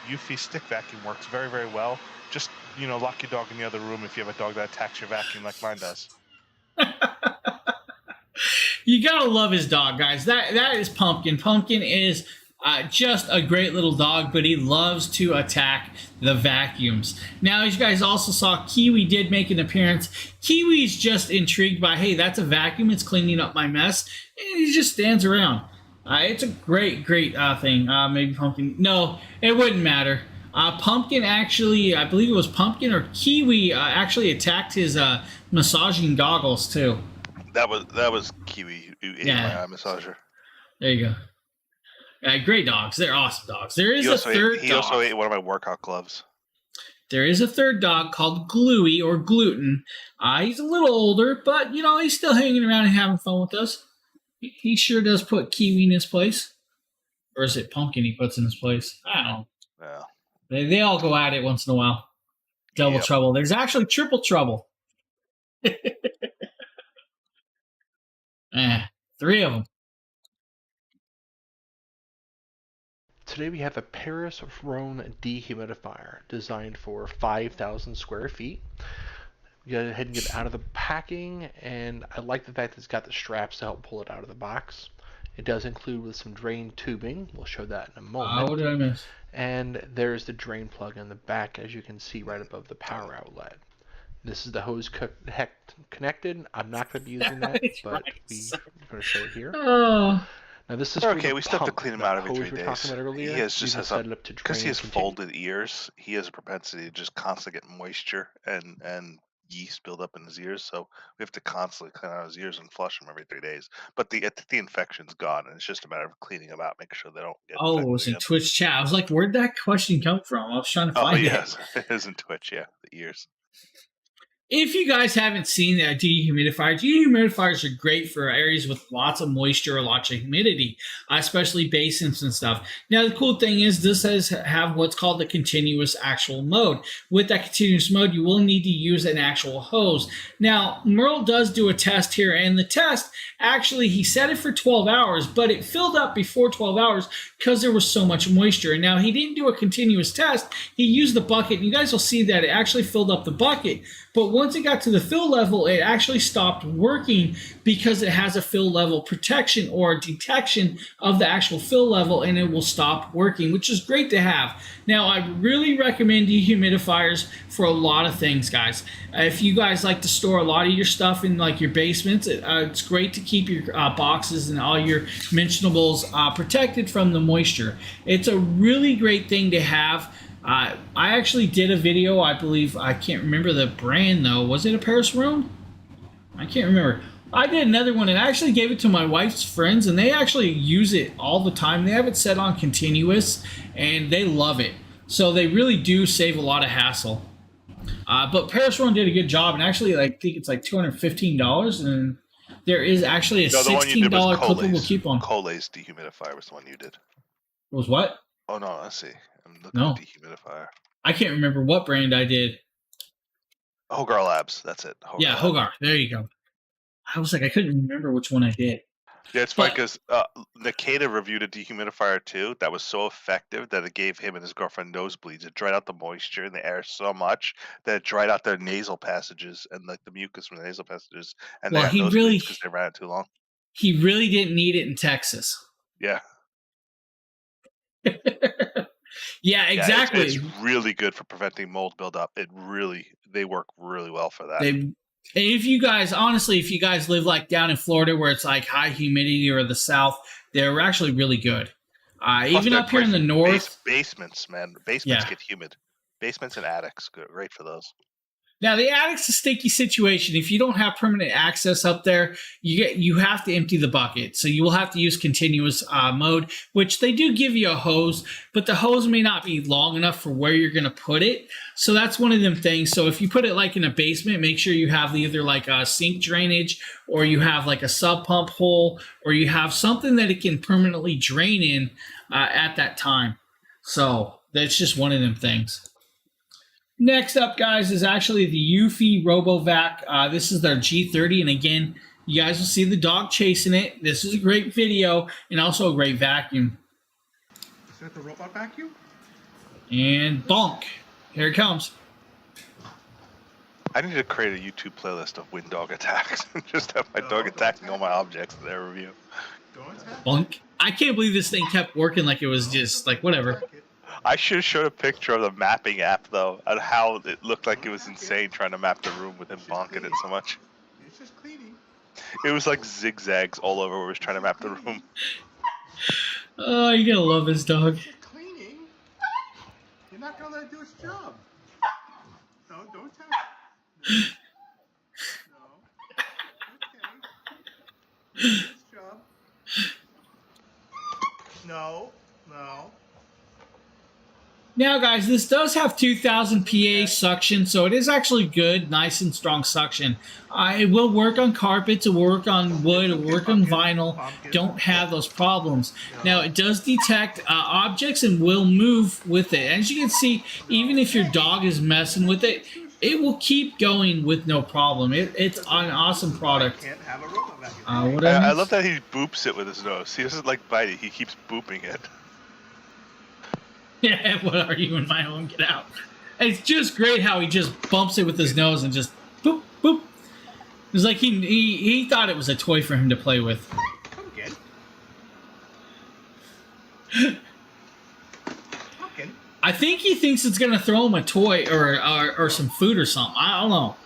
Eufy stick vacuum works very, very well. Just, lock your dog in the other room if you have a dog that attacks your vacuum like mine does. You gotta love his dog, guys. That is Pumpkin. Pumpkin is just a great little dog, but he loves to attack the vacuums. Now, as you guys also saw, Kiwi did make an appearance. Kiwi's just intrigued by, hey, that's a vacuum. It's cleaning up my mess. And he just stands around. It's a great thing. Maybe Pumpkin. No, it wouldn't matter. Pumpkin actually, I believe it was Pumpkin or Kiwi actually attacked his massaging goggles too. That was Kiwi who ate my eye massager. There you go. Great dogs. They're awesome dogs. There is a third dog. He also ate one of my workout gloves. There is a third dog called Gluey or Gluten. He's a little older, but he's still hanging around and having fun with us. He sure does put Kiwi in his place. Or is it Pumpkin he puts in his place? I don't know. Yeah. They all go at it once in a while. Double trouble. There's actually triple trouble. Three of them. Today we have a Paris Rhone dehumidifier designed for 5,000 square feet. We go ahead and get it out of the packing, and I like the fact that it's got the straps to help pull it out of the box. It does include with some drain tubing. We'll show that in a moment. What did I miss? And there's the drain plug in the back, as you can see right above the power outlet. This is the hose connected. I'm not going to be using that, but we're going to show it here. Oh. Now this is okay. We still have to clean him out every 3 days. Earlier, he because he has folded ears. He has a propensity to just constantly get moisture and yeast build up in his ears. So we have to constantly clean out his ears and flush them every 3 days. But the infection's gone, and it's just a matter of cleaning them out, making sure they don't get. Oh, it was in Twitch chat. I was like, where'd that question come from? I was trying to find it. Oh, yes, it is in Twitch. Yeah, the ears. If you guys haven't seen that dehumidifiers are great for areas with lots of moisture or lots of humidity, especially basins and stuff. Now, the cool thing is this does have what's called the continuous actual mode. With that continuous mode, you will need to use an actual hose. Now, Merle does do a test here, and the test, actually, he set it for 12 hours, but it filled up before 12 hours because there was so much moisture. And now, he didn't do a continuous test. He used the bucket, and you guys will see that it actually filled up the bucket. But once it got to the fill level, it actually stopped working because it has a fill level protection or detection of the actual fill level, and it will stop working, which is great to have. Now, I really recommend dehumidifiers for a lot of things, guys. If you guys like to store a lot of your stuff in like your basements, it's great to keep your boxes and all your mentionables protected from the moisture. It's a really great thing to have I actually did a video. I believe I can't remember the brand though. Was it a Paris Rhone? I can't remember. I did another one and I actually gave it to my wife's friends, and they actually use it all the time. They have it set on continuous, and they love it. So they really do save a lot of hassle. But Paris Rhone did a good job, and actually, I think it's like $215, and there is actually a $16 clippable coupon. Colay's dehumidifier was the one you did. Was what? Oh no, let's see. I'm looking No. at dehumidifier. I can't remember what brand I did. Hogar Labs, that's it. Yeah, Hogar. There you go. I was like, I couldn't remember which one I did. Yeah, it's funny because Nikita reviewed a dehumidifier too that was so effective that it gave him and his girlfriend nosebleeds. It dried out the moisture in the air so much that it dried out their nasal passages and like the mucus from the nasal passages, and Well, they got he nosebleeds really- because they ran it too long. He really didn't need it in Texas. Yeah. Yeah, exactly. It's really good for preventing mold buildup. They work really well for that. If you guys, honestly, if you guys live like down in Florida where it's like high humidity or the South, they're actually really good. Plus, Even they're up here great in the for north. basements, man. Basements Yeah. get humid. Basements and attics, great for those. Now the attic's a sticky situation. If you don't have permanent access up there, you have to empty the bucket. So you will have to use continuous mode, which they do give you a hose, but the hose may not be long enough for where you're going to put it. So that's one of them things. So if you put it like in a basement, make sure you have either like a sink drainage, or you have like a sub pump hole, or you have something that it can permanently drain in at that time. So that's just one of them things. Next up, guys, is actually the Eufy RoboVac. This is their G30, and again, you guys will see the dog chasing it. This is a great video and also a great vacuum. Is that the robot vacuum? And bonk, here it comes. I need to create a YouTube playlist of wind dog attacks and just have my dog attacking all my objects in their review. Bonk. I can't believe this thing kept working like it was just like whatever. I should have showed a picture of the mapping app though, and how it looked like it was insane trying to map the room with him bonking it so much. It's just cleaning. It was like zigzags all over where it was trying to map the room. Oh, you gotta love this dog. Cleaning? You're not gonna let it do its job. No, don't tell No. Okay. Its job. No. Now, guys, this does have 2000 PA suction, so it is actually good, nice and strong suction. It will work on carpets, it will work on wood, it will work on vinyl. Don't have those problems. Now, it does detect objects and will move with it. As you can see, even if your dog is messing with it, it will keep going with no problem. It's an awesome product. I love that he boops it with his nose. He doesn't like bite it, he keeps booping it. Yeah, what are you in my home? Get out. It's just great how he just bumps it with his nose and just boop, boop. It's like he thought it was a toy for him to play with. Come again. Pumpkin. I think he thinks it's going to throw him a toy or some food or something. I don't know.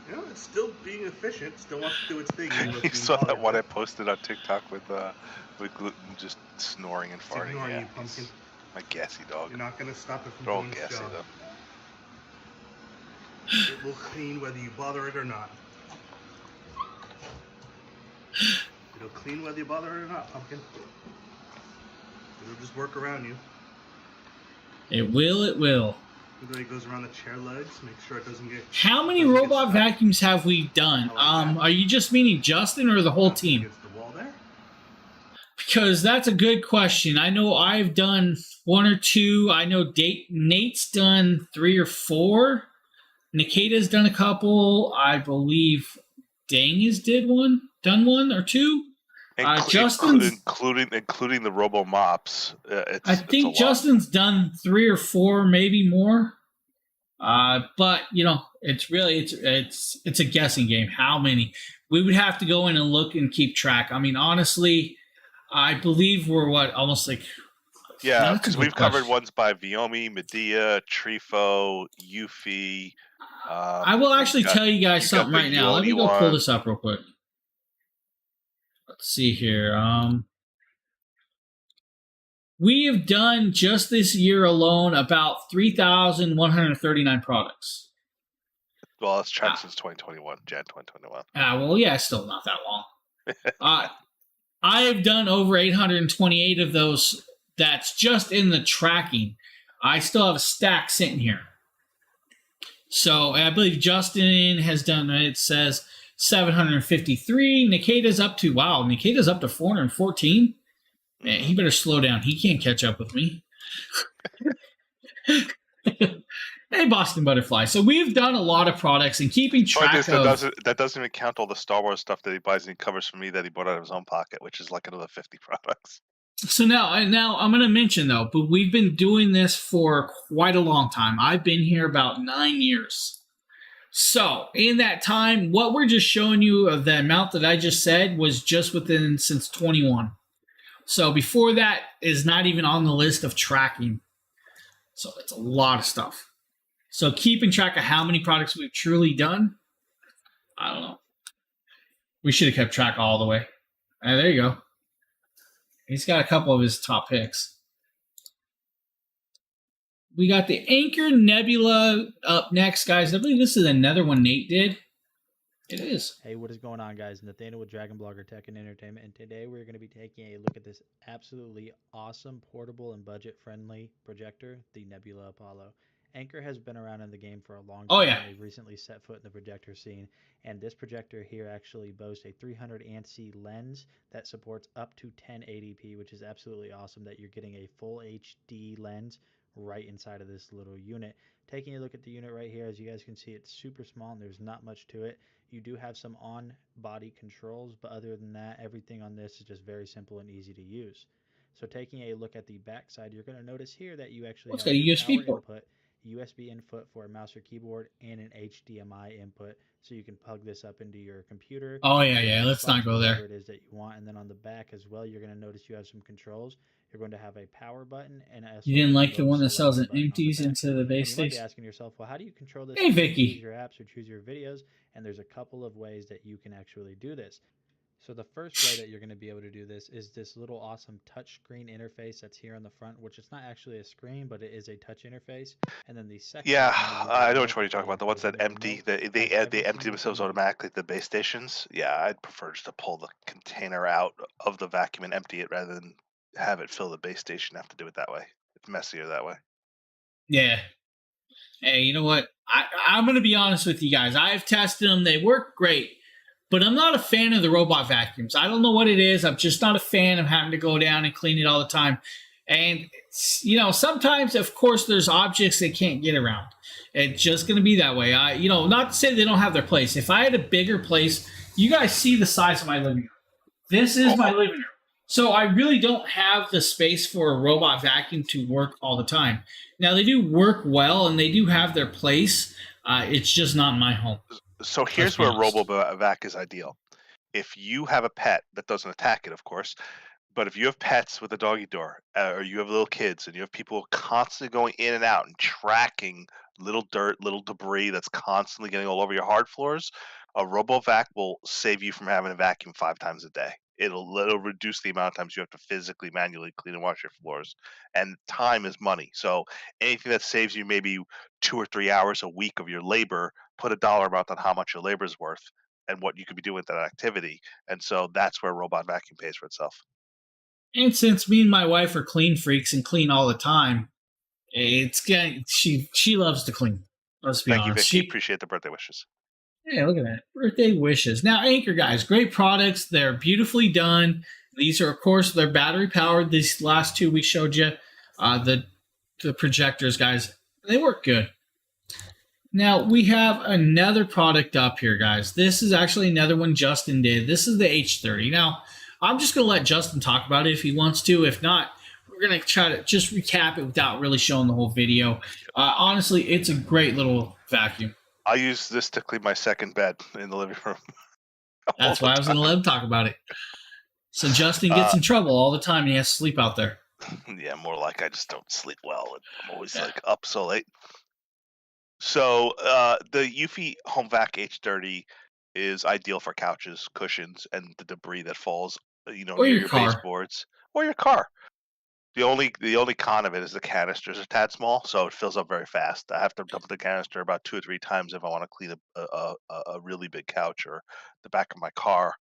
You know, it's still being efficient, still wants to do its thing. You saw that one I posted on TikTok with gluten just snoring and farting. Ignoring you, Pumpkin. My gassy dog. You're not gonna stop it from They're all doing its gassy job. though. It will clean whether you bother it or not. It'll clean whether you bother it or not, Pumpkin. It'll just work around you. It will. When it goes around the chair legs, make sure it doesn't get... How many robot vacuums have we done? Are you just meaning Justin or the whole team? The wall there? Because that's a good question. I know I've done 1 or 2. I know Nate's done 3 or 4. Nikita's done a couple. I believe Dang has done 1 or 2. Justin's including the Robo Mops. I think Justin's done 3 or 4, maybe more. But you know, it's really it's a guessing game. How many? We would have to go in and look and keep track. I mean, honestly, I believe we're almost like. Yeah, because we've covered ones by Viomi, Medea, Trifo, Eufy. I will actually tell you guys something right now. Let me go pull this up real quick. Let's see here. We have done just this year alone about 3,139 products. Well, it's trend since 2021, Jan 2021. Well, yeah, still not that long. I have done over 828 of those. That's just in the tracking. I still have a stack sitting here. So I believe Justin has done, it says 753. Nikeda's up to 414. Man, he better slow down. He can't catch up with me. Hey, Boston Butterfly. So we've done a lot of products and keeping track of... That doesn't even count all the Star Wars stuff that he buys and covers for me that he bought out of his own pocket, which is like another 50 products. So now I'm going to mention, though, but we've been doing this for quite a long time. I've been here about 9 years. So in that time, what we're just showing you of the amount that I just said was just since 21. So before that is not even on the list of tracking. So it's a lot of stuff. So keeping track of how many products we've truly done, I don't know. We should have kept track all the way. There you go. He's got a couple of his top picks. We got the Anchor Nebula up next, guys. I believe this is another one Nate did. It is. Hey, what is going on, guys? Nathaniel with Dragon Blogger Tech and Entertainment, and today we're going to be taking a look at this absolutely awesome portable and budget-friendly projector, the Nebula Apollo. Anchor has been around in the game for a long time. Oh, yeah. They've recently set foot in the projector scene, and this projector here actually boasts a 300 ANSI lens that supports up to 1080p, which is absolutely awesome that you're getting a full HD lens right inside of this little unit. Taking a look at the unit right here, as you guys can see, it's super small and there's not much to it. You do have some on-body controls, but other than that, everything on this is just very simple and easy to use. So taking a look at the back side, you're going to notice here that you actually have a USB power input, USB input for a mouse or keyboard, and an HDMI input, so you can plug this up into your computer. Oh, yeah. Let's not go there. Whatever it is that you want. And then on the back as well, you're going to notice you have some controls. You're going to have a power button and a... You didn't like the one that sells an empties into the base station? You might be station? asking yourself, well, how do you control this? Hey, Vicky. Choose your apps or choose your videos, and there's a couple of ways that you can actually do this. So the first way that you're going to be able to do this is this little awesome touch screen interface that's here on the front, which is not actually a screen, but it is a touch interface. And then the second... Yeah, I know which one you're talking about. The ones that empty, they empty themselves automatically at the base stations. Yeah, I'd prefer just to pull the container out of the vacuum and empty it rather than have it fill the base station. Have to do it that way. It's messier that way. Yeah. Hey, you know what? I'm going to be honest with you guys. I've tested them. They work great. But I'm not a fan of the robot vacuums. I don't know what it is. I'm just not a fan of having to go down and clean it all the time. And, sometimes, of course, there's objects they can't get around. It's just going to be that way. Not to say they don't have their place. If I had a bigger place, you guys see the size of my living room. This is my living room. So I really don't have the space for a robot vacuum to work all the time. Now, they do work well, and they do have their place. It's just not in my home. So here's where RoboVac is ideal. If you have a pet that doesn't attack it, of course, but if you have pets with a doggy door, or you have little kids, and you have people constantly going in and out and tracking little dirt, little debris that's constantly getting all over your hard floors, a RoboVac will save you from having to vacuum 5 times a day. It'll reduce the amount of times you have to physically, manually clean and wash your floors. And time is money. So anything that saves you maybe 2 or 3 hours a week of your labor, put a dollar amount on how much your labor is worth and what you could be doing with that activity. And so that's where robot vacuum pays for itself. And since me and my wife are clean freaks and clean all the time, she loves to clean. Let's be honest. Thank you, Vicky. Appreciate the birthday wishes. Yeah, look at that. Birthday wishes. Now, Anchor, guys, great products. They're beautifully done. These are, of course, they're battery powered. These last two we showed you, the projectors, guys, they work good. Now, we have another product up here, guys. This is actually another one Justin did. This is the H30. Now, I'm just going to let Justin talk about it if he wants to. If not, we're going to try to just recap it without really showing the whole video. Honestly, it's a great little vacuum. I use this to clean my second bed in the living room. That's why I was going to let him talk about it. So Justin gets in trouble all the time. And he has to sleep out there. Yeah, more like I just don't sleep well. I'm always up so late. So the Eufy HomeVac H30 is ideal for couches, cushions, and the debris that falls, or near your baseboards or your car. The only con of it is the canisters are tad small, so it fills up very fast. I have to dump the canister about 2 or 3 times if I want to clean a really big couch or the back of my car.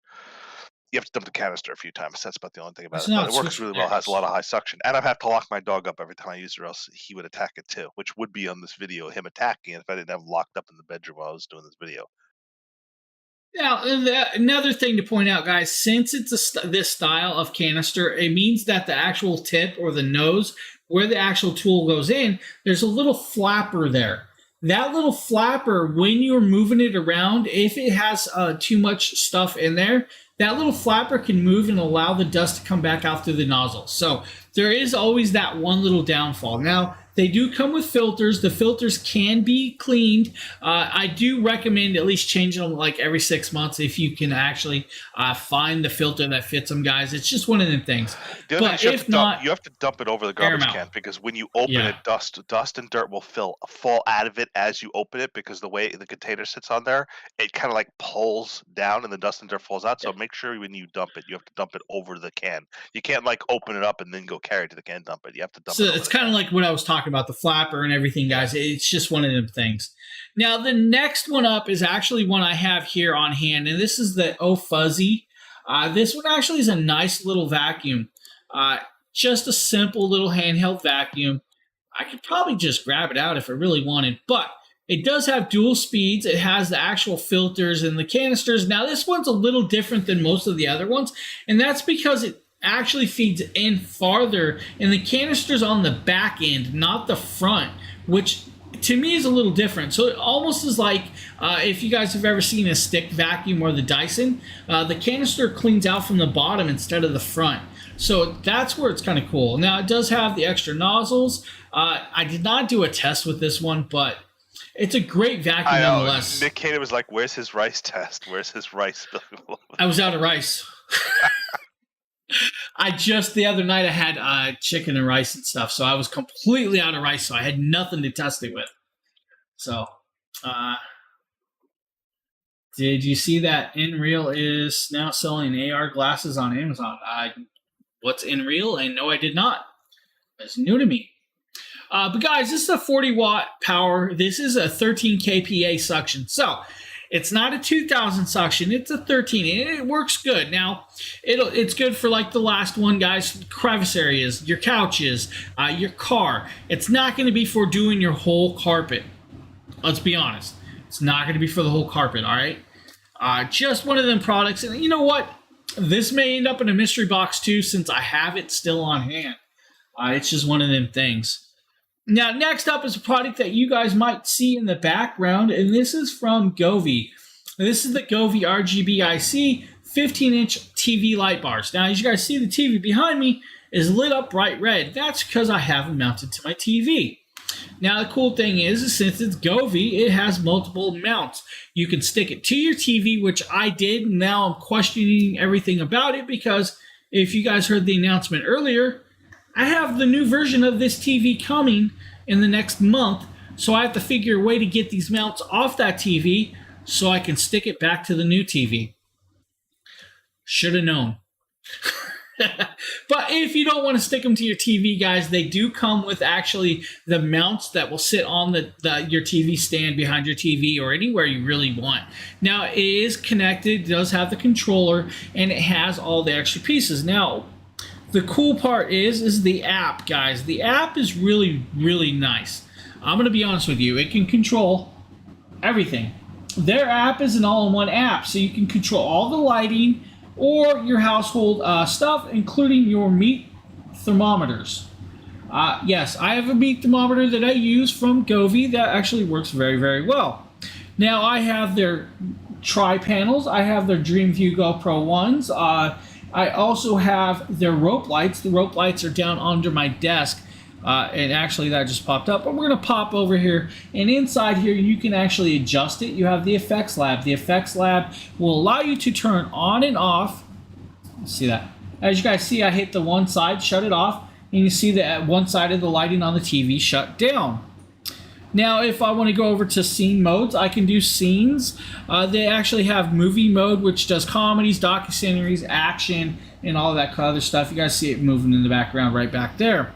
You have to dump the canister a few times. That's about the only thing about It's it. But not it works switching really well. It has a gears. lot of high suction, and I have to lock my dog up every time I use it, or else he would attack it too, which would be on this video, him attacking it if I didn't have him locked up in the bedroom while I was doing this video. Now, another thing to point out, guys, since it's this style of canister, it means that the actual tip or the nose where the actual tool goes in, there's a little flapper there. That little flapper, when you're moving it around, if it has too much stuff in there, that little flapper can move and allow the dust to come back out through the nozzle. So there is always that one little downfall. Now, they do come with filters. The filters can be cleaned. I do recommend at least changing them like every 6 months if you can actually find the filter that fits them, guys. It's just one of them things. The other But thing is if not, you have to dump it over the air garbage them can out. because when you open Yeah. it, dust and dirt will fall out of it as you open it because the way the container sits on there, it kind of like pulls down and the dust and dirt falls out. So make sure when you dump it, you have to dump it over the can. You can't like open it up and then go carry it to the can, dump it. You have to dump So it over it's the kind of like what I was talking about, the flapper and everything, guys. It's just one of them things. Now, the next one up is actually one I have here on hand, and this is the Oh Fuzzy. This one actually is a nice little vacuum. Just a simple little handheld vacuum. I could probably just grab it out if I really wanted, but it does have dual speeds. It has the actual filters and the canisters. Now, this one's a little different than most of the other ones, and that's because it actually feeds in farther, and the canister's on the back end, not the front, which to me is a little different. So it almost is like if you guys have ever seen a stick vacuum or the Dyson, the canister cleans out from the bottom instead of the front. So that's where it's kind of cool. Now, it does have the extra nozzles. I did not do a test with this one, but it's a great vacuum I know. nonetheless. Nick Cana was like, "Where's his rice test? Where's his rice?" I was out of rice. The other night I had chicken and rice and stuff, so I was completely out of rice, so I had nothing to test it with. So, did you see that InReal is now selling AR glasses on Amazon? What's InReal? And no, I did not. It's new to me. But guys, this is a 40 watt power. This is a 13 kPa suction. So it's not a 2000 suction. It's a 13, and it works good. Now, it's good for like the last one, guys, crevice areas, your couches, your car. It's not going to be for doing your whole carpet. Let's be honest. It's not going to be for the whole carpet, all right? Just one of them products. And you know what? This may end up in a mystery box too, since I have it still on hand. It's just one of them things. Now, next up is a product that you guys might see in the background, and this is from Govee. This is the Govee RGB IC 15-inch TV light bars. Now, as you guys see, the TV behind me is lit up bright red. That's because I have it mounted to my TV. Now, the cool thing is since it's Govee, it has multiple mounts. You can stick it to your TV, which I did. Now I'm questioning everything about it because if you guys heard the announcement earlier, I have the new version of this TV coming in the next month, so I have to figure a way to get these mounts off that TV so I can stick it back to the new TV. Should have known. But if you don't want to stick them to your TV, guys, they do come with actually the mounts that will sit on your TV stand behind your TV or anywhere you really want. Now, it is connected, it does have the controller, and it has all the extra pieces. Now, the cool part is the app, guys. The app is really, really nice. I'm going to be honest with you. It can control everything. Their app is an all-in-one app, so you can control all the lighting or your household stuff, including your meat thermometers. Yes, I have a meat thermometer that I use from Govee that actually works very, very well. Now, I have their tri-panels. I have their DreamView GoPro 1s. I also have their rope lights. The rope lights are down under my desk. And actually that just popped up. But we're going to pop over here. And inside here, you can actually adjust it. You have the Effects Lab. The Effects Lab will allow you to turn on and off. Let's see that. As you guys see, I hit the one side, shut it off. And you see that one side of the lighting on the TV shut down. Now, if I want to go over to scene modes, I can do scenes. They actually have movie mode, which does comedies, documentaries, action, and all that other stuff. You guys see it moving in the background right back there.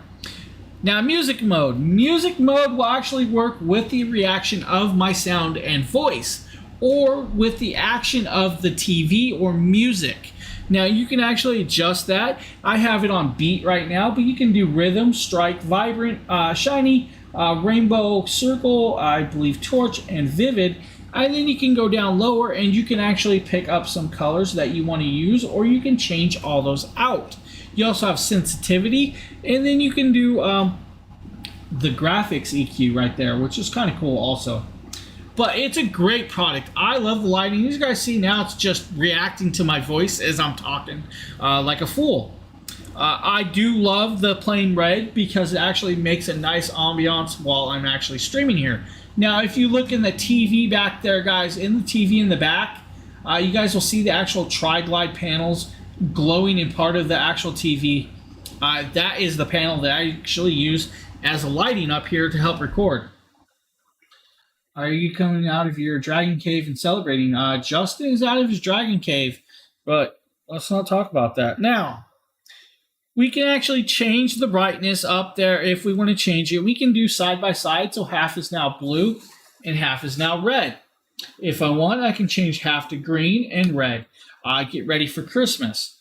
Now, music mode. Music mode will actually work with the reaction of my sound and voice, or with the action of the TV or music. Now, you can actually adjust that. I have it on beat right now, but you can do rhythm, strike, vibrant, shiny, rainbow, circle, I believe torch, and vivid. And then you can go down lower and you can actually pick up some colors that you want to use, or you can change all those out. You also have sensitivity, and then you can do the graphics EQ right there, which is kind of cool also. But it's a great product. I love the lighting. As you guys see now, it's just reacting to my voice as I'm talking like a fool. I do love the plain red because it actually makes a nice ambiance while I'm actually streaming here. Now, if you look in the TV back there, guys, in the TV in the back, you guys will see the actual Tri-Glide panels glowing in part of the actual TV. That is the panel that I actually use as a lighting up here to help record. Are you coming out of your dragon cave and celebrating? Justin is out of his dragon cave, but let's not talk about that. Now, we can actually change the brightness up there if we want to change it. We can do side by side, so half is now blue and half is now red. If I want, I can change half to green and red. Get ready for Christmas.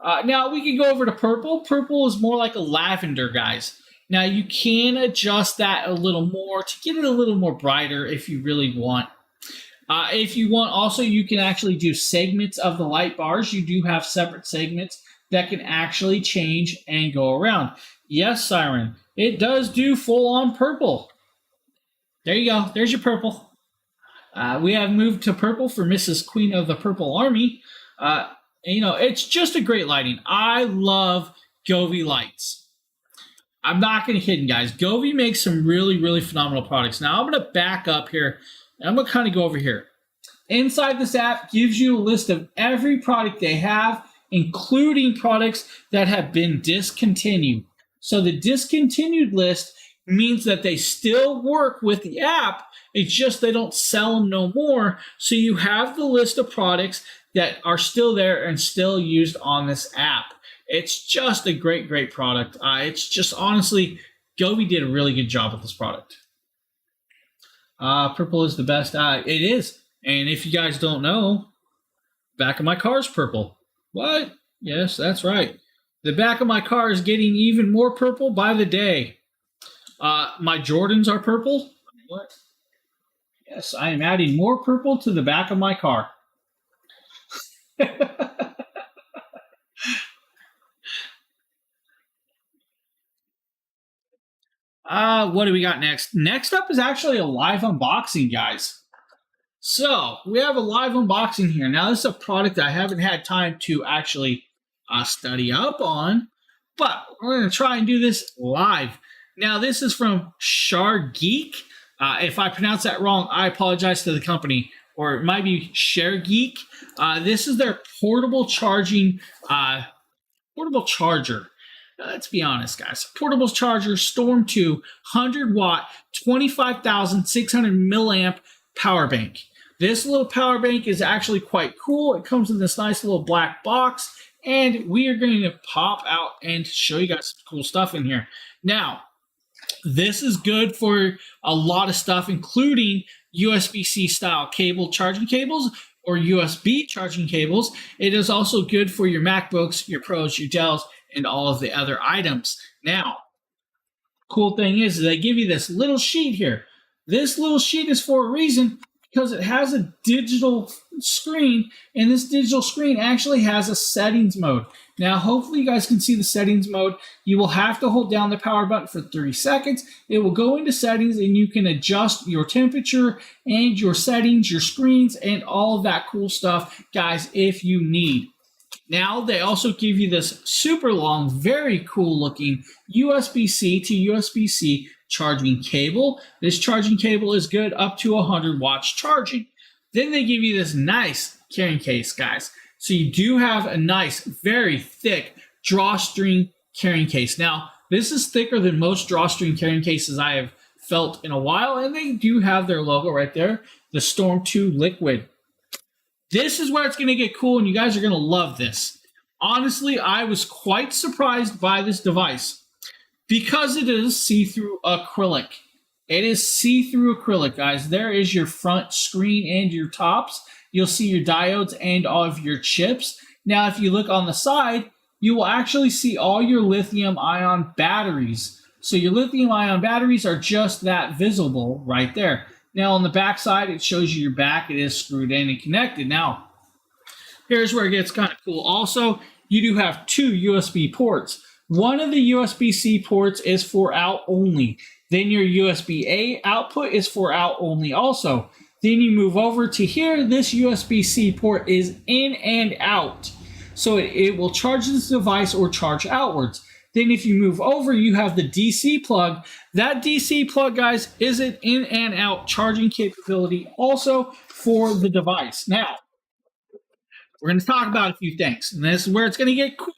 Now, we can go over to purple. Purple is more like a lavender, guys. Now, you can adjust that a little more to get it a little more brighter if you really want. If you want, also, you can actually do segments of the light bars. You do have separate segments that can actually change and go around. Yes, Siren, it does do full-on purple. There you go. There's your purple. We have moved to purple for Mrs. Queen of the Purple Army. You know, it's just a great lighting. I love Govee lights. I'm not going to kid you guys. Govee makes some really, really phenomenal products. Now, I'm going to back up here, and I'm going to kind of go over here. Inside this app gives you a list of every product they have, including products that have been discontinued. So the discontinued list means that they still work with the app. It's just they don't sell them no more. So you have the list of products that are still there and still used on this app. It's just a great, great product. It's just, honestly, Govee did a really good job with this product. Purple is the best. It is. And if you guys don't know, back of my car is purple. What? Yes, that's right. The back of my car is getting even more purple by the day. My Jordans are purple. What? Yes, I am adding more purple to the back of my car. What do we got next? Next up is actually a live unboxing, guys. So, we have a live unboxing here. Now, this is a product that I haven't had time to actually study up on, but we're going to try and do this live. Now, this is from ShareGeek. If I pronounce that wrong, I apologize to the company. Or it might be ShareGeek. This is their portable charging, portable charger. Let's be honest, guys. Portable charger, Storm 2, 100 watt, 25,600 milliamp power bank. This little power bank is actually quite cool. It comes in this nice little black box, and we are going to pop out and show you guys some cool stuff in here. Now, this is good for a lot of stuff, including USB-C style cable charging cables or USB charging cables. It is also good for your MacBooks, your Pros, your Dells, and all of the other items. Now, cool thing is they give you this little sheet here. This little sheet is for a reason, because it has a digital screen, and this digital screen actually has a settings mode. Now, hopefully you guys can see the settings mode. You will have to hold down the power button for 30 seconds. It will go into settings, and you can adjust your temperature and your settings, your screens, and all of that cool stuff, guys, if you need. Now, they also give you this super long, very cool looking USB-C to USB-C charging cable. This charging cable is good up to 100 watts charging. Then they give you this nice carrying case, guys. So you do have a nice, very thick drawstring carrying case. Now, this is thicker than most drawstring carrying cases I have felt in a while, and they do have their logo right there, the Storm 2 Liquid. This is where it's going to get cool, and you guys are going to love this. Honestly, I was quite surprised by this device because it is see-through acrylic. It is see-through acrylic, guys. There is your front screen and your tops. You'll see your diodes and all of your chips. Now, if you look on the side, you will actually see all your lithium-ion batteries. So your lithium-ion batteries are just that visible right there. Now, on the back side, it shows you your back. It is screwed in and connected. Now, here's where it gets kind of cool. Also, you do have 2 USB ports. One of the USB-C ports is for out only. Then your USB-A output is for out only also. Then you move over to here. This USB-C port is in and out. So it will charge this device or charge outwards. Then if you move over, you have the DC plug. That DC plug, guys, is an in and out charging capability also for the device. Now, we're going to talk about a few things, and this is where it's going to get cool.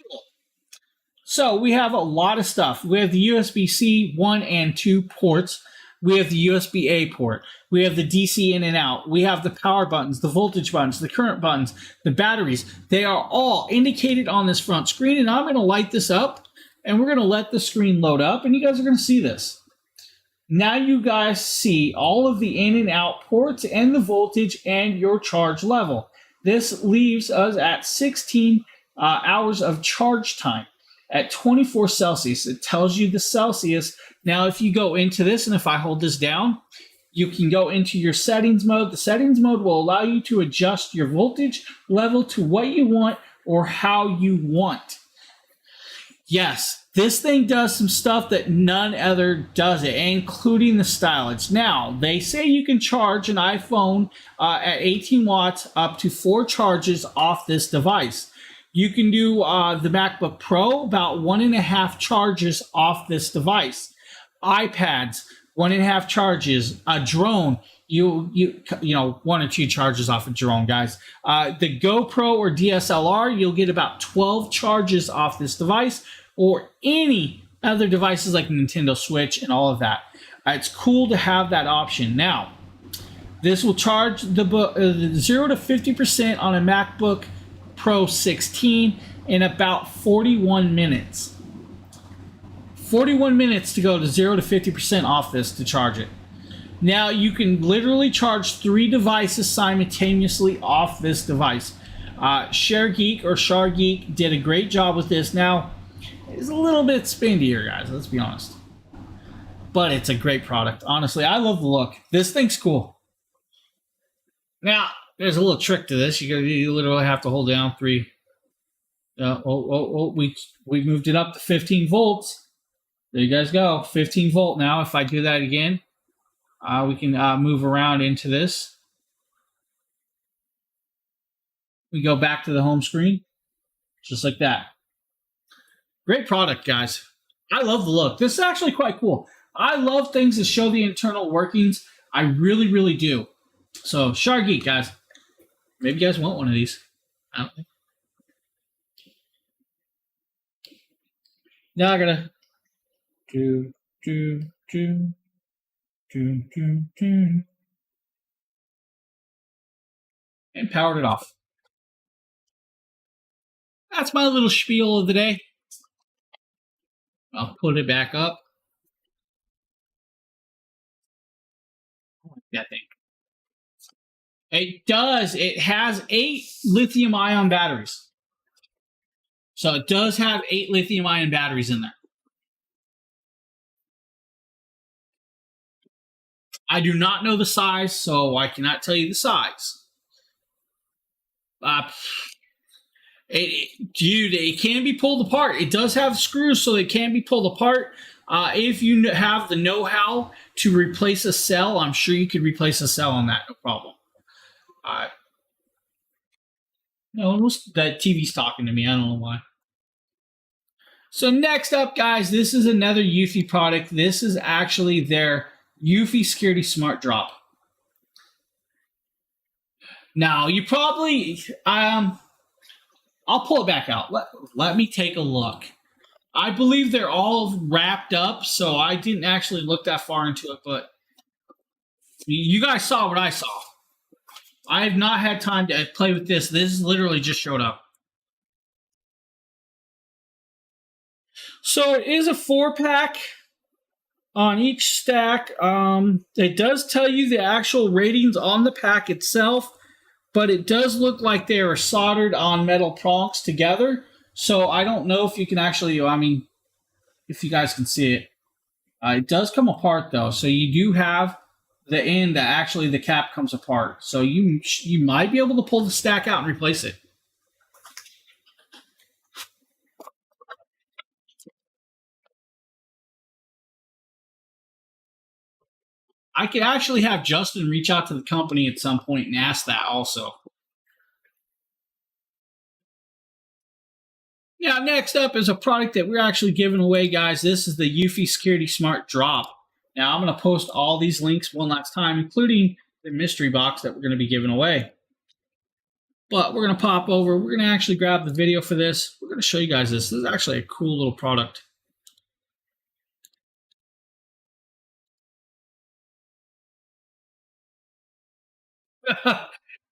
So we have a lot of stuff. We have the USB-C 1 and 2 ports. We have the USB-A port. We have the DC in and out. We have the power buttons, the voltage buttons, the current buttons, the batteries. They are all indicated on this front screen, and I'm going to light this up, and we're going to let the screen load up, and you guys are going to see this. Now you guys see all of the in and out ports and the voltage and your charge level. This leaves us at 16 hours of charge time at 24 Celsius. It tells you the Celsius. Now, if you go into this, and if I hold this down, you can go into your settings mode. The settings mode will allow you to adjust your voltage level to what you want or how you want. Yes, this thing does some stuff that none other does it, including the stylage. Now, they say you can charge an iPhone at 18 watts up to 4 charges off this device. You can do the MacBook Pro about 1.5 charges off this device. iPads, 1.5 charges. A drone, you know, 1 or 2 charges off a drone, guys. The GoPro or DSLR, you'll get about 12 charges off this device, or any other devices like Nintendo Switch and all of that. It's cool to have that option. Now, this will charge the 0 to 50% on a MacBook Pro 16 in about 41 minutes. 41 minutes to go to 0 to 50% off this to charge it. Now, you can literally charge 3 devices simultaneously off this device. ShareGeek or ShareGeek did a great job with this. Now, it's a little bit spendier, guys, let's be honest. But it's a great product. Honestly, I love the look. This thing's cool. Now, there's a little trick to this. You literally have to hold down 3. We moved it up to 15 volts. There you guys go. 15 volt now. If I do that again, we can move around into this. We go back to the home screen. Just like that. Great product, guys. I love the look. This is actually quite cool. I love things that show the internal workings. I really, really do. So, ShareGeek, guys. Maybe you guys want one of these. I don't think. Now I gotta and powered it off. That's my little spiel of the day. I'll put it back up. That thing. It does. It has 8 lithium-ion batteries. So it does have 8 lithium-ion batteries in there. I do not know the size, so I cannot tell you the size. It can be pulled apart. It does have screws, so it can be pulled apart. If you have the know-how to replace a cell, I'm sure you could replace a cell on that, no problem. No, that TV's talking to me. I don't know why. So next up, guys, this is another Eufy product. This is actually their Eufy Security Smart Drop. Now, you probably... I'll pull it back out. Let me take a look. I believe they're all wrapped up, so I didn't actually look that far into it, but you guys saw what I saw. I have not had time to play with this. This literally just showed up. So it is a 4-pack on each stack. It does tell you the actual ratings on the pack itself, but it does look like they are soldered on metal prongs together. So I don't know if you can actually, if you guys can see it. It does come apart though. So you do have the end that actually the cap comes apart. So you might be able to pull the stack out and replace it. I could actually have Justin reach out to the company at some point and ask that also. Now, next up is a product that we're actually giving away, guys. This is the Eufy Security Smart Drop. Now, I'm going to post all these links one last time, including the mystery box that we're going to be giving away. But we're going to pop over. We're going to actually grab the video for this. We're going to show you guys this. This is actually a cool little product.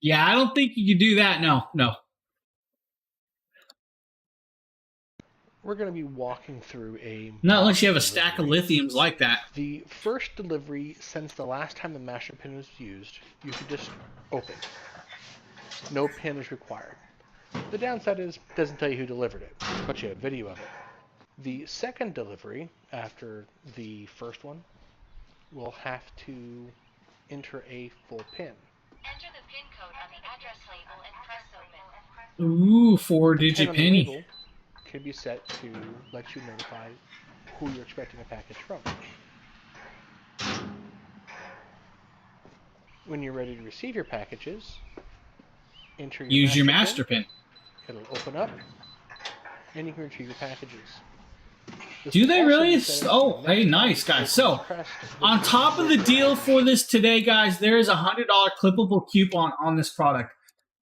Yeah, I don't think you can do that. No. We're going to be walking through a... Not unless you have a stack of lithiums like that. The first delivery, since the last time the master pin was used, you could just open. No pin is required. The downside is it doesn't tell you who delivered it, but you have video of it. The second delivery, after the first one, will have to enter a full pin. Enter the pin code on the address label and press open. Ooh, 4-digit penny. Label can be set to let you notify who you're expecting a package from. When you're ready to receive your packages, enter your master pin. It'll open up, and you can retrieve your packages. Do they really? Oh, hey, nice, guys. So, on top of the deal for this today, guys, there is a $100 clippable coupon on this product.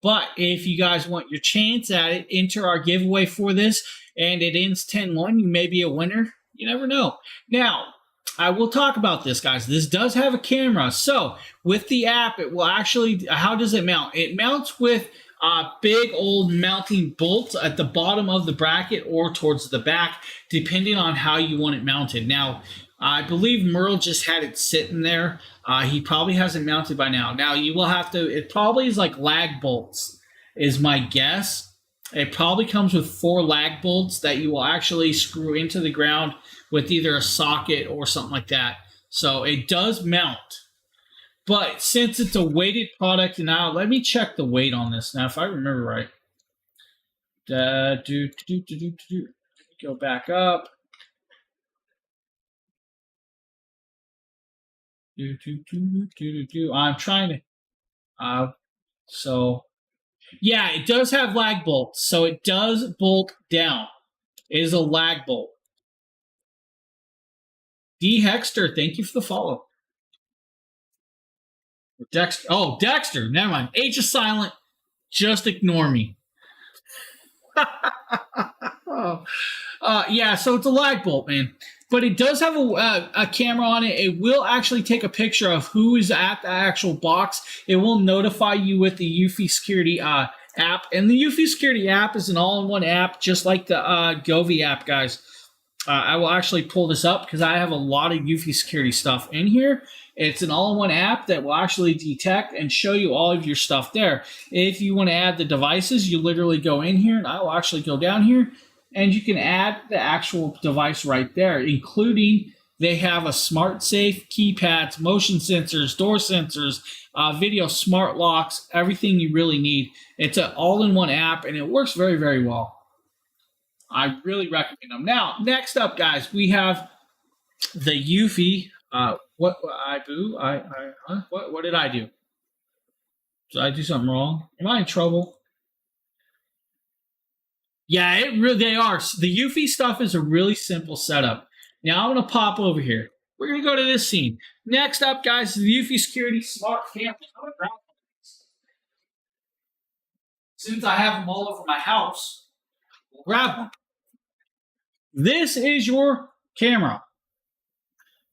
But if you guys want your chance at it, enter our giveaway for this, and it ends 10-1. You may be a winner. You never know. Now, I will talk about this, guys. This does have a camera. So, with the app, it will actually... How does it mount? It mounts with big old mounting bolts at the bottom of the bracket or towards the back, depending on how you want it mounted. Now, I believe Merle just had it sitting there. He probably hasn't mounted by now. Now, you will have to... It probably is like lag bolts, is my guess. It probably comes with 4 lag bolts that you will actually screw into the ground with either a socket or something like that. So, it does mount. But since it's a weighted product, now let me check the weight on this. Now, if I remember right, go back up. I'm trying to. So, yeah, it does have lag bolts, so it does bolt down. It is a lag bolt. D Hexter, thank you for the follow. Dexter. Oh, Dexter. Never mind. H is silent. Just ignore me. Yeah, so it's a lag bolt, man. But it does have a camera on it. It will actually take a picture of who is at the actual box. It will notify you with the Eufy Security app. And the Eufy Security app is an all-in-one app, just like the Govee app, guys. I will actually pull this up because I have a lot of Eufy Security stuff in here. It's an all-in-one app that will actually detect and show you all of your stuff there. If you want to add the devices, you literally go in here, and I will actually go down here, and you can add the actual device right there, including they have a smart safe, keypads, motion sensors, door sensors, video smart locks, everything you really need. It's an all-in-one app, and it works very, very well. I really recommend them. Now, next up, guys, we have the Eufy. What did I do? Did I do something wrong? Am I in trouble? Yeah, they are. The Eufy stuff is a really simple setup. Now I'm going to pop over here. We're going to go to this scene. Next up, guys, is the Eufy Security Smart Camera. Since I have them all over my house, we'll grab one. This is your camera.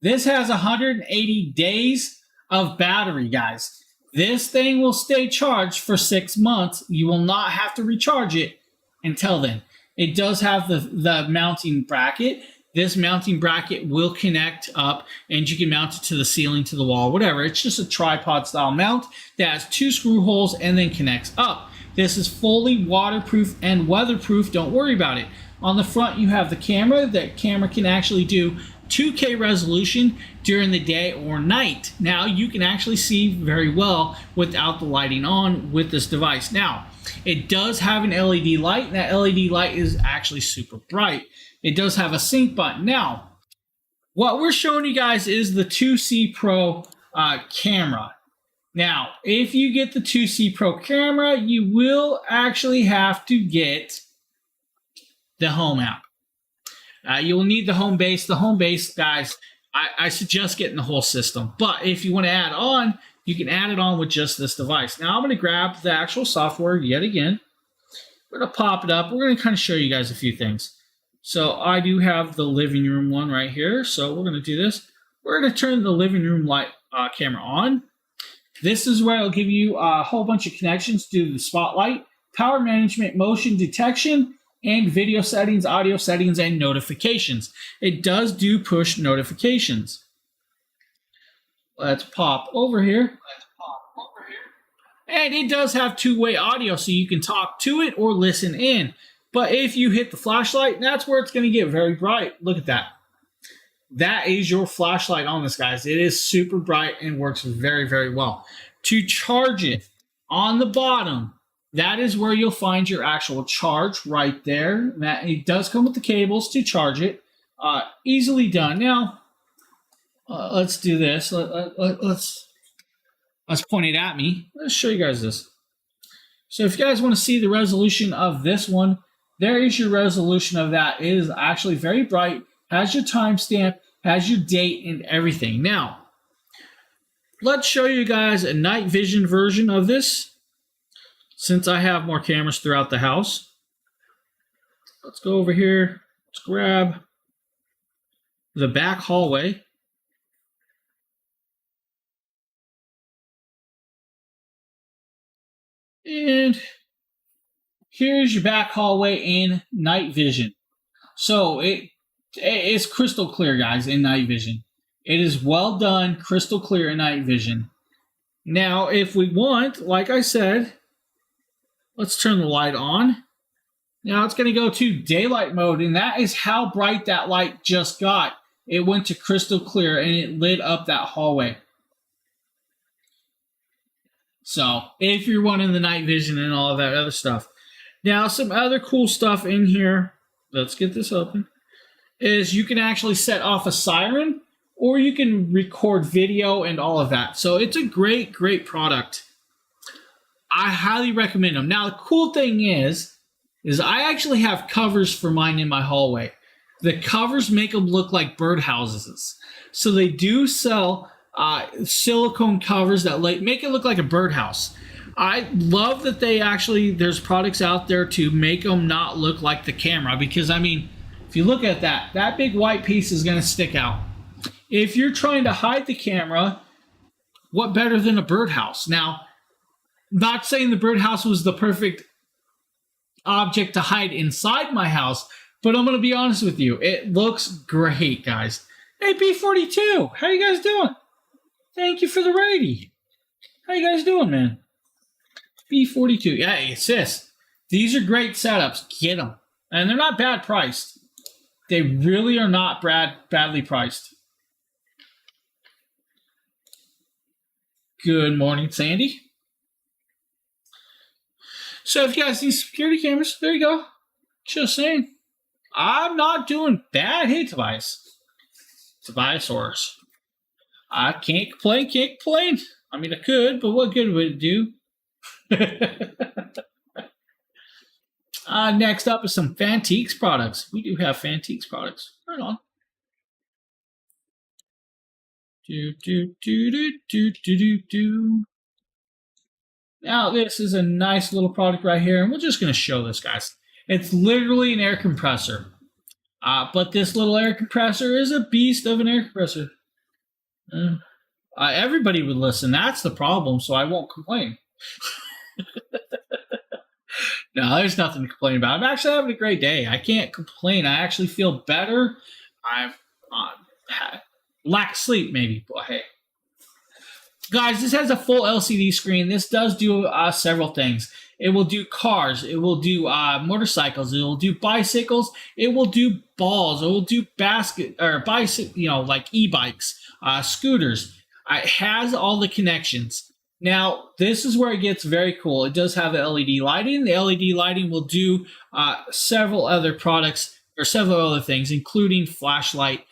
This has 180 days of battery, guys. This thing will stay charged for 6 months. You will not have to recharge it until then. It does have the mounting bracket. This mounting bracket will connect up and you can mount it to the ceiling, to the wall, whatever. It's just a tripod style mount that has 2 screw holes and then connects up. This is fully waterproof and weatherproof. Don't worry about it. On the front, you have the camera. That camera can actually do 2K resolution during the day or night. Now, you can actually see very well without the lighting on with this device. Now, it does have an LED light. And that LED light is actually super bright. It does have a sync button. Now, what we're showing you guys is the 2C Pro camera. Now, if you get the 2C Pro camera, you will actually have to get the home app. You will need the home base. The home base, guys, I suggest getting the whole system. But if you want to add on, you can add it on with just this device. Now, I'm going to grab the actual software yet again. We're going to pop it up. We're going to kind of show you guys a few things. So I do have the living room one right here. So we're going to do this. We're going to turn the living room light camera on. This is where it'll give you a whole bunch of connections to the spotlight, power management, motion detection, and video settings, audio settings, and notifications. It does do push notifications. Let's pop over here. And it does have two-way audio, so you can talk to it or listen in. But if you hit the flashlight, that's where it's going to get very bright. Look at that. That is your flashlight on this, guys. It is super bright and works very, very well. To charge it, on the bottom, that is where you'll find your actual charge right there. That it does come with the cables to charge it. Easily done. Now, let's do this. Let's point it at me. Let's show you guys this. So if you guys want to see the resolution of this one, there is your resolution of that. It is actually very bright, has your timestamp, has your date and everything. Now, let's show you guys a night vision version of this. Since I have more cameras throughout the house, let's go over here. Let's grab the back hallway. And here's your back hallway in night vision. So it's crystal clear, guys, in night vision. It is well done, crystal clear in night vision. Now, if we want, like I said, let's turn the light on. Now it's going to go to daylight mode, and that is how bright that light just got. It went to crystal clear, and it lit up that hallway. So, if you're wanting the night vision and all of that other stuff. Now, some other cool stuff in here, let's get this open, is you can actually set off a siren, or you can record video and all of that. So, it's a great, great product. I highly recommend them. Now, the cool thing is I actually have covers for mine in my hallway. The covers make them look like birdhouses. So, they do sell silicone covers that make it look like a birdhouse. I love that there's products out there to make them not look like the camera, because I mean, if you look at that big white piece is going to stick out. If you're trying to hide the camera, what better than a birdhouse? Now, not saying the birdhouse was the perfect object to hide inside my house, but I'm going to be honest with you, it looks great, guys. Hey, B42, how you guys doing? Thank you for the righty. How you guys doing, man? B42. Yeah, sis. These are great setups. Get them. And they're not bad priced. They really are not badly priced. Good morning, Sandy. So if you guys need security cameras, there you go. Just saying. I'm not doing bad. Hey, Tobias. Tobiasaurus. I can't complain. I mean, I could, but what good would it do? Next up is some Fantiques products. We do have Fantiques products. Right on. Now, this is a nice little product right here, and we're just going to show this, guys. It's literally an air compressor. But this little air compressor is a beast of an air compressor. Everybody would listen. That's the problem, so I won't complain. No, there's nothing to complain about. I'm actually having a great day. I can't complain. I actually feel better. I've had lack of sleep, maybe, but hey. Guys, this has a full LCD screen. This does do several things. It will do cars. It will do motorcycles. It will do bicycles. It will do balls. It will do bicycle, like e-bikes, scooters. It has all the connections. Now, this is where it gets very cool. It does have the LED lighting. The LED lighting will do several other products or several other things, including flashlight,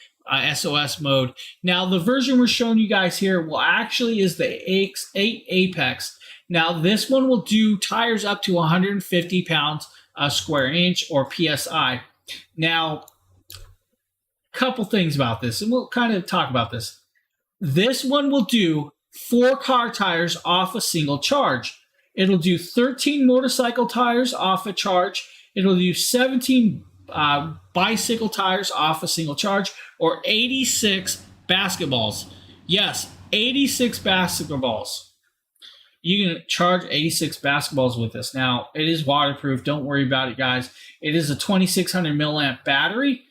SOS mode. Now, the version we're showing you guys here is the X8 Apex. Now, this one will do tires up to 150 pounds a square inch or PSI. Now, a couple things about this, and we'll kind of talk about this. This one will do 4 car tires off a single charge. It'll do 13 motorcycle tires off a charge. It'll do 17 bicycle tires off a single charge, or 86 basketballs. Yes, 86 basketballs. You can charge 86 basketballs with this. Now, it is waterproof. Don't worry about it, guys. It is a 2600 milliamp battery,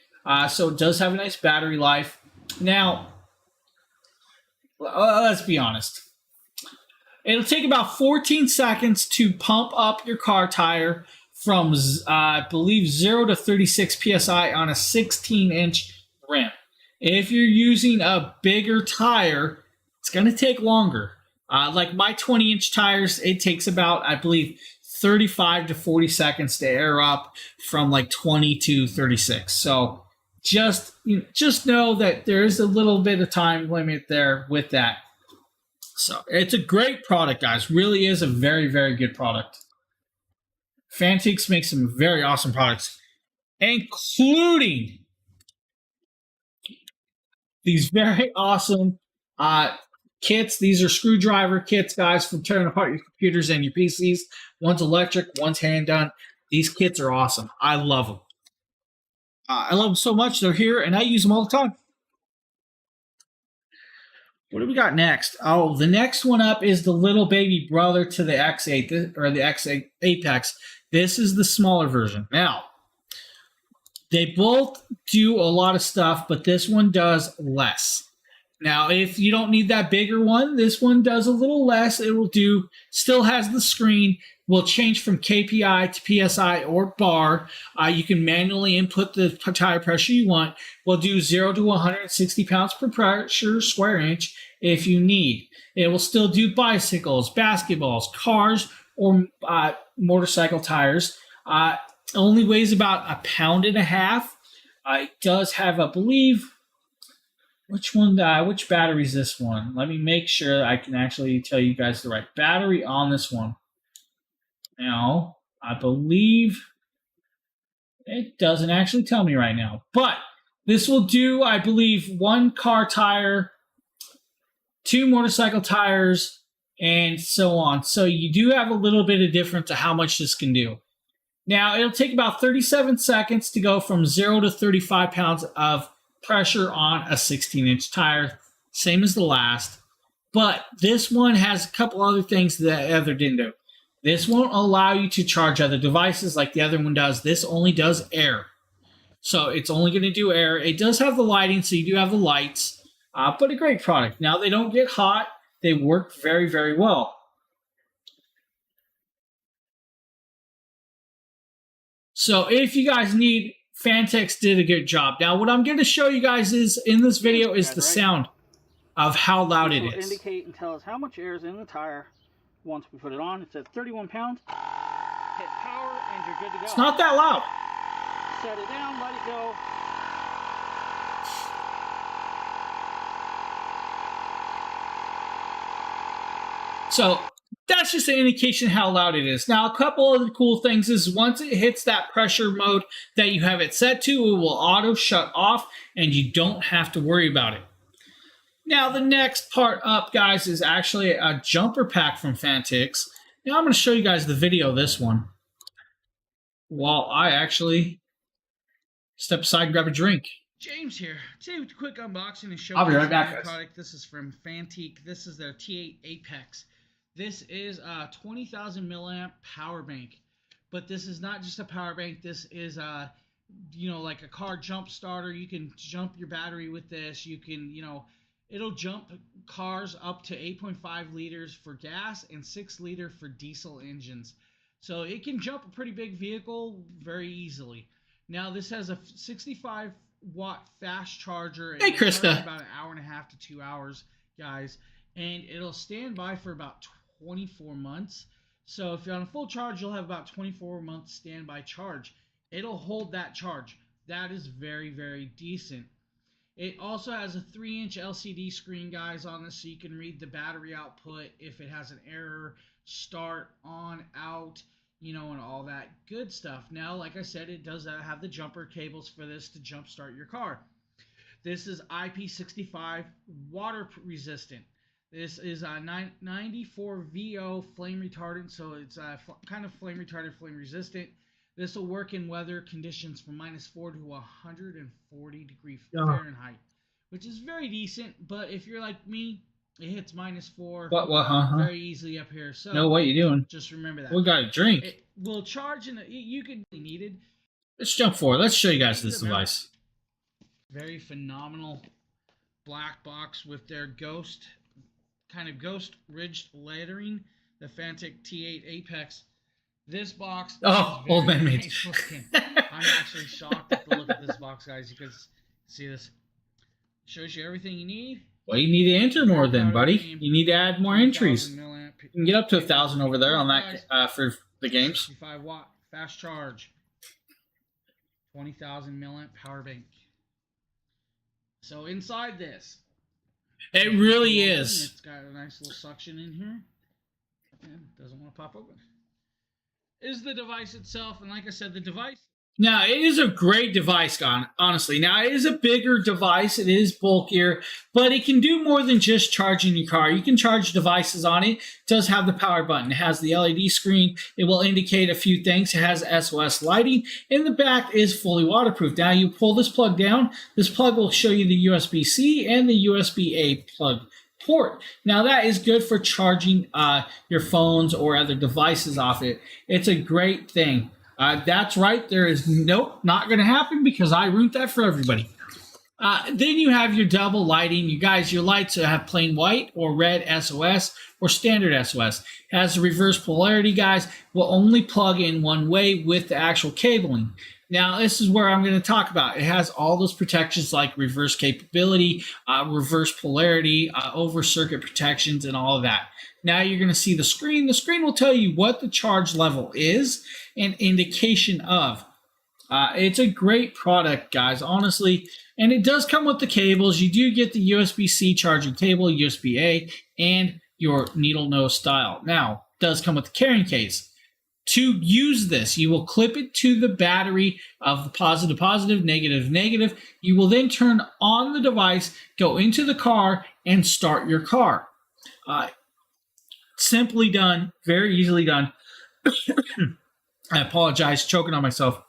so it does have a nice battery life. Now, let's be honest. It'll take about 14 seconds to pump up your car tire from, I believe, 0 to 36 PSI on a 16-inch rim. If you're using a bigger tire, it's going to take longer. Like my 20-inch tires, it takes about, I believe, 35 to 40 seconds to air up from like 20 to 36. So just know that there is a little bit of time limit there with that. So it's a great product, guys. Really is a very, very good product. Fantics makes some very awesome products, including these very awesome kits. These are screwdriver kits, guys, for tearing apart your computers and your PCs. One's electric, one's hand done. These kits are awesome. I love them. I love them so much. They're here, and I use them all the time. What do we got next? Oh, the next one up is the little baby brother to the X8, or the X8 Apex. This is the smaller version. Now, they both do a lot of stuff, but this one does less. Now, if you don't need that bigger one, this one does a little less. It will do, still has the screen, will change from KPI to PSI or bar. You can manually input the tire pressure you want. Will do 0 to 160 pounds per pressure square inch if you need. It will still do bicycles, basketballs, cars, or motorcycle tires. Only weighs about 1.5 pounds. It does have, I believe, which battery is this one? Let me make sure I can actually tell you guys the right battery on this one. Now, I believe it doesn't actually tell me right now, but this will do, I believe, 1 car tire, 2 motorcycle tires, and so on. So you do have a little bit of difference to how much this can do. Now, it'll take about 37 seconds to go from 0 to 35 pounds of pressure on a 16-inch tire, same as the last. But this one has a couple other things that the other didn't do. This won't allow you to charge other devices like the other one does. This only does air. So it's only going to do air. It does have the lighting, so you do have the lights, but a great product. Now, they don't get hot. They work very, very well. So if you guys need, Fantex did a good job. Now, what I'm going to show you guys is in this video is the sound of how loud it is. Indicate and tell us how much air is in the tire once we put it on. It says 31 pounds. Hit power and you're good to go. It's not that loud. Set it down, let it go. So that's just an indication how loud it is. Now, a couple of the cool things is once it hits that pressure mode that you have it set to, it will auto shut off and you don't have to worry about it. Now, the next part up, guys, is actually a jumper pack from Fantics. Now, I'm going to show you guys the video of this one while I actually step aside and grab a drink. James here. Today with a quick unboxing and show I'll be right you back, a guys. product. This is from Fantique. This is their T8 Apex. This is a 20,000 milliamp power bank. But this is not just a power bank. This is like a car jump starter. You can jump your battery with this. You can, it'll jump cars up to 8.5 liters for gas and 6 liter for diesel engines. So it can jump a pretty big vehicle very easily. Now this has a 65 watt fast charger. Hey, Krista. About an hour and a half to 2 hours, guys. And it'll stand by for about 24 months. So if you're on a full charge, you'll have about 24 months standby charge. It'll hold that charge. That is very, very decent. It also has a 3-inch LCD screen, guys, on this, so you can read the battery output if it has an error, start, on, out, and all that good stuff. Now, like I said, it does have the jumper cables for this to jump start your car. This is IP65 water resistant. This is a 94VO flame retardant, so it's kind of flame retardant, flame resistant. This will work in weather conditions from -4 to 140 degrees Fahrenheit, which is very decent. But if you're like me, it hits -4 very easily up here. So No, what you doing? Just remember that. We got a drink. It will charge, and you could be needed. Let's jump forward. Let's show you guys this device. Very phenomenal black box with their ghost ridged lettering, the Fantique T8 Apex. This box. Oh, old man made. Nice looking. I'm actually shocked at the look of this box, guys. You can see this. Shows you everything you need. Well, you need to enter more then, buddy. You need to add more entries. You can get up to 1,000 over there on that for the games. 65 watt fast charge. 20,000 milliamp power bank. So inside this, it really is. It's got a nice little suction in here. And it doesn't want to pop open. Is the device itself, and like I said, the device. Now, it is a great device, honestly. Now, it is a bigger device. It is bulkier, but it can do more than just charging your car. You can charge devices on it. It does have the power button. It has the LED screen. It will indicate a few things. It has SOS lighting, and the back is fully waterproof. Now, you pull this plug down. This plug will show you the USB-C and the USB-A plug port. Now that is good for charging your phones or other devices off it. It's a great thing. That's right. There is not going to happen because I ruined that for everybody. Then you have your double lighting. You guys, your lights have plain white or red SOS or standard SOS. It has a reverse polarity, guys. Will only plug in one way with the actual cabling. Now, this is where I'm going to talk about. It has all those protections like reverse capability, reverse polarity, over circuit protections, and all of that. Now you're going to see the screen. The screen will tell you what the charge level is and indication of. It's a great product, guys, honestly. And it does come with the cables. You do get the USB-C charging cable, USB-A, and your needle nose style. Now, it does come with the carrying case. To use this, you will clip it to the battery of the positive, positive, negative, negative. You will then turn on the device, go into the car, and start your car. Simply done, very easily done. I apologize, choking on myself.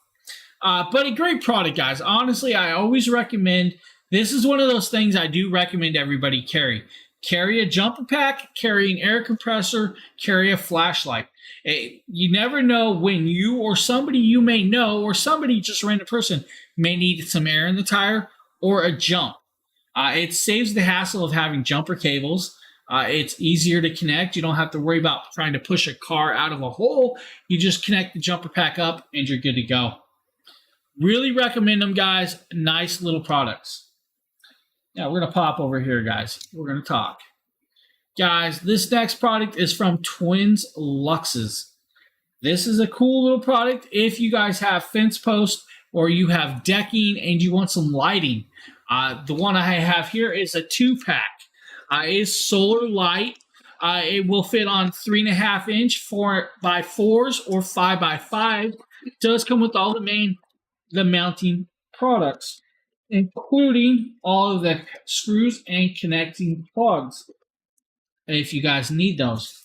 But a great product, guys. Honestly, I always recommend, this is one of those things I do recommend everybody carry. Carry a jumper pack, carry an air compressor, carry a flashlight. You never know when you or somebody you may know or somebody, just a random person, may need some air in the tire or a jump. It saves the hassle of having jumper cables. It's easier to connect. You don't have to worry about trying to push a car out of a hole. You just connect the jumper pack up and you're good to go. Really recommend them, guys. Nice little products. Now we're going to pop over here, guys. We're going to talk. Guys, this next product is from Twins Luxes. This is a cool little product if you guys have fence posts or you have decking and you want some lighting. The one I have here is a 2-pack. It is solar light. It will fit on 3.5-inch 4x4s or 5x5. It does come with all the mounting products, including all of the screws and connecting plugs, if you guys need those.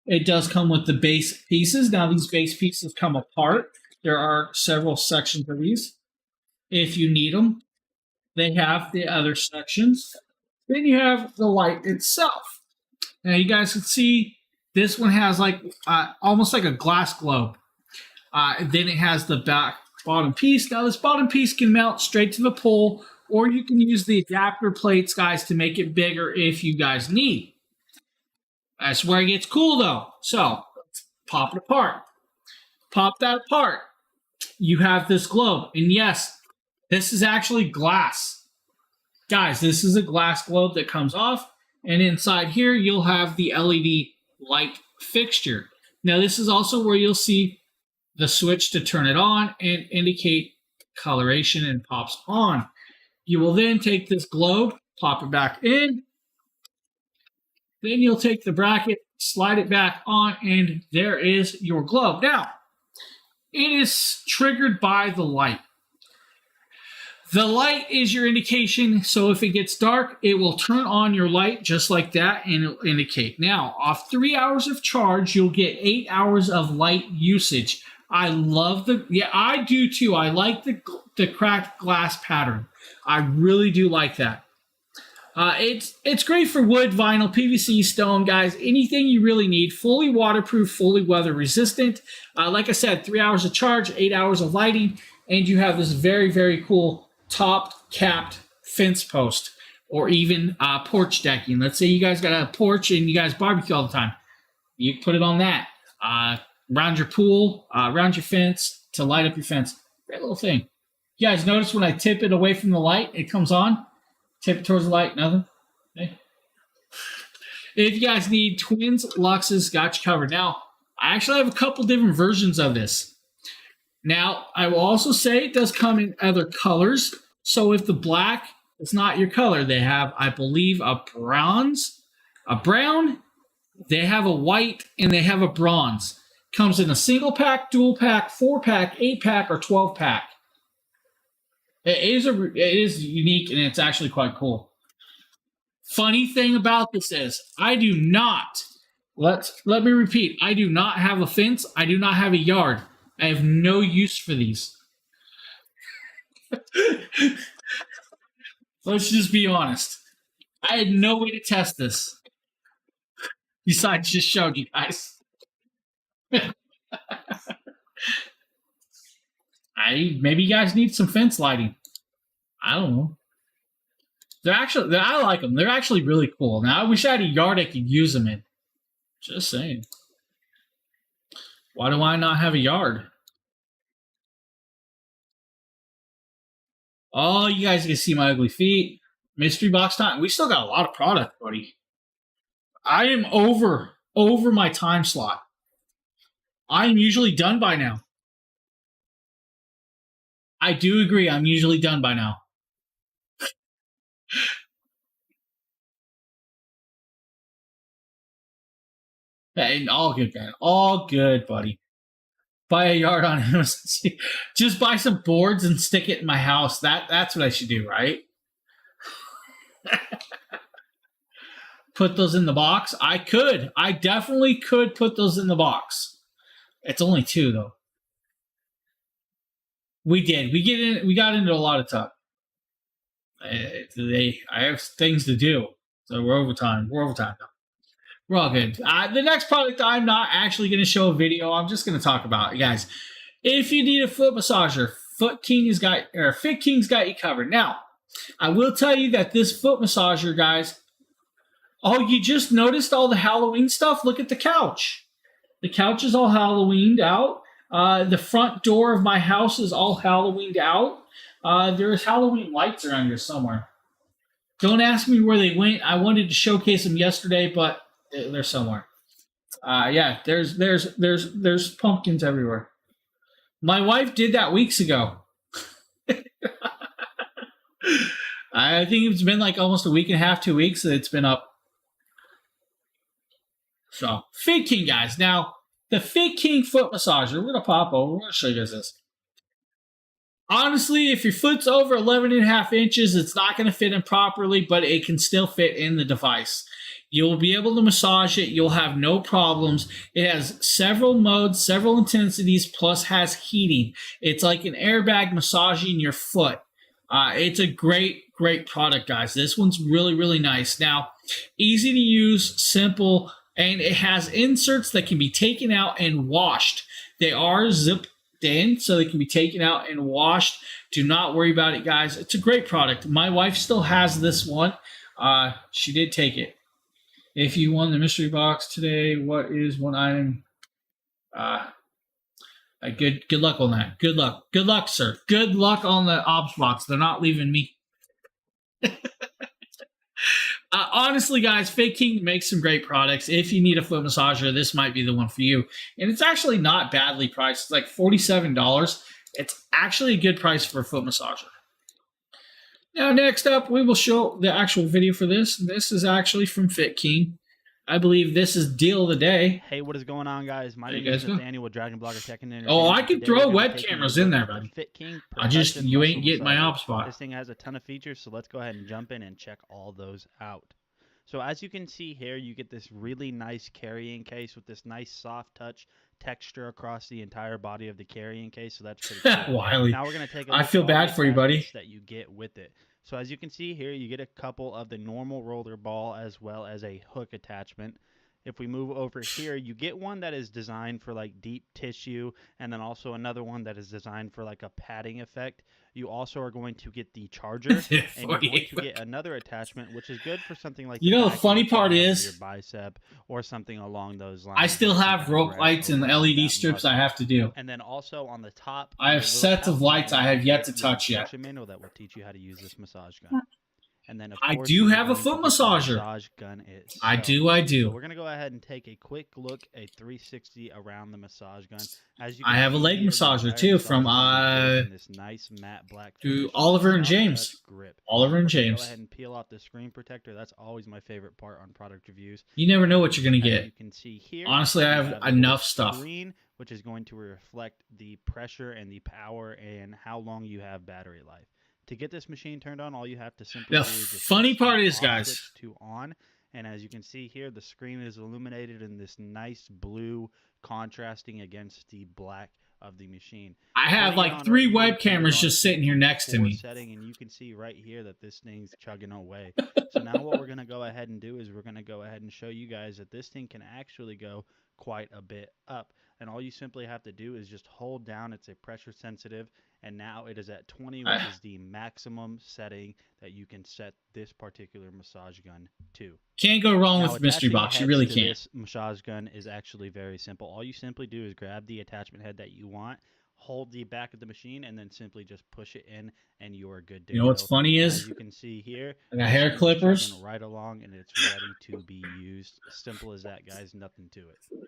It does come with the base pieces. Now, these base pieces come apart. There are several sections of these. if you need them. They have the other sections. Then you have the light itself. Now you guys can see this one has like almost like a glass globe. Then it has the bottom piece. Now this bottom piece can mount straight to the pole, or you can use the adapter plates, guys, to make it bigger if you guys need. That's where it gets cool though. So let's pop it apart. Pop that apart. You have this globe. And yes, this is actually glass. Guys, this is a glass globe that comes off. And inside here, you'll have the LED light fixture. Now, this is also where you'll see the switch to turn it on and indicate coloration and pops on. You will then take this globe, pop it back in. Then you'll take the bracket, slide it back on, and there is your globe. Now, it is triggered by the light. The light is your indication, so if it gets dark, it will turn on your light just like that, and it'll indicate. Now, off 3 hours of charge, you'll get 8 hours of light usage. I love I do too. I like the cracked glass pattern. I really do like that. It's great for wood, vinyl, PVC, stone, guys. Anything you really need. Fully waterproof, fully weather resistant. Like I said, 3 hours of charge, 8 hours of lighting, and you have this very, very cool top capped fence post or even porch decking. Let's say you guys got a porch and you guys barbecue all the time. You put it on that. Around your pool, around your fence to light up your fence. Great little thing. You guys notice when I tip it away from the light, it comes on. Tip it towards the light, nothing. Okay. If you guys need twins, Luxes got you covered. Now, I actually have a couple different versions of this. Now, I will also say it does come in other colors. So if the black is not your color, they have, I believe, a brown, they have a white, and they have a bronze. Comes in a single pack, dual pack, 4-pack, 8-pack, or 12-pack. It is unique, and it's actually quite cool. Funny thing about this is, I do not, let me repeat, I do not have a fence. I do not have a yard. I have no use for these. Let's just be honest. I had no way to test this. Besides just showing you guys. Maybe you guys need some fence lighting. I don't know. I like them. They're actually really cool. Now, I wish I had a yard I could use them in. Just saying. Why do I not have a yard? Oh, you guys can see my ugly feet. Mystery box time. We still got a lot of product, buddy. I am over my time slot. I'm usually done by now. I do agree. I'm usually done by now. Hey, all good, man. All good, buddy. Buy a yard on Amazon. Just buy some boards and stick it in my house. That's what I should do, right? Put those in the box. I could. I definitely could put those in the box. It's only 2 though. We did. We got into a lot of stuff. I have things to do, so we're overtime. We're overtime now. We're all good. The next product I'm not actually going to show a video. I'm just going to talk about it, guys. If you need a foot massager, Fit King's got you covered. Now, I will tell you that this foot massager, guys. Oh, you just noticed all the Halloween stuff? Look at the couch. The couch is all Halloweened out. The front door of my house is all Halloweened out. There's Halloween lights around here somewhere. Don't ask me where they went. I wanted to showcase them yesterday, but they're somewhere. Yeah, there's pumpkins everywhere. My wife did that weeks ago. I think it's been like almost a week and a half, 2 weeks that it's been up. So, Fit King, guys. Now, the Fit King foot massager, we're going to pop over. We're going to show you guys this. Honestly, if your foot's over 11.5 inches, it's not going to fit in properly, but it can still fit in the device. You'll be able to massage it. You'll have no problems. It has several modes, several intensities, plus has heating. It's like an airbag massaging your foot. It's a great product, guys. This one's really, really nice. Now, easy to use, simple, and it has inserts that can be taken out and washed. They are zipped in, so they can be taken out and washed. Do not worry about it, guys. It's a great product. My wife still has this one. She did take it. If you won the mystery box today, what is one item? Good luck on that. Good luck, sir. Good luck on the obs box. They're not leaving me. Honestly, guys, Fit King makes some great products. If you need a foot massager, this might be the one for you. And it's actually not badly priced. It's like $47. It's actually a good price for a foot massager. Now, next up, we will show the actual video for this. This is actually from Fit King. I believe this is deal of the day. Hey, what is going on, guys? My name is Nathaniel with Dragon Blogger Tech and Entertainment. Oh, I can Today throw we're gonna web take cameras a in look there, at the buddy. Fit King You ain't Muscle getting my Massager. op spot. This thing has a ton of features, so let's go ahead and jump in and check all those out. So as you can see here, you get this really nice carrying case with this nice soft touch texture across the entire body of the carrying case. So that's pretty cool. Wiley. Now we're gonna take a I look feel at all bad the for you, buddy. attachments that you get with it. So as you can see here, you get a couple of the normal roller ball as well as a hook attachment. If we move over here, you get one that is designed for like deep tissue, and then also another one that is designed for like a padding effect. You also are going to get the charger, and you're going to get another attachment, which is good for something like You know, the back funny of part your is, bicep or something along those lines. I still have rope lights and LED strips I have to do. And then also on the top, I have sets of lights I have yet to touch yet. Manual that will teach you how to use this massage gun. And then, of I course, do you're have a going to foot get the massager. massage gun itself. I do. So we're gonna go ahead and take a quick look, a 360 around the massage gun. As you I can have a see leg here, the massager entire too massage from gun is in this nice matte black to finish, Oliver and soft touch James. grip. Oliver and We're gonna James. Go ahead and peel off the screen protector. That's always my favorite part on product reviews. You never know what you're gonna As get. you can see here, Honestly, I you have a enough little stuff. Screen, which is going to reflect the pressure and the power and how long you have battery life. To get this machine turned on, all you have to simply The do is just funny push the part is, off guys, switch to on, and as you can see here, the screen is illuminated in this nice blue contrasting against the black of the machine. I have Turning it like on 3 right here, web turn it cameras on just to sitting here next to 4 me. setting, and you can see right here that this thing's chugging away. So now what we're going to go ahead and do is we're going to go ahead and show you guys that this thing can actually go quite a bit up. And all you simply have to do is just hold down. It's a pressure sensitive, and now it is at 20, which is the maximum setting that you can set this particular massage gun to. Can't go wrong Now, with Mystery attaching Box. You heads really to can't. This massage gun is actually very simple. All you simply do is grab the attachment head that you want, hold the back of the machine, and then simply just push it in, and you are good to go. You know what's funny is, as you can see here, I got the hair machine is clippers. chugging right along, and it's ready to be used. Simple as that, guys. Nothing to it.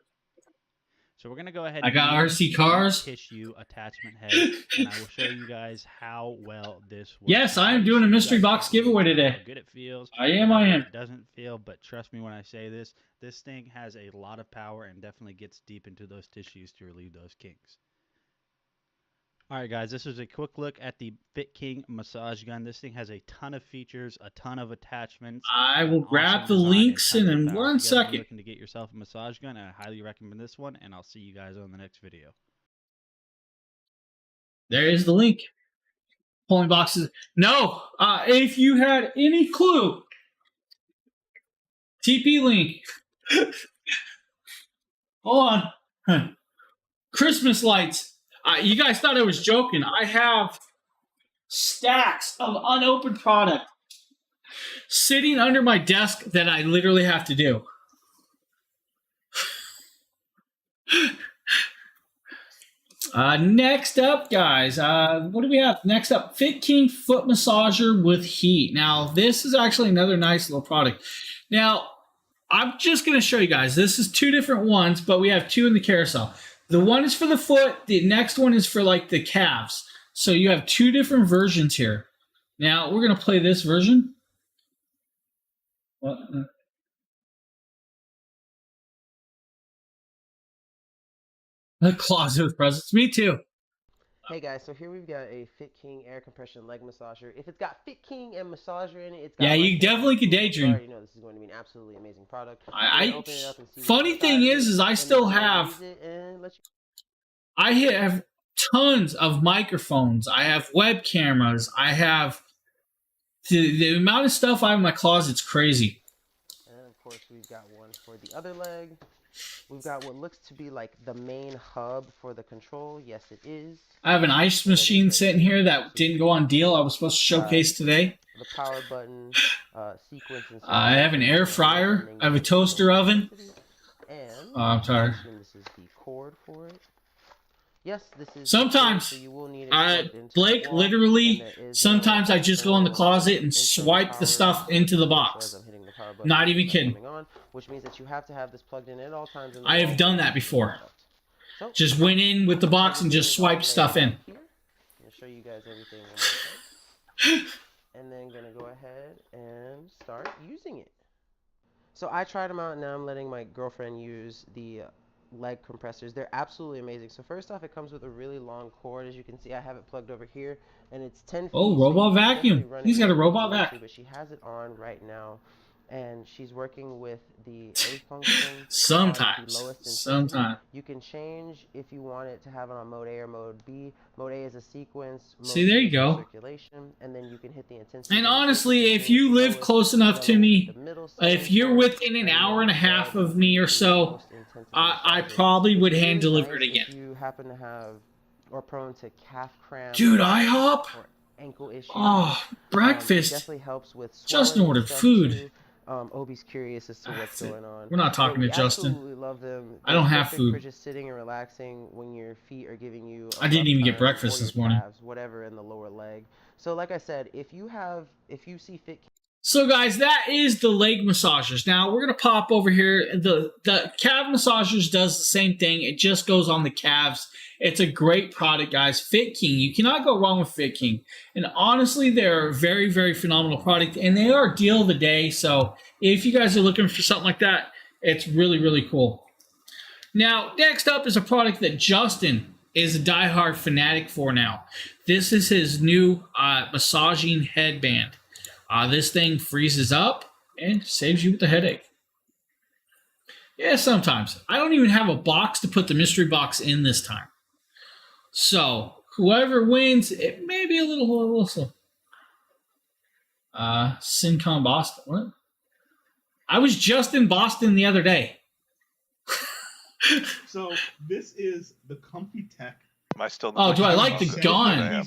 So we're gonna go ahead. I got and use RC the cars. tissue attachment head, and I will show you guys how well this works. Yes, I am doing a mystery box giveaway today. How good it feels. I am. It doesn't feel, but trust me when I say this. This thing has a lot of power and definitely gets deep into those tissues to relieve those kinks. All right, guys, this is a quick look at the Fit King massage gun. This thing has a ton of features, a ton of attachments. I will an grab awesome the design, and links tons in of power. one If you guys are second. looking to get yourself a massage gun, I highly recommend this one, and I'll see you guys on the next video. There is the link. Pulling boxes. No, if you had any clue, TP link. Hold on. Christmas lights. You guys thought I was joking. I have stacks of unopened product sitting under my desk that I literally have to do. Next up, guys, what do we have? Next up, Fit King foot massager with heat. Now, this is actually another nice little product. Now, I'm just going to show you guys. This is 2 different ones, but we have 2 in the carousel. The one is for the foot. The next one is for like the calves. So you have 2 different versions here. Now, we're going to play this version. What? The closet with presents. Me too. Hey guys, so here we've got a Fit King air compression leg massager. If it's got Fit King and massager in it, it's got Yeah, you definitely could daydream. You know this is going to be an absolutely amazing product. Funny thing is I still have. I have tons of microphones. I have web cameras. I have the amount of stuff I have in my closet's crazy. And of course, we've got one for the other leg. We've got what looks to be like the main hub for the control. Yes, it is. I have an ice machine sitting here that didn't go on deal. I was supposed to showcase today. The power button, sequence, and I have an air fryer. I have a toaster oven. And I'm tired. this is the cord for it. Yes, this is. Sometimes, so you will need it Blake, literally, sometimes I just go in the closet and swipe the stuff into the box. Not even kidding. Which means that you have to have this plugged in at all times. I have done that before. Just went in with the box and just swiped stuff in. I'm going to show you guys everything one more time. And then going to go ahead and start using it. So I tried them out, and now I'm letting my girlfriend use the leg compressors. They're absolutely amazing. So first off, it comes with a really long cord. As you can see, I have it plugged over here, and it's 10 feet. Oh, robot vacuum. He's got a robot vacuum. But she has it on right now, and she's working with the A function. Sometimes. You can change if you want it to have it on mode A or mode B. Mode A is a sequence. See, there you go. Circulation, and then you can hit the intensity. And honestly, if you live close enough to me, if you're within an hour and a half of me or so, I probably would hand deliver it again. If you happen to have or prone to calf cramp, dude, IHOP. Ankle issues. Oh, breakfast. Definitely helps with Justin ordered food. Obi's curious as to what's going on. We're not talking to Justin. Absolutely love them. I don't have For food. just sitting and relaxing when your feet are giving you. I didn't even get breakfast this morning. Calves, whatever in the lower leg. So like I said, if you see fit. So guys, that is the leg massagers. Now we're gonna pop over here. The calf massagers does the same thing. It just goes on the calves. It's a great product, guys. Fit King. You cannot go wrong with Fit King. And honestly, they're a very, very phenomenal product, and they are deal of the day. So if you guys are looking for something like that, it's really, really cool. Now, next up is a product that Justin is a diehard fanatic for now. This is his new massaging headband. This thing freezes up and saves you with the headache. Yeah, sometimes. I don't even have a box to put the mystery box in this time. So, whoever wins, it may be a little slow. Syncom Boston. What? I was just in Boston the other day. So, this is the Comfy Tech. Am I still? Oh, do I like the gun?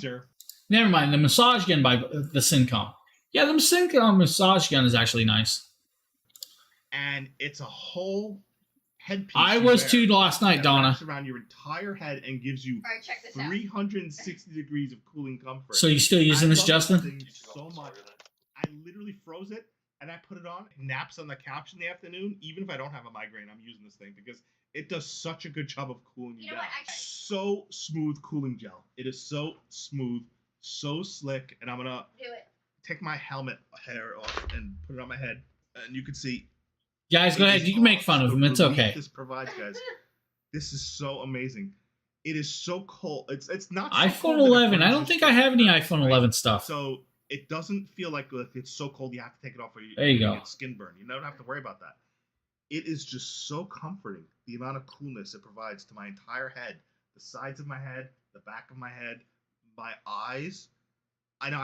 Never mind, the massage gun by the Syncom. Yeah, the Syncom massage gun is actually nice. And it's a whole headpiece. I was too last night, Donna. Wraps around your entire head and gives you 360 degrees of cooling comfort. So you still using this, Justin? So much. I literally froze it and I put it on. Naps on the couch in the afternoon. Even if I don't have a migraine, I'm using this thing because it does such a good job of cooling you down. So smooth cooling gel. It is so smooth, so slick, and I'm gonna take my helmet hair off and put it on my head, and you can see. Guys, go ahead. You can make fun of him. It's okay. This provides, guys. This is so amazing. It is so cold. It's not so iPhone 11. I don't think I have any iPhone 11 stuff. So it doesn't feel like if it's so cold you have to take it off or there you go. Get skin burn. You don't have to worry about that. It is just so comforting. The amount of coolness it provides to my entire head, the sides of my head, the back of my head, my eyes. I know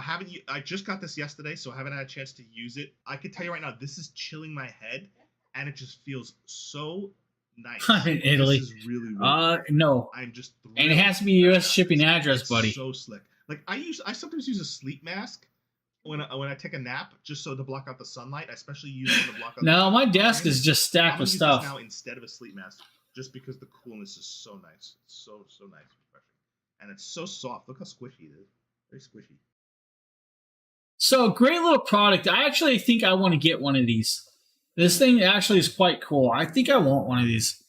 I just got this yesterday, so I haven't had a chance to use it. I can tell you right now, this is chilling my head, and it just feels so nice. I'm in Italy. This is really no. I'm just thrilled. And it has to be a U.S. shipping address, buddy. It's so slick. Like I sometimes use a sleep mask when I take a nap, just so to block out the sunlight. I especially use it to block out. No, my desk is just stacked with stuff. Now instead of a sleep mask, just because the coolness is so nice. It's so nice and refreshing, and it's so soft. Look how squishy it is. Very squishy. So, great little product. I actually think I want to get one of these. This thing actually is quite cool. I think I want one of these.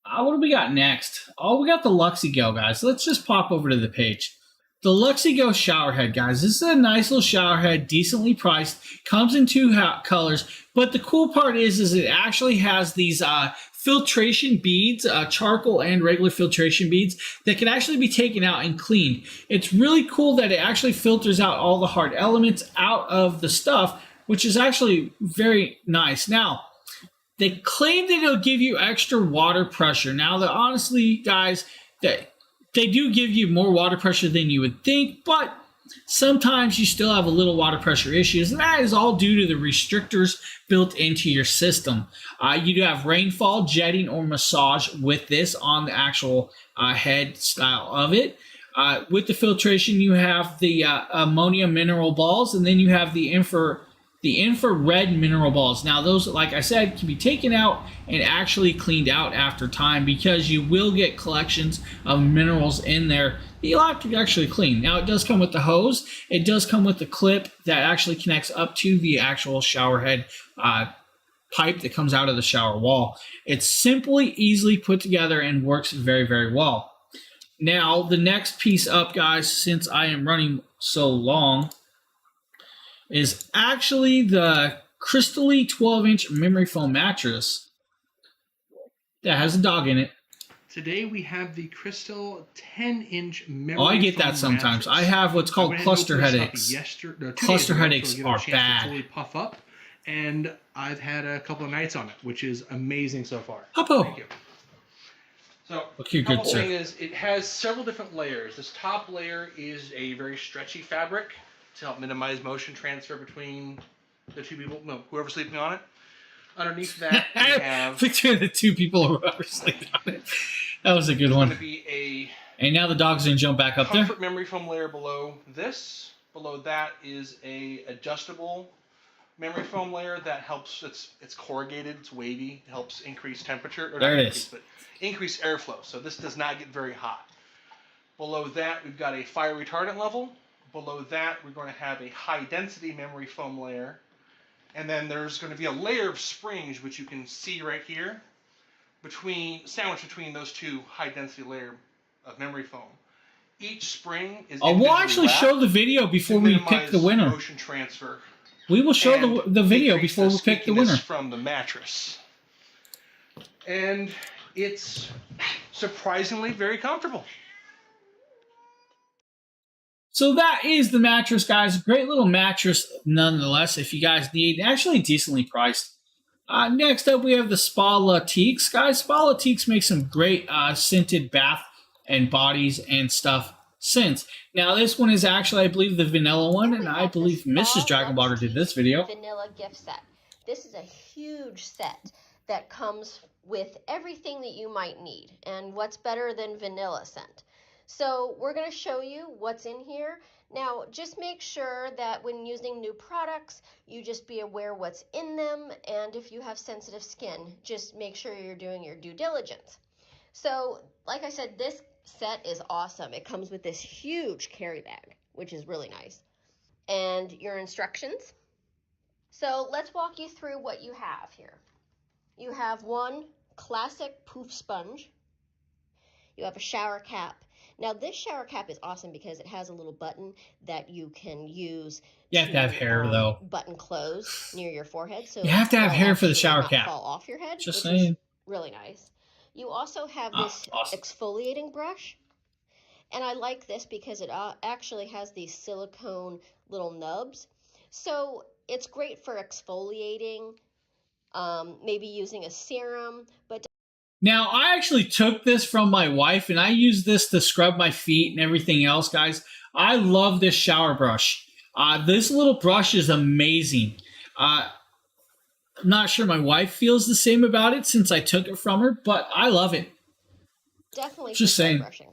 What do we got next? Oh, we got the Luxigo, guys. Let's just pop over to the page. The Luxigo shower head, guys. This is a nice little shower head, decently priced. Comes in two colors. But the cool part is it actually has these filtration beads, charcoal and regular filtration beads that can actually be taken out and cleaned. It's really cool that it actually filters out all the hard elements out of the stuff, which is actually very nice. Now, they claim that it'll give you extra water pressure. Now, honestly, guys, that they do give you more water pressure than you would think, but sometimes you still have a little water pressure issues, and that is all due to the restrictors built into your system. You do have rainfall, jetting, or massage with this on the actual head style of it. With the filtration, you have the ammonia mineral balls, and then you have the infrared mineral balls. Now, those, like I said, can be taken out and actually cleaned out after time, because you will get collections of minerals in there that you'll have to actually clean. Now, it does come with the hose. It does come with the clip that actually connects up to the actual shower head pipe that comes out of the shower wall. It's simply, easily put together and works very, very well. Now, the next piece up, guys, since I am running so long, is actually the Crystally 12-inch memory foam mattress that has a dog in it. Today we have the Crystal 10-inch memory Oh, I get foam that sometimes. mattress. I have what's called cluster headaches. Cluster headaches are To bad. fully puff up, and I've had a couple of nights on it, which is amazing so far. Hoppo. Thank you. So, Look here, the good sir. thing is, it has several different layers. This top layer is a very stretchy fabric to help minimize motion transfer between the two people, no, whoever's sleeping on it. Underneath that, we have Between the two people who are sleeping on it. That was a good one. going to be a And now the dog's gonna jump back up there. comfort memory foam layer below this. Below that is a adjustable memory foam layer that helps. It's corrugated. It's wavy. It helps increase temperature. Or There not it increase, is. But increase airflow. So this does not get very hot. Below that, we've got a fire retardant level. Below that, we're going to have a high density memory foam layer. And then there's going to be a layer of springs, which you can see right here, sandwiched between those two high density layer of memory foam. Each spring is We'll individually actually wrapped show the video before to we pick minimize the winner. motion transfer. We will show and the video decrease before we pick the squeakiness winner. from the mattress. And it's surprisingly very comfortable. So that is the mattress, guys. Great little mattress, nonetheless, if you guys need. Actually decently priced. Next up, we have the Spa Latique. Guys, Spa Latique makes some great scented bath and bodies and stuff scents. Now, this one is actually, I believe, the vanilla one, and I believe Mrs. Dragonblogger did this video. Vanilla gift set. This is a huge set that comes with everything that you might need. And what's better than vanilla scent? So we're going to show you what's in here. Now, just make sure that when using new products, you just be aware what's in them. And if you have sensitive skin, just make sure you're doing your due diligence. So, like I said, this set is awesome. It comes with this huge carry bag, which is really nice. And your instructions. So let's walk you through what you have here. You have one classic poof sponge. You have a shower cap. Now, this shower cap is awesome because it has a little button that you can use. You have to have hair, though. Button close near your forehead. So You have to have it'll hair for the actually shower not cap. fall off your head, Just which is saying. really nice. You also have Ah, this awesome. exfoliating brush. And I like this because it actually has these silicone little nubs. So it's great for exfoliating, maybe using a serum, but Now, I actually took this from my wife, and I use this to scrub my feet and everything else, guys. I love this shower brush. This little brush is amazing. I'm not sure my wife feels the same about it since I took it from her, but I love it. definitely Just for saying. brushing.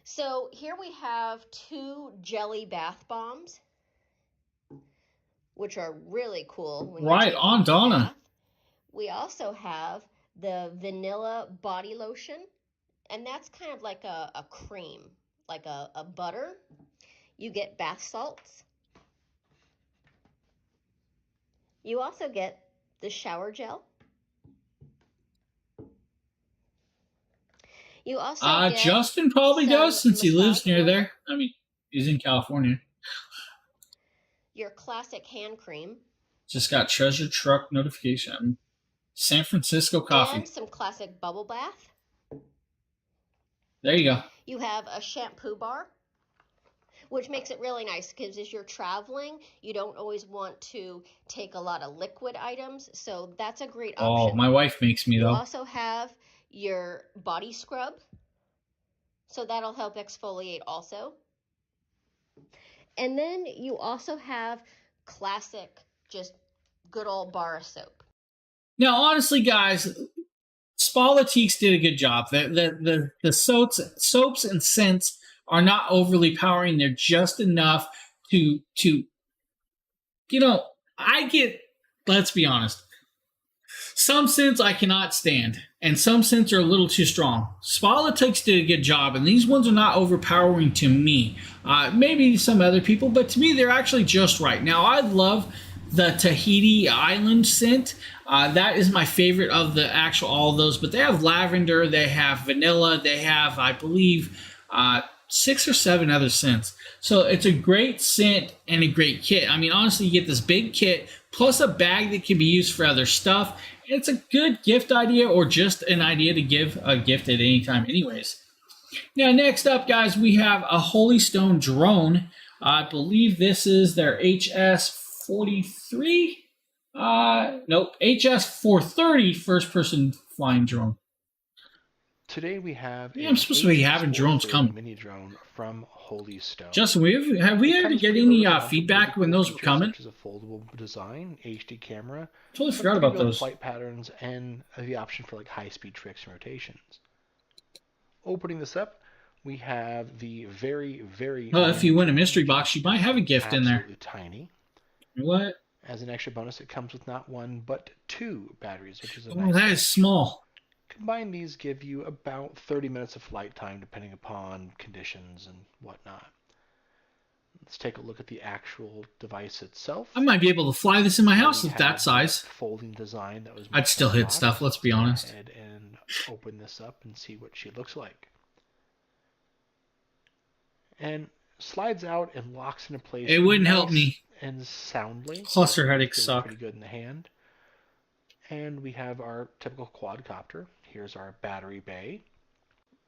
So here we have 2 jelly bath bombs, which are really cool. When you Right take on, a Donna. bath. We also have the vanilla body lotion, and that's kind of like a cream, like a butter. You get bath salts. You also get the shower gel. You also get Justin probably some does since he lives massage near oil, there. I mean, he's in California. your classic hand cream, Just got treasure truck notification. San Francisco coffee. and some classic bubble bath. There you go. You have a shampoo bar, which makes it really nice because as you're traveling, you don't always want to take a lot of liquid items. So that's a great Oh, option. my wife makes me You though. also have your body scrub. so that'll help exfoliate also. And then you also have classic, just good old bar of soap. Now, honestly, guys, Spa Latique did a good job. The soaps and scents are not overly powering. They're just enough to let's be honest. Some scents I cannot stand, and some scents are a little too strong. Spa Latique did a good job, and these ones are not overpowering to me. Maybe some other people, but to me, they're actually just right. Now, I love the Tahiti Island scent. That is my favorite of the actual all of those, but they have lavender, they have vanilla, they have, I believe, 6 or 7 other scents. So it's a great scent and a great kit. I mean, honestly, you get this big kit plus a bag that can be used for other stuff. It's a good gift idea, or just an idea to give a gift at any time anyways. Now, next up, guys, we have a Holystone drone. I believe this is their HS-43. Nope, HS-430 first-person flying drone. Today we have I'm supposed to be having drones coming. Mini drone from Holystone. Justin, have we had to get any feedback when those were coming? Which is a foldable design, HD camera. Totally forgot about those. Flight patterns and the option for like high-speed tricks and rotations. Opening this up, we have the very, very. Well, if you win a mystery box, you might have a gift in there. Absolutely tiny. What? As an extra bonus, it comes with not 1 but 2 batteries, which is a Oh, nice. That is small. Combined, these give you about 30 minutes of flight time, depending upon conditions and whatnot. Let's take a look at the actual device itself. I might be able to fly this in my house with that size. Folding design that was. I'd still hit stuff. Let's be honest. Go ahead and open this up and see what she looks like. And slides out and locks into place. It wouldn't help me. And soundly. Cluster headaches suck. Pretty good in the hand. And we have our typical quadcopter. Here's our battery bay.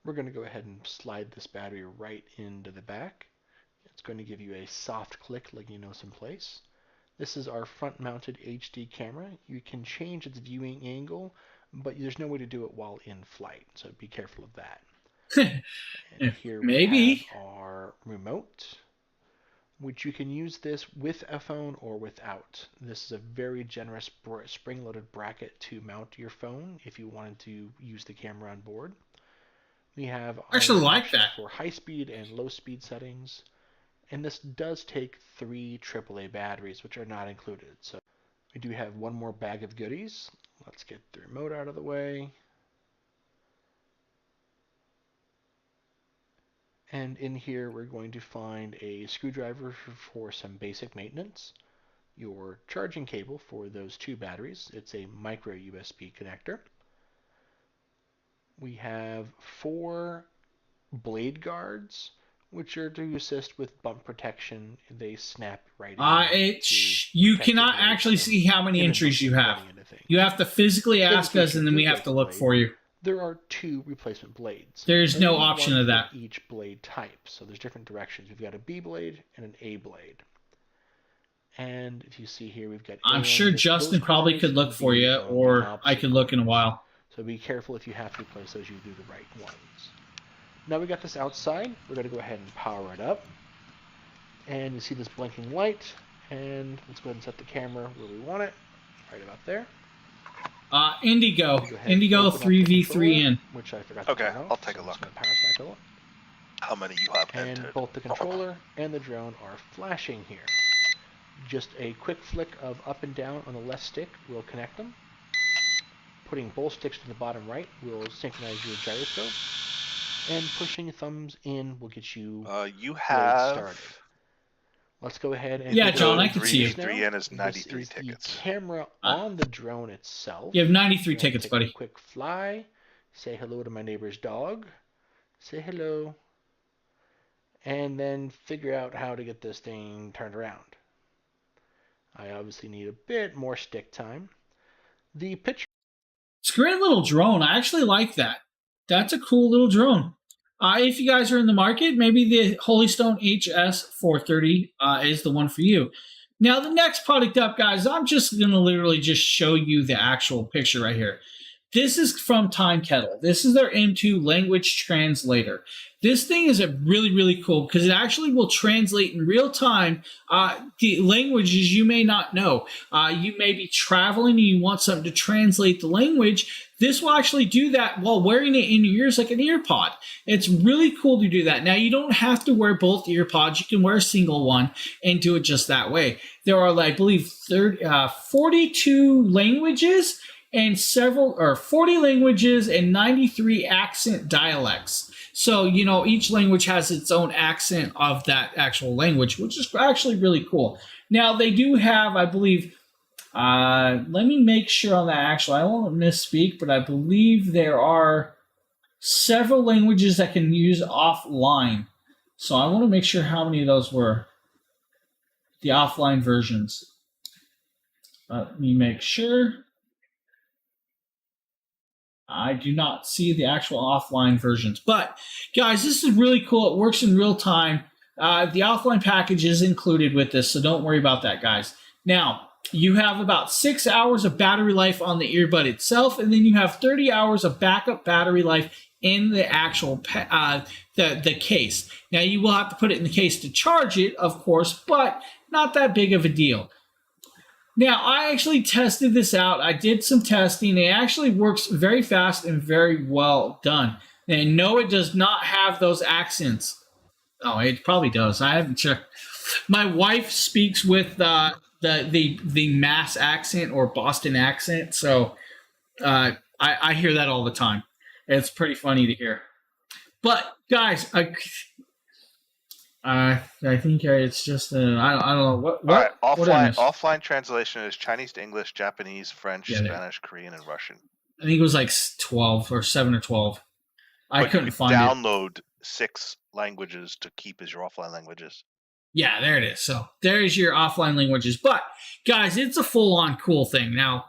We're going to go ahead and slide this battery right into the back. It's going to give you a soft click, letting you know it's in place. This is our front-mounted HD camera. You can change its viewing angle, but there's no way to do it while in flight, so be careful of that. And here we have our remote, which you can use this with a phone or without. This is a very generous spring-loaded bracket to mount your phone if you wanted to use the camera on board. We have actually like that for high-speed and low-speed settings, and this does take 3 AAA batteries, which are not included. So we do have one more bag of goodies. Let's get the remote out of the way. And in here, we're going to find a screwdriver for some basic maintenance, your charging cable for those 2 batteries. It's a micro USB connector. We have 4 blade guards, which are to assist with bump protection. They snap right in. You cannot actually see how many entries you have. You have to physically ask us, and then we have to look for you. There are 2 replacement blades. There's no option of that. Each blade type, so there's different directions. We've got a B blade and an A blade. And if you see here, we've got. I'm sure Justin probably could look for you, or I could look in a while. So be careful if you have to replace those, you do the right ones. Now we got this outside. We're going to go ahead and power it up. And you see this blinking light. And let's go ahead and set the camera where we want it, right about there. Indigo 3v3N. Which I forgot okay, to turn on. I'll take a look. Power cycle up. How many you have and entered? Both the controller and the drone are flashing here. Just a quick flick of up and down on the left stick will connect them. Putting both sticks to the bottom right will synchronize your gyroscope. And pushing thumbs in will get you you have started. Let's go ahead and John, I can see you. 3N is 93 this is tickets. The camera on the drone itself. You have 93 tickets, buddy. A quick fly. Say hello to my neighbor's dog. Say hello. And then figure out how to get this thing turned around. I obviously need a bit more stick time. The picture. It's a great little drone. I actually like that. That's a cool little drone. If you guys are in the market, maybe the Holystone HS-430 is the one for you. Now, the next product up, guys, I'm just going to literally just show you the actual picture right here. This is from Time Kettle. This is their M2 language translator. This thing is really, really cool because it actually will translate in real time the languages you may not know. You may be traveling and you want something to translate the language. This will actually do that while wearing it in your ears like an earpod. It's really cool to do that. Now, you don't have to wear both earpods. You can wear a single one and do it just that way. There are, I believe, 42 languages and 40 languages and 93 accent dialects. So, each language has its own accent of that actual language, which is actually really cool. Now, they do have, I believe, let me make sure on that actually. I won't misspeak, but I believe there are several languages that can use offline. So I want to make sure how many of those were the offline versions. Let me make sure. I do not see the actual offline versions. But, guys, this is really cool. It works in real time. The offline package is included with this, so don't worry about that, guys. Now, you have about 6 hours of battery life on the earbud itself, and then you have 30 hours of backup battery life in the actual the case. Now, you will have to put it in the case to charge it, of course, but not that big of a deal. Now, I actually tested this out. I did some testing. It actually works very fast and very well done. And no, it does not have those accents. Oh, it probably does. I haven't checked. My wife speaks with the Mass accent or Boston accent, so I hear that all the time. It's pretty funny to hear. But, guys, I think it's just I don't know what. All right, offline translation is Chinese to English, Japanese, French, Spanish, Korean, and Russian. I think it was like 12 or 7 or 12. I couldn't find it. Download 6 languages to keep as your offline languages. Yeah, there it is. So there's your offline languages. But guys, it's a full-on cool thing. Now,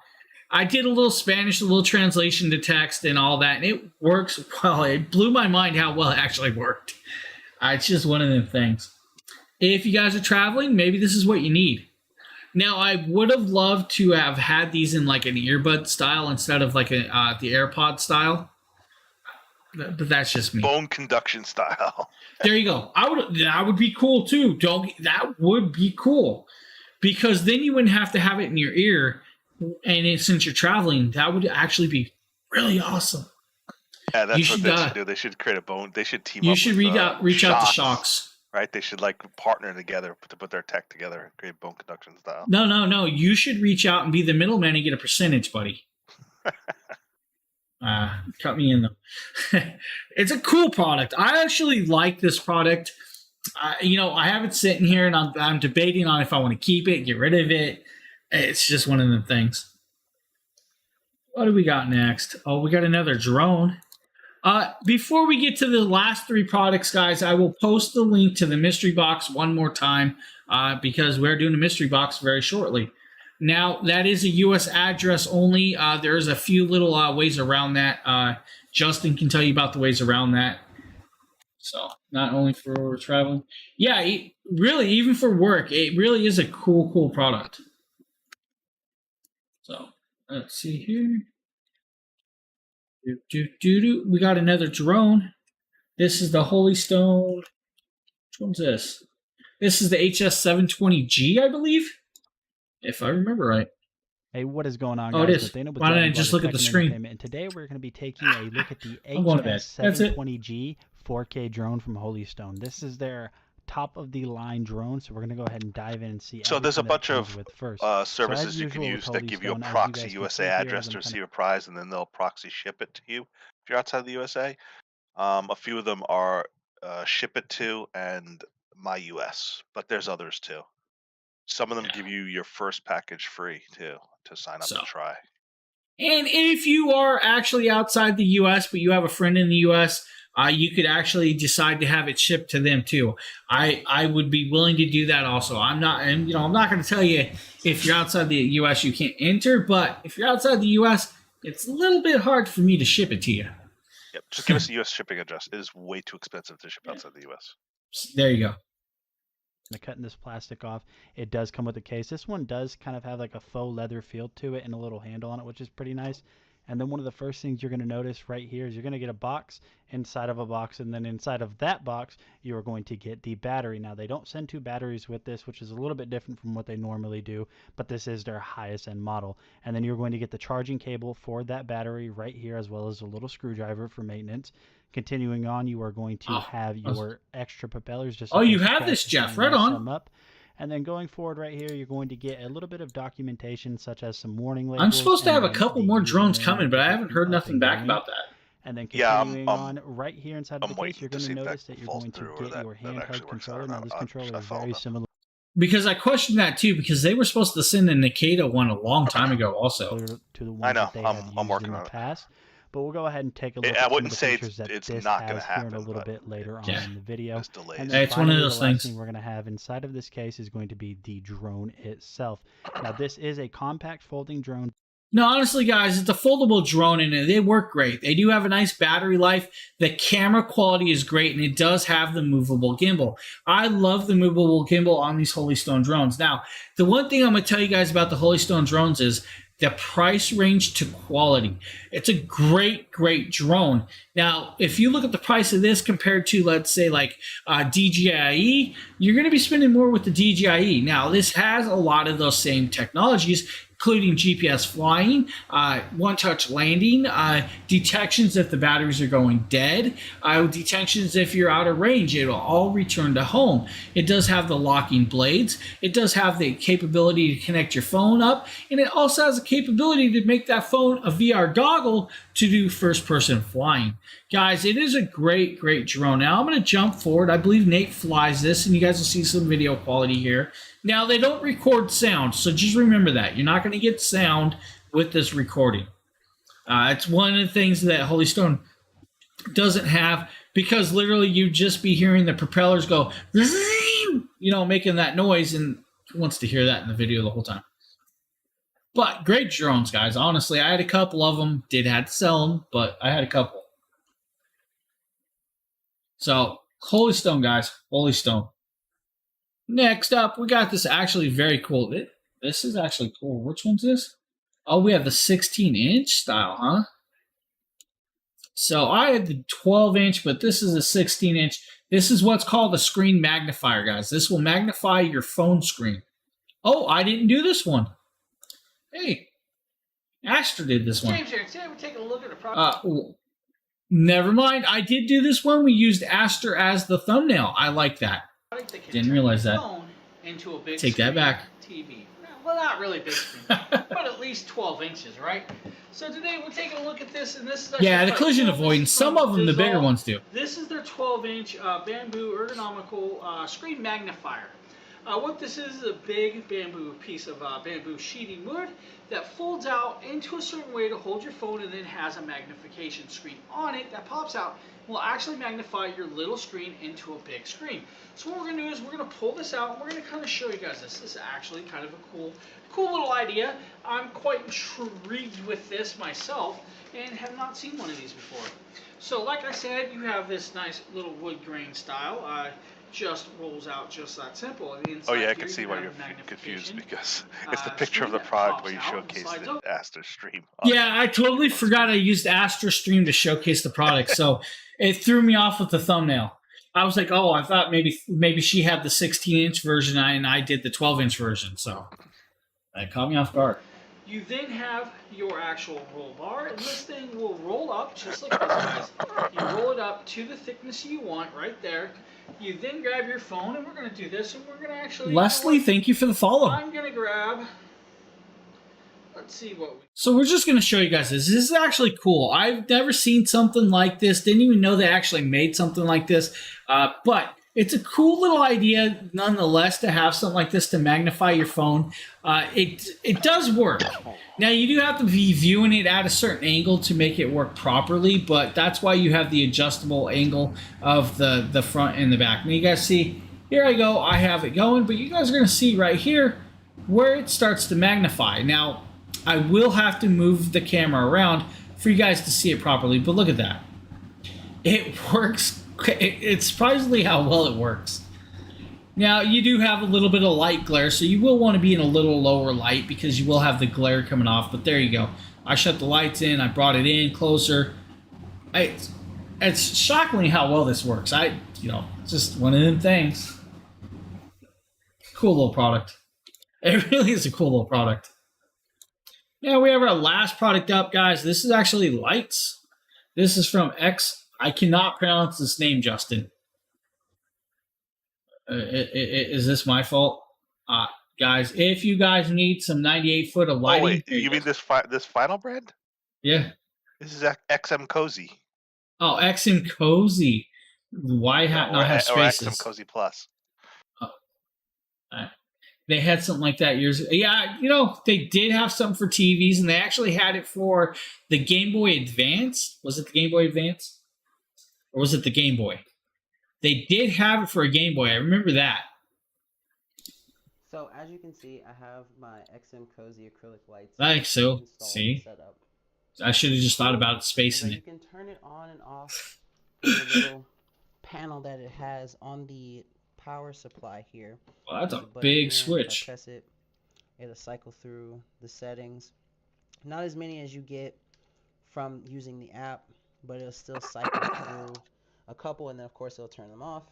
I did a little Spanish, a little translation to text, and all that, and it works well. It blew my mind how well it actually worked. It's just one of them things. If you guys are traveling, maybe this is what you need. Now, I would have loved to have had these in like an earbud style instead of like the AirPod style. But that's just me. Bone conduction style. There you go. That would be cool too. That would be cool. Because then you wouldn't have to have it in your ear. And since you're traveling, that would actually be really awesome. Yeah, that's what they should do. They should create a bone. They should team up. You should reach out to Shocks. Right? They should partner together to put their tech together and create bone conduction style. No. You should reach out and be the middleman and get a percentage, buddy. Cut me in though. It's a cool product. I actually like this product. I have it sitting here and I'm debating on if I want to keep it, get rid of it. It's just one of them things. What do we got next? Oh, we got another drone. Before we get to the last 3 products, guys, I will post the link to the mystery box one more time because we're doing a mystery box very shortly. Now, that is a U.S. address only. There's a few little ways around that. Justin can tell you about the ways around that. So, not only for traveling. Yeah, really, even for work, it really is a cool product. So, let's see here. We got another drone. This is the Holy Stone. Which one's this? This is the HS720G, I believe, if I remember right. Hey, what is going on, guys? Oh, it is. Why don't I just look at the screen? And today we're going to be taking a look at the HS720G 4K drone from Holy Stone. This is their top-of-the-line drone, so we're going to go ahead and dive in and see. So there's a bunch of services you can use that give you a proxy USA address to receive a prize, and then they'll proxy ship it to you if you're outside the USA. A few of them are Ship It To and My US, but there's others too. Some of them give you your first package free too to sign up and try. And if you are actually outside the U.S., but you have a friend in the U.S., you could actually decide to have it shipped to them too. I would be willing to do that also. I'm not going to tell you if you're outside the U.S. you can't enter, but if you're outside the U.S., it's a little bit hard for me to ship it to you. Yep, just give us a U.S. shipping address. It is way too expensive to ship outside the U.S. There you go. Cutting this plastic off, it does come with a case. This one does kind of have like a faux leather feel to it and a little handle on it, which is pretty nice. And then one of the first things you're going to notice right here is you're going to get a box inside of a box, and then inside of that box you are going to get the battery. Now they don't send 2 batteries with this, which is a little bit different from what they normally do, but this is their highest end model. And then you're going to get the charging cable for that battery right here, as well as a little screwdriver for maintenance. Continuing on, you are going to have your extra propellers. Just you have this, Jeff. Right on. Up. And then going forward right here, you're going to get a little bit of documentation, such as some warning labels. I'm supposed to have a couple more drones coming, but I haven't heard nothing back about that. And then continuing on right here inside of the case, you're going to notice that you're going to get your handheld controller. Now this controller is very similar. Because I questioned that too, because they were supposed to send a Nikita one a long time ago also. To the ones that they have used in the past. But we'll go ahead and take a look at some of the features that this has here in a little bit later on in the video. And then it's one of those things. Thing we're going to have inside of this case is going to be the drone itself. Now this is a compact folding drone. No, honestly, guys, it's a foldable drone, and they work great. They do have a nice battery life. The camera quality is great, and it does have the movable gimbal. I love the movable gimbal on these Holystone drones. Now, the one thing I'm going to tell you guys about the Holystone drones is the price range to quality. It's a great, great drone. Now, if you look at the price of this compared to, let's say, like DJI, you're going to be spending more with the DJI. Now, this has a lot of those same technologies, including GPS flying, one-touch landing, detections if the batteries are going dead, detections if you're out of range. It will all return to home. It does have the locking blades. It does have the capability to connect your phone up, and it also has the capability to make that phone a VR goggle to do first-person flying. Guys, it is a great, great drone. Now, I'm going to jump forward. I believe Nate flies this, and you guys will see some video quality here. Now, they don't record sound, so just remember that. You're not going to get sound with this recording. It's one of the things that Holystone doesn't have, because literally you'd just be hearing the propellers go, making that noise, and who wants to hear that in the video the whole time? But great drones, guys. Honestly, I had a couple of them. Did have to sell them, but I had a couple. So, Holystone, guys. Holystone. Next up, we got this actually very cool. This is actually cool. Which one's this? Oh, we have the 16-inch style, huh? So I had the 12-inch, but this is a 16-inch. This is what's called a screen magnifier, guys. This will magnify your phone screen. Oh, I didn't do this one. Hey, Astor did this one. James here. Today we're taking a look at a product. Never mind. I did do this one. We used Astor as the thumbnail. I like that. Didn't realize that. Into a big Take that back. TV. Well, not really big screen, but at least 12 inches, right? So today we're taking a look at this, and this is the collision avoidance. Some of them, the bigger ones do. This is their 12-inch bamboo ergonomical screen magnifier. What this is a big bamboo piece of bamboo sheeting wood that folds out into a certain way to hold your phone, and then has a magnification screen on it that pops out. Will actually magnify your little screen into a big screen. So what we're going to do is we're going to pull this out, and we're going to kind of show you guys this. This is actually kind of a cool little idea. I'm quite intrigued with this myself and have not seen one of these before. So like I said, you have this nice little wood grain style. Just rolls out just that simple. And oh yeah, I can see why you're confused, because it's the picture of the product where you showcase the Astor Stream. Yeah, I totally forgot I used Astor Stream to showcase the product, so it threw me off with the thumbnail. I was like, oh, I thought maybe she had the 16-inch version and I did the 12-inch version, so that caught me off guard. You then have your actual roll bar, and this thing will roll up just like this, guys. You roll it up to the thickness you want right there. You then grab your phone, and we're going to do this, and we're going to actually... Leslie, thank you for the follow. I'm going to grab... Let's see what we... So we're just going to show you guys this. This is actually cool. I've never seen something like this. Didn't even know they actually made something like this. But it's a cool little idea, nonetheless, to have something like this to magnify your phone. It does work. Now, you do have to be viewing it at a certain angle to make it work properly, but that's why you have the adjustable angle of the front and the back. Now, you guys see, here I go. I have it going, but you guys are going to see right here where it starts to magnify. Now, I will have to move the camera around for you guys to see it properly, but look at that. It works. It's surprisingly how well it works. Now, you do have a little bit of light glare, so you will want to be in a little lower light because you will have the glare coming off, but there you go. I shut the lights in. I brought it in closer. It's shockingly how well this works. It's just one of them things. Cool little product. It really is a cool little product. Now we have our last product up, guys. This is actually lights. This is from X. I cannot pronounce this name, Justin. Is this my fault? Guys, if you guys need some 98-foot of lighting. Oh, wait, you mean this final brand? Yeah. This is XM Cozy. Oh, XM Cozy. Why not have spaces? Or XM Cozy Plus. They had something like that years ago. Yeah, they did have something for TVs, and they actually had it for the Game Boy Advance. Was it the Game Boy Advance? Or was it the Game Boy? They did have it for a Game Boy. I remember that. So as you can see, I have my XM Cozy acrylic lights. Like so. See? I should have just thought about spacing it. You can turn it on and off from the little panel that it has on the power supply here. Well, that's a big switch. If I press it, it'll cycle through the settings. Not as many as you get from using the app, but it'll still cycle through a couple, and then of course it'll turn them off.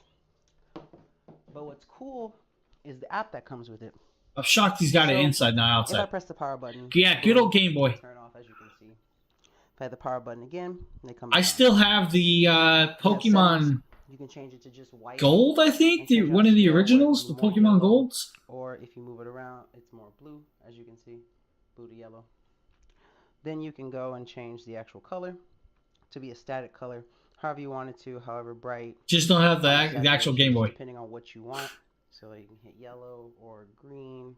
But what's cool is the app that comes with it. I'm shocked he's got it inside, not outside. If I press the power button, yeah, good old Game Boy. Turn off, as you can see. If I hit the power button again, they come. I still have the Pokemon. You can change it to just white. Gold, I think, one of the originals, the Pokemon Golds. Or if you move it around, it's more blue, as you can see, blue to yellow. Then you can go and change the actual color to be a static color, however you want it to, however bright. Just don't have the actual Game Boy. Depending on what you want. So you can hit yellow or green,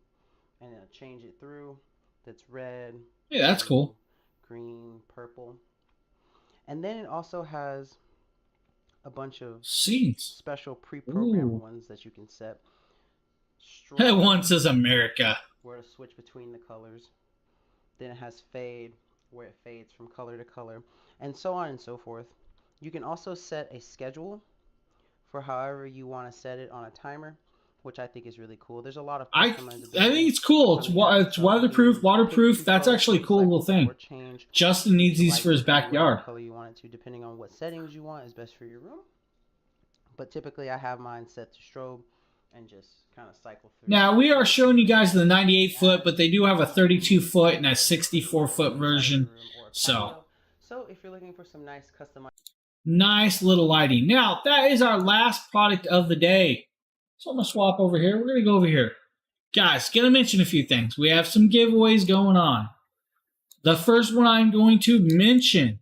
and it'll change it through. That's red. Yeah, that's cool. Green, purple. And then it also has a bunch of scenes, special pre-programmed ones that you can set. That one says America. Where to switch between the colors. Then it has fade, where it fades from color to color, and so on and so forth. You can also set a schedule for however you want to set it on a timer, which I think is really cool. There's a lot of I think it's cool. It's waterproof. That's actually a cool little thing. Justin needs these for his backyard. Color you want it to, depending on what settings you want is best for your room. But typically, I have mine set to strobe and just kind of cycle through. Now we are showing you guys the 98-foot, but they do have a 32-foot and a 64-foot version. So if you're looking for some nice customized, nice little lighting. Now that is our last product of the day. So I'm going to swap over here. We're going to go over here. Guys, going to mention a few things. We have some giveaways going on. The first one I'm going to mention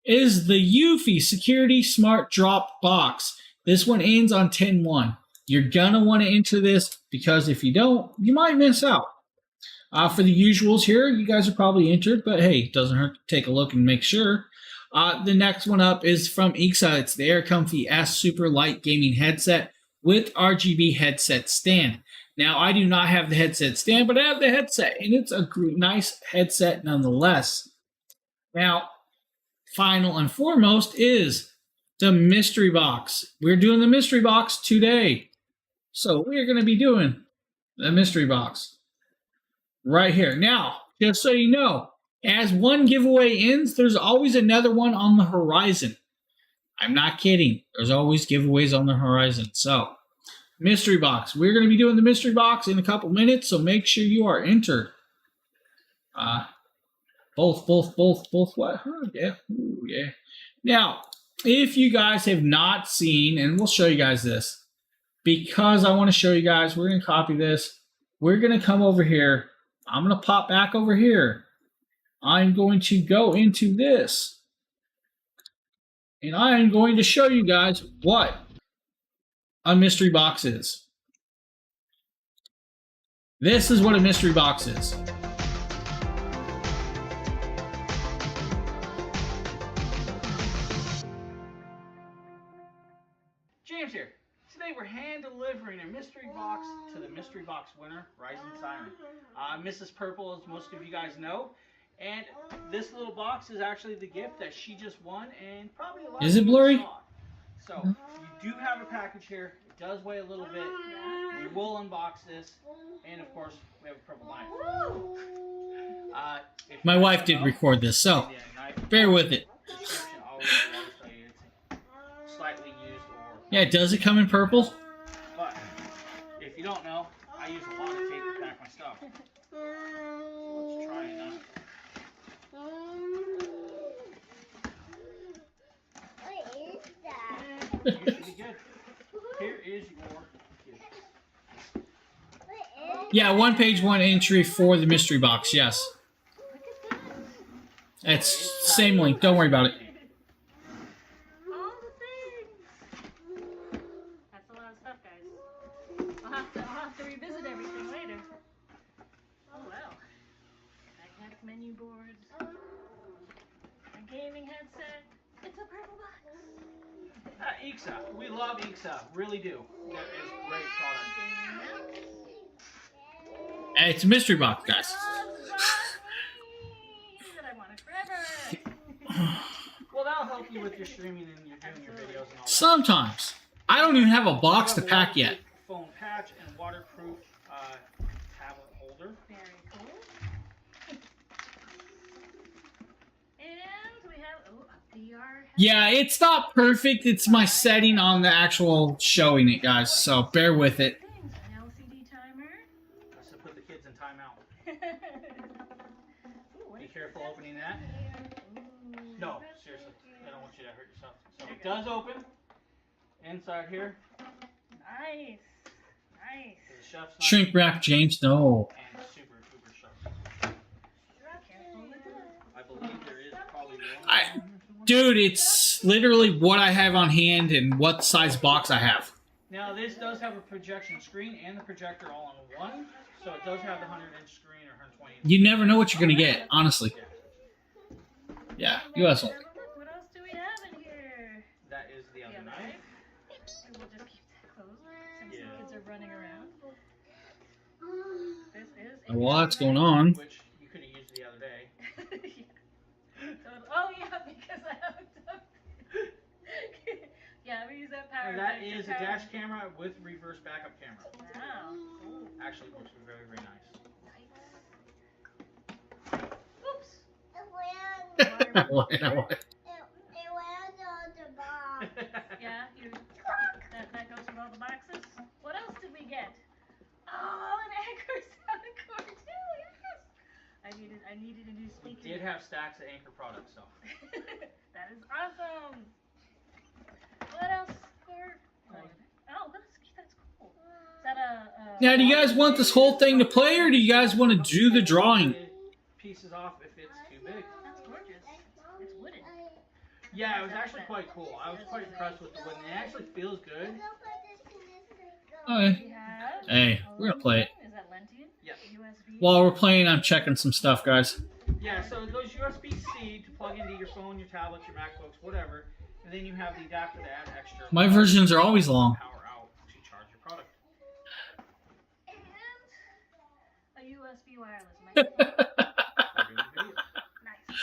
is the Eufy Security Smart Drop Box. This one ends on 10/1. You're going to want to enter this because if you don't, you might miss out. For the usuals here, you guys are probably entered, but hey, it doesn't hurt to take a look and make sure. The next one up is from Ixa. It's the Air Comfy S Super Light Gaming Headset with RGB headset stand. Now, I do not have the headset stand, but I have the headset, and it's a nice headset nonetheless. Now, final and foremost is the mystery box. We're doing the mystery box today. So we're going to be doing the mystery box right here. Now, just so you know, as one giveaway ends, there's always another one on the horizon. I'm not kidding. There's always giveaways on the horizon. So, mystery box. We're going to be doing the mystery box in a couple minutes, so make sure you are entered. Both what? Yeah. Ooh, yeah. Now, if you guys have not seen, and we'll show you guys this, because I want to show you guys, we're going to copy this. We're going to come over here. I'm going to pop back over here. I'm going to go into this. And I am going to show you guys what a mystery box is. This is what a mystery box is. James here. Today we're hand delivering a mystery box to the mystery box winner, Rising Siren. Mrs. Purple, as most of you guys know. And this little box is actually the gift that she just won, and probably a lot Is it blurry? saw. So you do have a package here. It does weigh a little bit. We will unbox this, and of course we have a purple knife. My wife did record this, so bear with it. Slightly used or. Yeah, does it come in purple? But if you don't know, I use a lot of tape to pack my stuff. Let's try it now. You should be good. Here is your gift. Yeah, 1 page, 1 entry for the mystery box. Yes. It's same link. Don't worry about it. That's a lot of stuff, guys. I'll have to revisit everything later. Oh wow. Magnetic menu boards. A gaming headset. It's a purple box. Ixa. We love Ixa. Really do. That is a great product. Hey, it's a mystery box, guys. I want it forever. Well, that'll help you with your streaming and you're doing your videos and all that. Sometimes. I don't even have a box to pack yet. Phone patch and waterproof tablet holder. Very cool. And we have a VR. Yeah, it's not perfect. It's my setting on the actual showing it, guys. So bear with it. An LCD timer. I should put the kids in timeout. Be careful opening that. No, seriously. I don't want you to hurt yourself. So it does open. Inside here. Nice. Nice. The chef's knife. Shrink wrap, James. No. And super, super sharp. I believe there is probably one. Dude, it's literally what I have on hand and what size box I have. Now this does have a projection screen and the projector all on one, so it does have the 100-inch screen or 120. You never know what you're going to get, honestly. Yeah, US only. What else do we have in here? That is the other knife. We'll just keep that closed since the kids are running around. This is A lot's going on. Which you could have used the other day. Oh yeah, because I hooked up. Yeah, we use that power. And that is a dash camera with reverse backup camera. Wow. Cool. Actually works very, very nice. Oops. Yeah, that goes with all the boxes. What else did we get? Oh, an Anchor sound cord too. Yes. I needed a new speaker. We did have stacks of Anchor products, so. That is awesome. What else? Oh, that's cool. Is that a Now, do you guys want this whole thing to play, or do you guys want to do the drawing? Pieces off if it's too big. That's gorgeous. It's wooden. Yeah, it was actually quite cool. I was quite impressed with the wood. It actually feels good. Okay. Hey, we're gonna play it. Is that Lentium? Yeah. USB. While we're playing, I'm checking some stuff, guys. Yeah, so it goes USB-C to plug into your phone, your tablets, your MacBooks, whatever. And then you have the adapter to add extra. My versions are always long. Power out to charge your product. And a USB wireless microphone. Nice.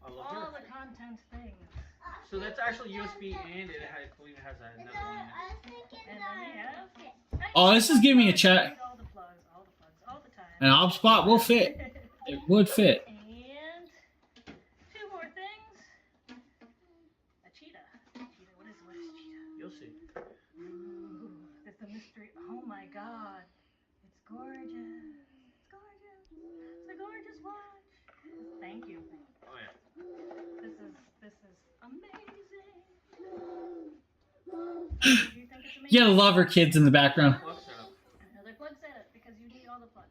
All the content things. So that's actually USB, and I believe it has another one in it. And then we have. Oh, this is giving me a chat. All the plugs, all the time. An op spot will fit. It would fit. And two more things. A cheetah. What is cheetah? You'll see. Ooh, it's a mystery. Oh my god. It's gorgeous. It's gorgeous. It's a gorgeous watch. Thank you. Oh yeah. This is amazing. You gotta love her kids in the background. Another plug setup because you need all the plugs.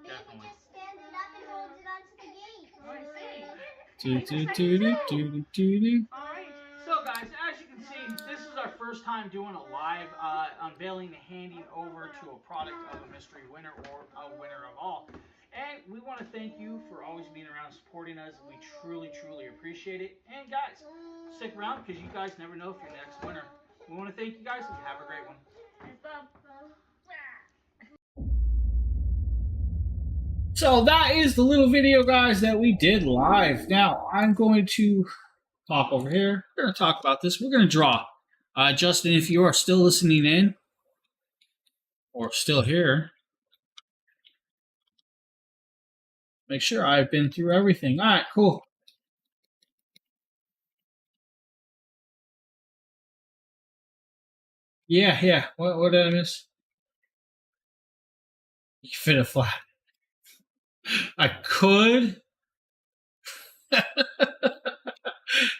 Definitely. Oh, I see. Alright, so guys, as you can see, this is our first time doing a live unveiling and handing over to a product of a mystery winner or a winner of all. And we want to thank you for always being around and supporting us. We truly, truly appreciate it. And guys, stick around because you guys never know if you're next winner. We want to thank you guys and have a great one. So that is the little video, guys, that we did live. Now, I'm going to pop over here. We're going to talk about this. We're going to draw. Justin, if you are still listening in, or still here, Make sure I've been through everything. All right, cool. Yeah. What did I miss? You fit a flat. I could.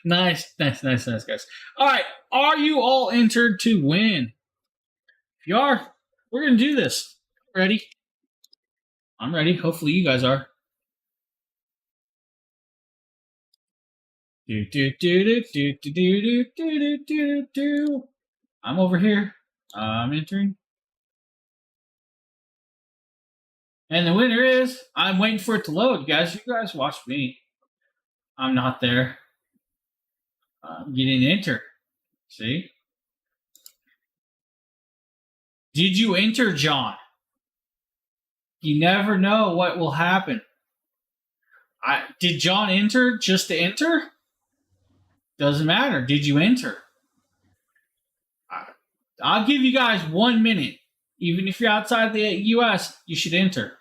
Nice, guys. All right, are you all entered to win? If you are, we're gonna do this. Ready? I'm ready. Hopefully, you guys are. I'm over here. I'm entering. And the winner is, I'm waiting for it to load, guys. You guys watch me. I'm not there. I'm getting enter. See? Did you enter, John? You never know what will happen. Did John enter just to enter? Doesn't matter. Did you enter? I'll give you guys 1 minute. Even if you're outside the U.S., you should enter.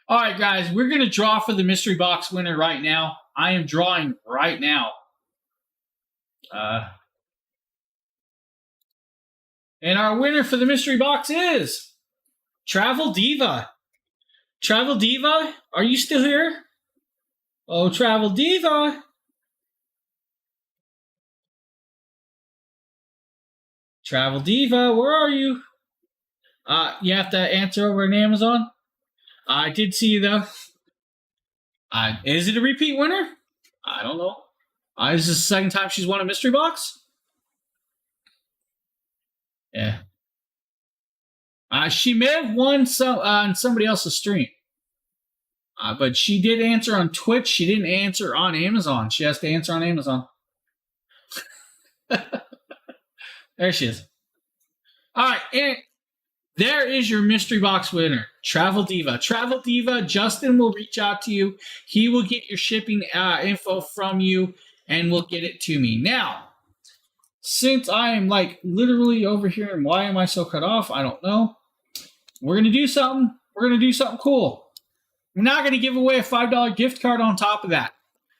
All right, guys, we're going to draw for the mystery box winner right now. I am drawing right now. And our winner for the mystery box is Travel Diva. Travel Diva, are you still here? Oh, Travel Diva. Travel Diva, where are you? You have to answer over on Amazon. I did see you, though. Is it a repeat winner? I don't know. Is this the second time she's won a mystery box? Yeah. She may have won on somebody else's stream. But she did answer on Twitch. She didn't answer on Amazon. She has to answer on Amazon. There she is. All right, and there is your mystery box winner, Travel Diva. Travel Diva, Justin will reach out to you. He will get your shipping info from you, and will get it to me. Now, since I am like literally over here, and why am I so cut off? I don't know. We're gonna do something. We're gonna do something cool. We're not gonna give away a $5 gift card on top of that.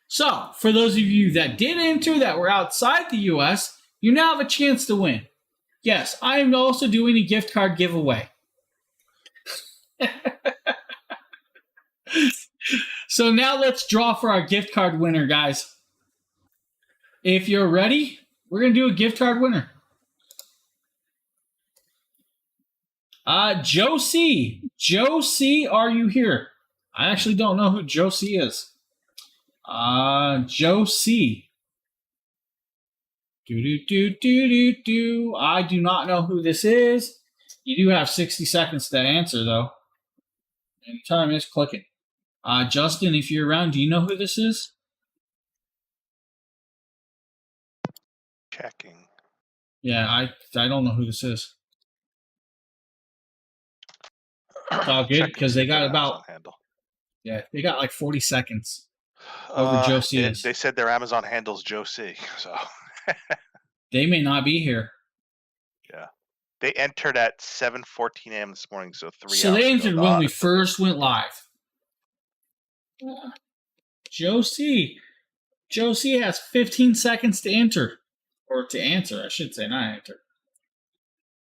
So, for those of you that did enter that were outside the U.S., you now have a chance to win. Yes, I am also doing a gift card giveaway. So now let's draw for our gift card winner, guys. If you're ready, we're going to do a gift card winner. Josie. Josie, are you here? I actually don't know who Josie is. Josie. I do not know who this is. You do have 60 seconds to answer, though. And time is clicking. Justin, if you're around, do you know who this is? Checking. Yeah, I don't know who this is. It's all good because they got about they got like 40 seconds over Josie. They said their Amazon handle's Josie, so they may not be here. Yeah, they entered at 7:14 a.m. this morning, so 3 hours. So they entered ago. when we first went live. Josie has 15 seconds to enter, or to answer, I should say, not enter.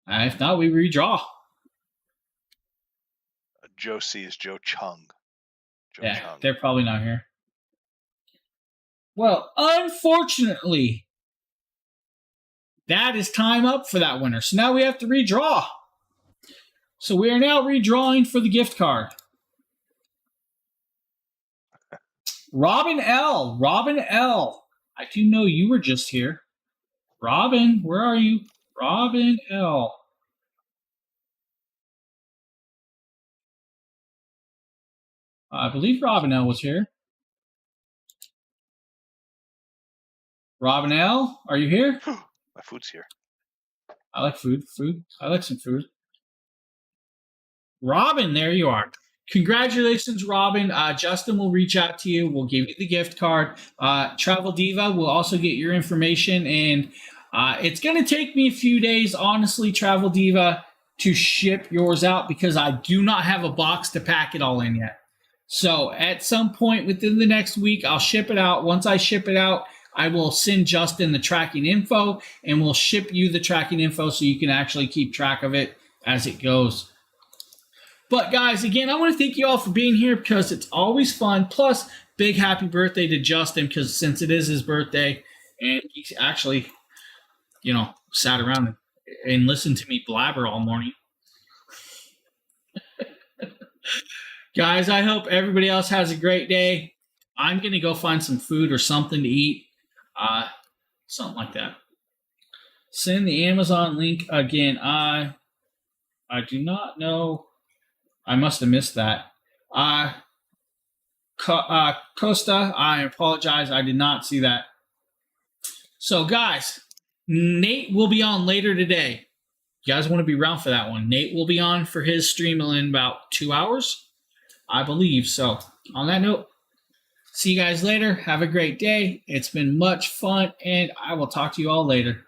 If not, we redraw. Josie is Joe Chung. Chung. They're probably not here. Well, unfortunately, that is time up for that winner. So now we have to redraw. So we are now redrawing for the gift card. Robin L. Robin L. I do know you were just here. Robin, where are you? Robin L. I believe Robin L was here. Robin L, are you here? My food's here. I like food. I like some food. Robin, there you are. Congratulations, Robin. Justin will reach out to you. We'll give you the gift card. Travel Diva will also get your information, and It's going to take me a few days, honestly, Travel Diva, to ship yours out because I do not have a box to pack it all in yet. So at some point within the next week, I'll ship it out. Once I ship it out, I will send Justin the tracking info, and we'll ship you the tracking info so you can actually keep track of it as it goes. But guys, again, I want to thank you all for being here because it's always fun. Plus, big happy birthday to Justin because since it is his birthday, and he's actually, sat around and listened to me blabber all morning. Guys, I hope everybody else has a great day. I'm going to go find some food or something to eat. Something like that. Send the Amazon link again. I do not know. I must have missed that. Costa, I apologize. I did not see that. So, guys, Nate will be on later today. You guys want to be around for that one. Nate will be on for his stream in about 2 hours, I believe. So, on that note, see you guys later. Have a great day. It's been much fun, and I will talk to you all later.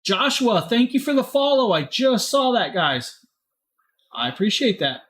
Joshua, thank you for the follow. I just saw that, guys. I appreciate that.